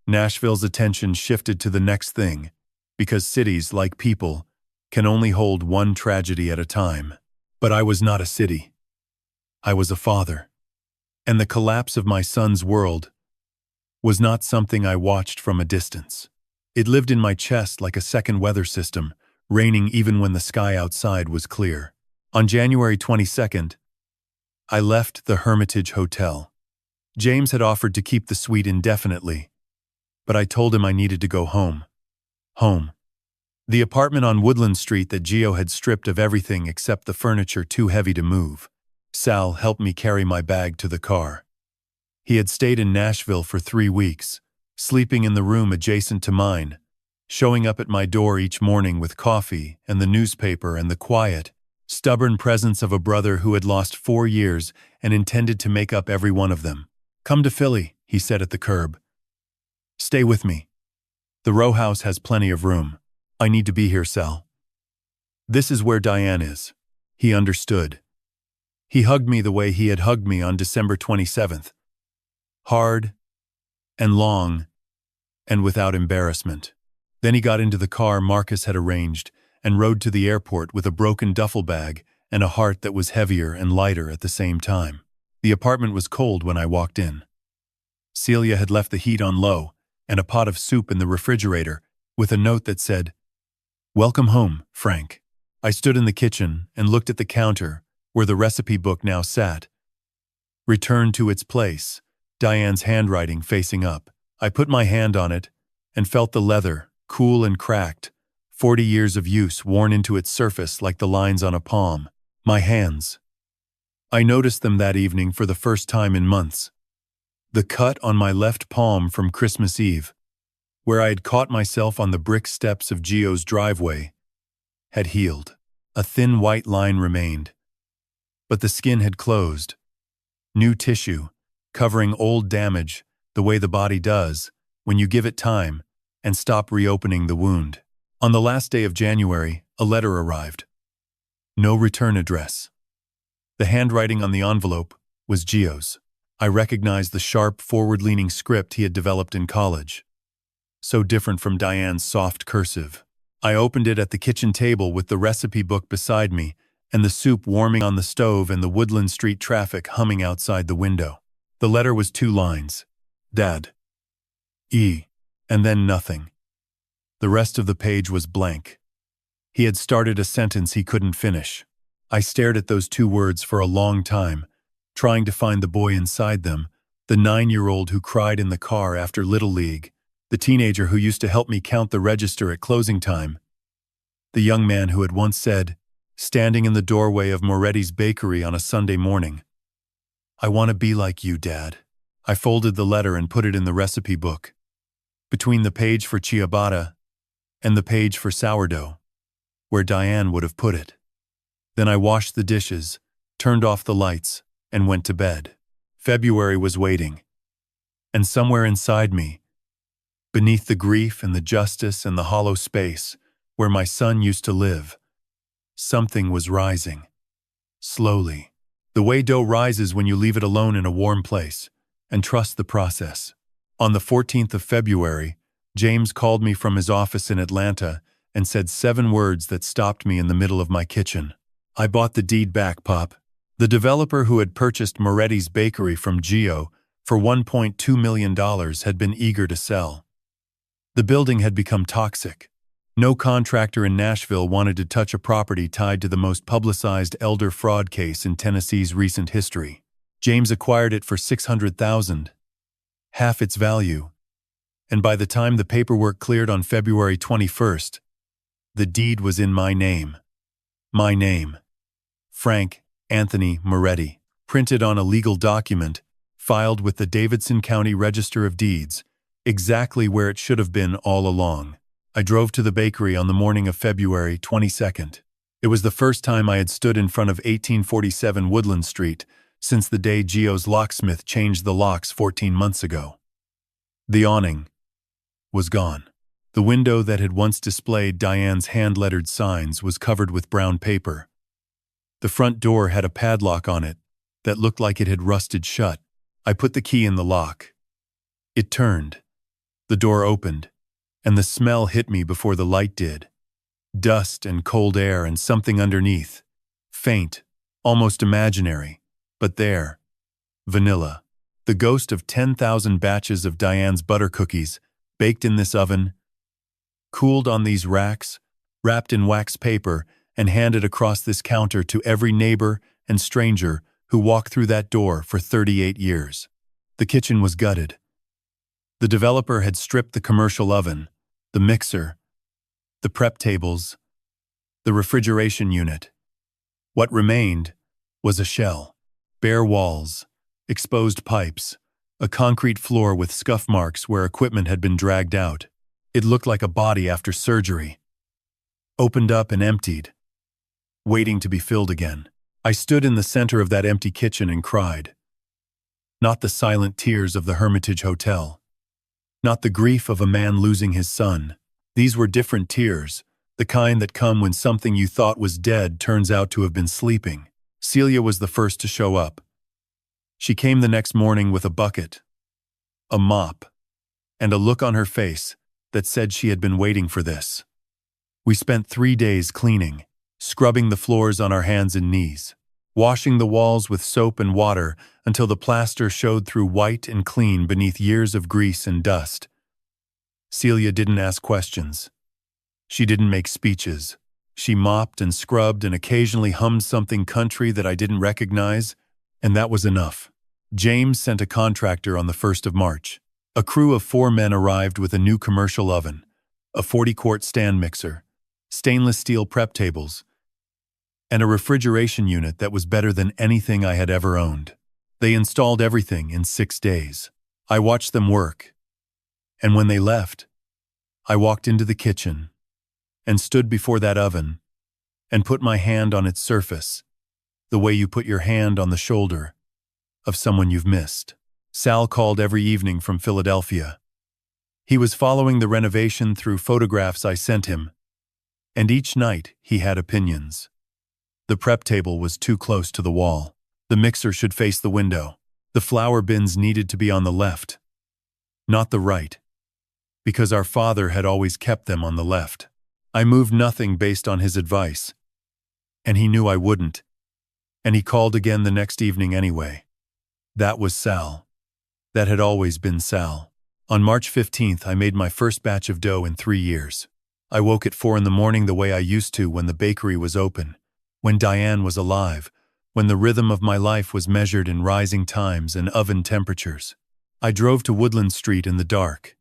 Speaker 1: Nashville's attention shifted to the next thing, because cities, like people, can only hold one tragedy at a time. But I was not a city. I was a father. And the collapse of my son's world was not something I watched from a distance. It lived in my chest like a second weather system, raining even when the sky outside was clear. On January 22nd, I left the Hermitage Hotel. James had offered to keep the suite indefinitely, but I told him I needed to go home. Home. The apartment on Woodland Street that Gio had stripped of everything except the furniture too heavy to move. Sal helped me carry my bag to the car. He had stayed in Nashville for 3 weeks, sleeping in the room adjacent to mine, showing up at my door each morning with coffee and the newspaper and the quiet, stubborn presence of a brother who had lost 4 years and intended to make up every one of them. "Come to Philly," he said at the curb. "Stay with me. The row house has plenty of room. I need to be here, Sal." "This is where Diane is." He understood. He hugged me the way he had hugged me on December 27th. Hard and long and without embarrassment. Then he got into the car Marcus had arranged and rode to the airport with a broken duffel bag and a heart that was heavier and lighter at the same time. The apartment was cold when I walked in. Celia had left the heat on low and a pot of soup in the refrigerator with a note that said, "Welcome home, Frank." I stood in the kitchen and looked at the counter where the recipe book now sat. Returned to its place, Diane's handwriting facing up. I put my hand on it and felt the leather, cool and cracked, 40 years of use worn into its surface like the lines on a palm. My hands. I noticed them that evening for the first time in months. The cut on my left palm from Christmas Eve, where I had caught myself on the brick steps of Gio's driveway, had healed. A thin white line remained, but the skin had closed. New tissue, covering old damage the way the body does when you give it time and stop reopening the wound. On the last day of January, a letter arrived. No return address. The handwriting on the envelope was Gio's. I recognized the sharp, forward-leaning script he had developed in college. So different from Diane's soft cursive. I opened it at the kitchen table with the recipe book beside me and the soup warming on the stove and the Woodland Street traffic humming outside the window. The letter was 2 lines. Dad. E. And then nothing. The rest of the page was blank. He had started a sentence he couldn't finish. I stared at those 2 words for a long time, trying to find the boy inside them, the 9-year-old who cried in the car after Little League, the teenager who used to help me count the register at closing time, the young man who had once said, standing in the doorway of Moretti's bakery on a Sunday morning, "I want to be like you, Dad." I folded the letter and put it in the recipe book, between the page for ciabatta and the page for sourdough, where Diane would have put it. Then I washed the dishes, turned off the lights, and went to bed. February was waiting. And somewhere inside me, beneath the grief and the justice and the hollow space where my son used to live, something was rising. Slowly. The way dough rises when you leave it alone in a warm place and trust the process. On the 14th of February, James called me from his office in Atlanta and said 7 words that stopped me in the middle of my kitchen. "I bought the deed back, Pop." The developer who had purchased Moretti's bakery from Gio for $1.2 million had been eager to sell. The building had become toxic. No contractor in Nashville wanted to touch a property tied to the most publicized elder fraud case in Tennessee's recent history. James acquired it for $600,000, half its value, and by the time the paperwork cleared on February 21st, the deed was in my name. My name. Frank Anthony Moretti, printed on a legal document, filed with the Davidson County Register of Deeds, exactly where it should have been all along. I drove to the bakery on the morning of February 22nd. It was the first time I had stood in front of 1847 Woodland Street since the day Gio's locksmith changed the locks 14 months ago. The awning was gone. The window that had once displayed Diane's hand-lettered signs was covered with brown paper. The front door had a padlock on it that looked like it had rusted shut. I put the key in the lock. It turned. The door opened, and the smell hit me before the light did. Dust and cold air and something underneath. Faint, almost imaginary, but there. Vanilla. The ghost of 10,000 batches of Diane's butter cookies, baked in this oven, cooled on these racks, wrapped in wax paper, and handed across this counter to every neighbor and stranger who walked through that door for 38 years. The kitchen was gutted. The developer had stripped the commercial oven, the mixer, the prep tables, the refrigeration unit. What remained was a shell, bare walls, exposed pipes, a concrete floor with scuff marks where equipment had been dragged out. It looked like a body after surgery, opened up and emptied, waiting to be filled again. I stood in the center of that empty kitchen and cried. Not the silent tears of the Hermitage Hotel. Not the grief of a man losing his son. These were different tears, the kind that come when something you thought was dead turns out to have been sleeping. Celia was the first to show up. She came the next morning with a bucket, a mop, and a look on her face that said she had been waiting for this. We spent 3 days cleaning, scrubbing the floors on our hands and knees, washing the walls with soap and water until the plaster showed through white and clean beneath years of grease and dust. Celia didn't ask questions. She didn't make speeches. She mopped and scrubbed and occasionally hummed something country that I didn't recognize, and that was enough. James sent a contractor on the 1st of March. A crew of 4 men arrived with a new commercial oven, a 40-quart stand mixer, stainless steel prep tables, and a refrigeration unit that was better than anything I had ever owned. They installed everything in 6 days. I watched them work, and when they left, I walked into the kitchen and stood before that oven and put my hand on its surface, the way you put your hand on the shoulder of someone you've missed. Sal called every evening from Philadelphia. He was following the renovation through photographs I sent him, and each night he had opinions. The prep table was too close to the wall. The mixer should face the window. The flour bins needed to be on the left, not the right, because our father had always kept them on the left. I moved nothing based on his advice, and he knew I wouldn't, and he called again the next evening anyway. That was Sal. That had always been Sal. On March 15th, I made my first batch of dough in 3 years. I woke at 4 in the morning the way I used to when the bakery was open, when Diane was alive, when the rhythm of my life was measured in rising times and oven temperatures. I drove to Woodland Street in the dark.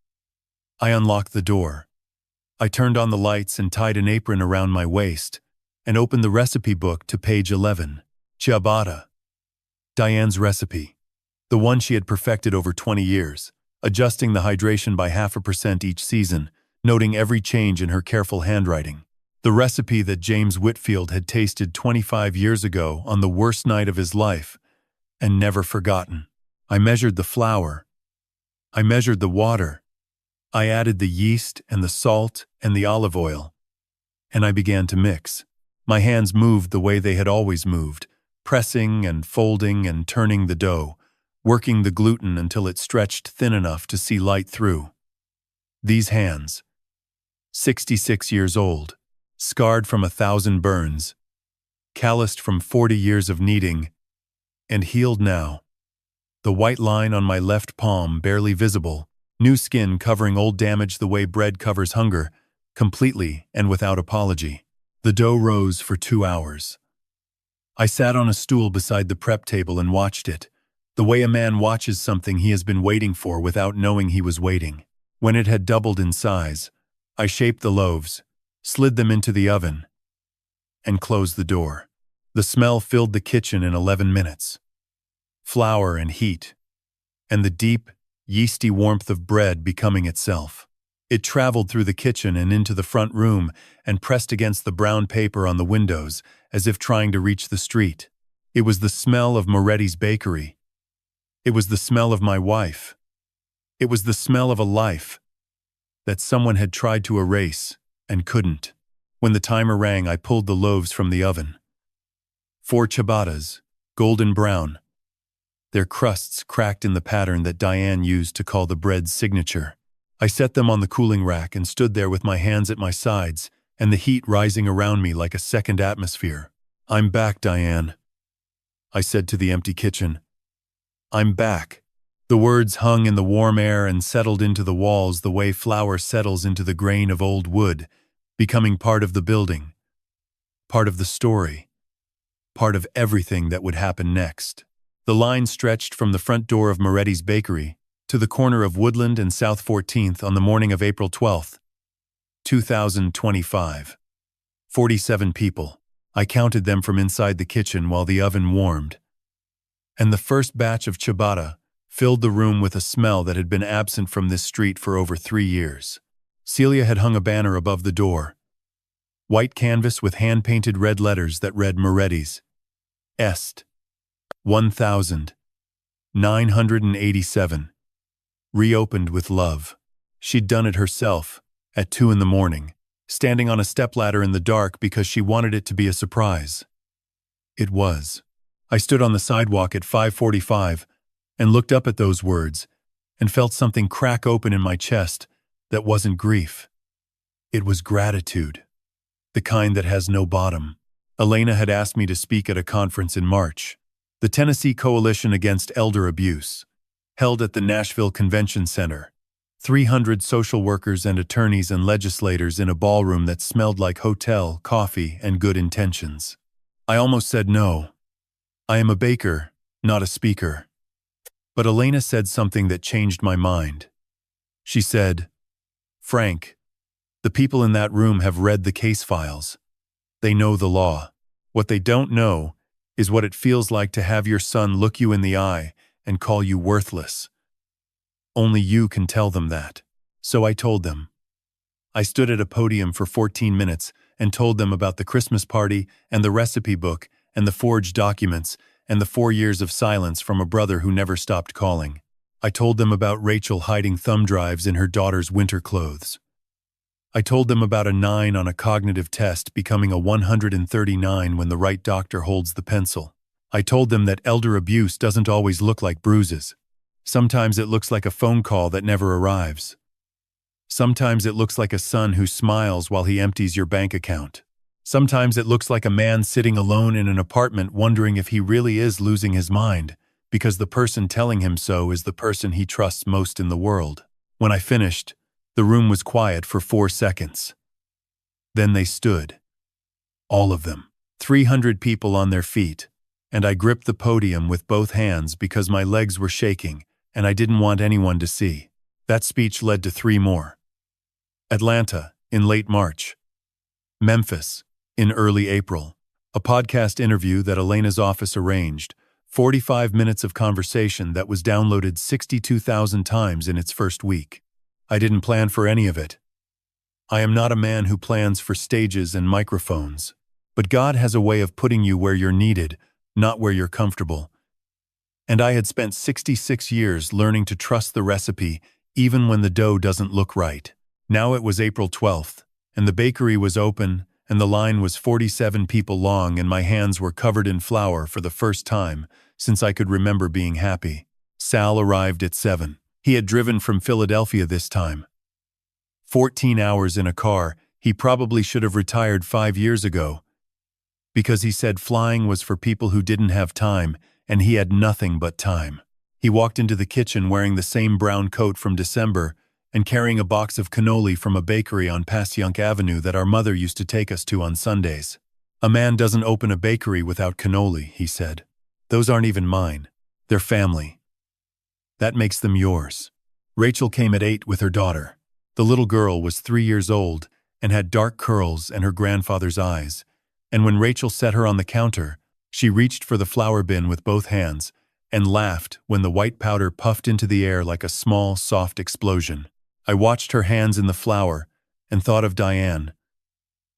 Speaker 1: I unlocked the door. I turned on the lights and tied an apron around my waist and opened the recipe book to page 11. Ciabatta. Diane's recipe. The one she had perfected over 20 years, adjusting the hydration by 0.5% each season, noting every change in her careful handwriting. The recipe that James Whitfield had tasted 25 years ago on the worst night of his life and never forgotten. I measured the flour. I measured the water. I added the yeast and the salt and the olive oil, and I began to mix. My hands moved the way they had always moved, pressing and folding and turning the dough, working the gluten until it stretched thin enough to see light through. These hands, 66 years old, scarred from 1,000 burns, calloused from 40 years of kneading, and healed now. The white line on my left palm barely visible, new skin covering old damage the way bread covers hunger, completely and without apology. The dough rose for 2 hours. I sat on a stool beside the prep table and watched it, the way a man watches something he has been waiting for without knowing he was waiting. When it had doubled in size, I shaped the loaves, slid them into the oven, and closed the door. The smell filled the kitchen in 11 minutes. Flour and heat, and the deep, yeasty warmth of bread becoming itself. It traveled through the kitchen and into the front room and pressed against the brown paper on the windows as if trying to reach the street. It was the smell of Moretti's bakery. It was the smell of my wife. It was the smell of a life that someone had tried to erase and couldn't. When the timer rang, I pulled the loaves from the oven. 4 ciabattas, golden brown, their crusts cracked in the pattern that Diane used to call the bread's signature. I set them on the cooling rack and stood there with my hands at my sides and the heat rising around me like a second atmosphere. "I'm back, Diane," I said to the empty kitchen. "I'm back." The words hung in the warm air and settled into the walls the way flour settles into the grain of old wood, becoming part of the building, part of the story, part of everything that would happen next. The line stretched from the front door of Moretti's bakery to the corner of Woodland and South 14th on the morning of April 12, 2025. 47 people. I counted them from inside the kitchen while the oven warmed. And the first batch of ciabatta filled the room with a smell that had been absent from this street for over 3 years. Celia had hung a banner above the door. White canvas with hand-painted red letters that read Moretti's. Est. 1987. Reopened with love. She'd done it herself, at 2 in the morning, standing on a stepladder in the dark because she wanted it to be a surprise. It was. I stood on the sidewalk at 5:45 and looked up at those words and felt something crack open in my chest that wasn't grief. It was gratitude, the kind that has no bottom. Elena had asked me to speak at a conference in March, the Tennessee Coalition Against Elder Abuse, held at the Nashville Convention Center. 300 social workers and attorneys and legislators in a ballroom that smelled like hotel, coffee, and good intentions. I almost said no. I am a baker, not a speaker. But Elena said something that changed my mind. She said, "Frank, the people in that room have read the case files. They know the law. What they don't know is what it feels like to have your son look you in the eye and call you worthless. Only you can tell them that." So I told them. I stood at a podium for 14 minutes and told them about the Christmas party and the recipe book and the forged documents and the 4 years of silence from a brother who never stopped calling. I told them about Rachel hiding thumb drives in her daughter's winter clothes. I told them about a 9 on a cognitive test becoming a 139 when the right doctor holds the pencil. I told them that elder abuse doesn't always look like bruises. Sometimes it looks like a phone call that never arrives. Sometimes it looks like a son who smiles while he empties your bank account. Sometimes it looks like a man sitting alone in an apartment wondering if he really is losing his mind, because the person telling him so is the person he trusts most in the world. When I finished, the room was quiet for 4 seconds. Then they stood. All of them. 300 people on their feet, and I gripped the podium with both hands because my legs were shaking and I didn't want anyone to see. That speech led to 3 more. Atlanta, in late March. Memphis, in early April. A podcast interview that Elena's office arranged, 45 minutes of conversation that was downloaded 62,000 times in its first week. I didn't plan for any of it. I am not a man who plans for stages and microphones, but God has a way of putting you where you're needed, not where you're comfortable. And I had spent 66 years learning to trust the recipe even when the dough doesn't look right. Now it was April 12th, and the bakery was open, and the line was 47 people long, and my hands were covered in flour for the first time since I could remember being happy. Sal arrived at 7. He had driven from Philadelphia this time. 14 hours in a car. He probably should have retired 5 years ago, because he said flying was for people who didn't have time, and he had nothing but time. He walked into the kitchen wearing the same brown coat from December and carrying a box of cannoli from a bakery on Passyunk Avenue that our mother used to take us to on Sundays. "A man doesn't open a bakery without cannoli," he said. "Those aren't even mine. They're family. That makes them yours." Rachel came at 8 with her daughter. The little girl was 3 years old and had dark curls and her grandfather's eyes, and when Rachel set her on the counter, she reached for the flour bin with both hands and laughed when the white powder puffed into the air like a small, soft explosion. I watched her hands in the flour and thought of Diane,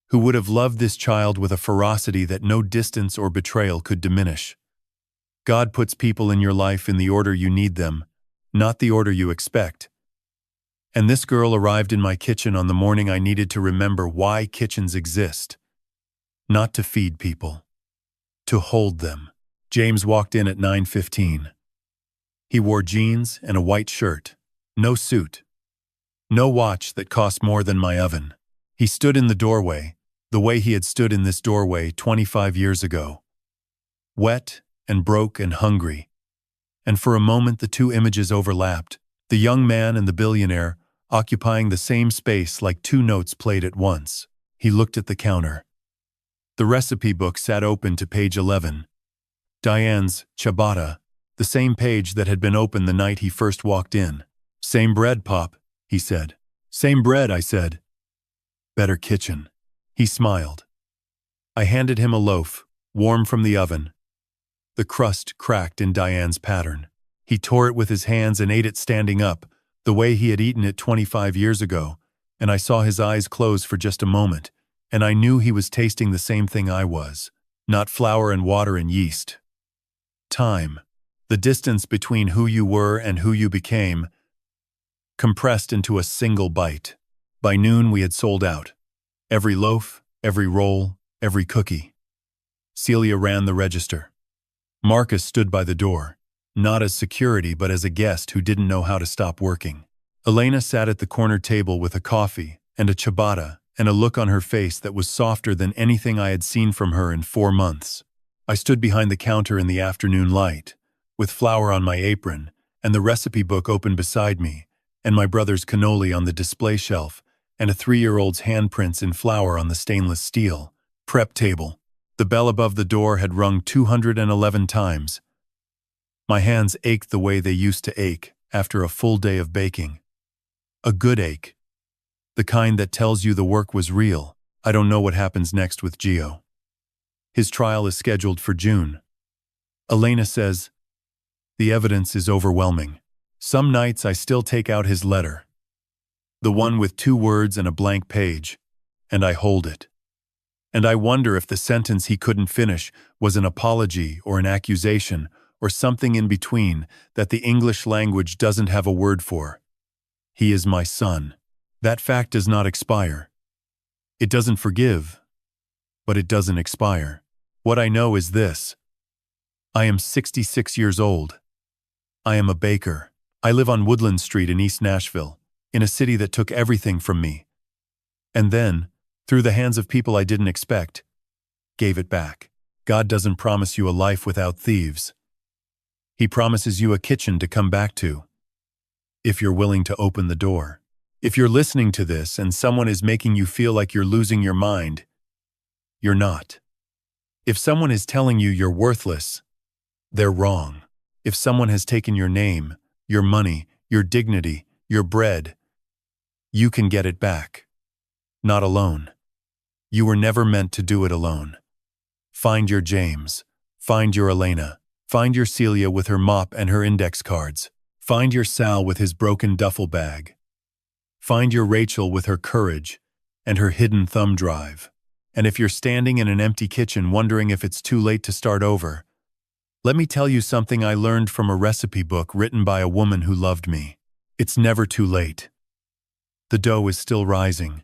Speaker 1: who would have loved this child with a ferocity that no distance or betrayal could diminish. God puts people in your life in the order you need them, not the order you expect. And this girl arrived in my kitchen on the morning I needed to remember why kitchens exist. Not to feed people. to hold them. James walked in at 9:15. He wore jeans and a white shirt, no suit, no watch that cost more than my oven. He stood in the doorway, the way he had stood in this doorway 25 years ago. Wet and broke and hungry. And for a moment the two images overlapped, the young man and the billionaire occupying the same space like two notes played at once. He looked at the counter. The recipe book sat open to page 11. Diane's ciabatta, the same page that had been open the night he first walked in. "Same bread, Pop," he said. "Same bread," I said. "Better kitchen." He smiled. I handed him a loaf, warm from the oven. The crust cracked in Diane's pattern. He tore it with his hands and ate it standing up, the way he had eaten it 25 years ago, and I saw his eyes close for just a moment, and I knew he was tasting the same thing I was, not flour and water and yeast. Time, the distance between who you were and who you became, compressed into a single bite. By noon we had sold out. Every loaf, every roll, every cookie. Celia ran the register. Marcus stood by the door, not as security but as a guest who didn't know how to stop working. Elena sat at the corner table with a coffee and a ciabatta and a look on her face that was softer than anything I had seen from her in 4 months. I stood behind the counter in the afternoon light, with flour on my apron and the recipe book open beside me, and my brother's cannoli on the display shelf, and a 3-year-old's handprints in flour on the stainless steel prep table. The bell above the door had rung 211 times. My hands ached the way they used to ache after a full day of baking. A good ache. The kind that tells you the work was real. I don't know what happens next with Gio. His trial is scheduled for June. Elena says, the evidence is overwhelming. Some nights I still take out his letter. The one with 2 words and a blank page, and I hold it. And I wonder if the sentence he couldn't finish was an apology or an accusation or something in between that the English language doesn't have a word for. He is my son. That fact does not expire. It doesn't forgive, but it doesn't expire. What I know is this. I am 66 years old. I am a baker. I live on Woodland Street in East Nashville, in a city that took everything from me. And then, through the hands of people I didn't expect, gave it back. God doesn't promise you a life without thieves. He promises you a kitchen to come back to, if you're willing to open the door. If you're listening to this and someone is making you feel like you're losing your mind, you're not. If someone is telling you you're worthless, they're wrong. If someone has taken your name, your money, your dignity, your bread, you can get it back. Not alone. You were never meant to do it alone. Find your James. Find your Elena. Find your Celia with her mop and her index cards. Find your Sal with his broken duffel bag. Find your Rachel with her courage and her hidden thumb drive. And if you're standing in an empty kitchen wondering if it's too late to start over, let me tell you something I learned from a recipe book written by a woman who loved me. It's never too late. The dough is still rising.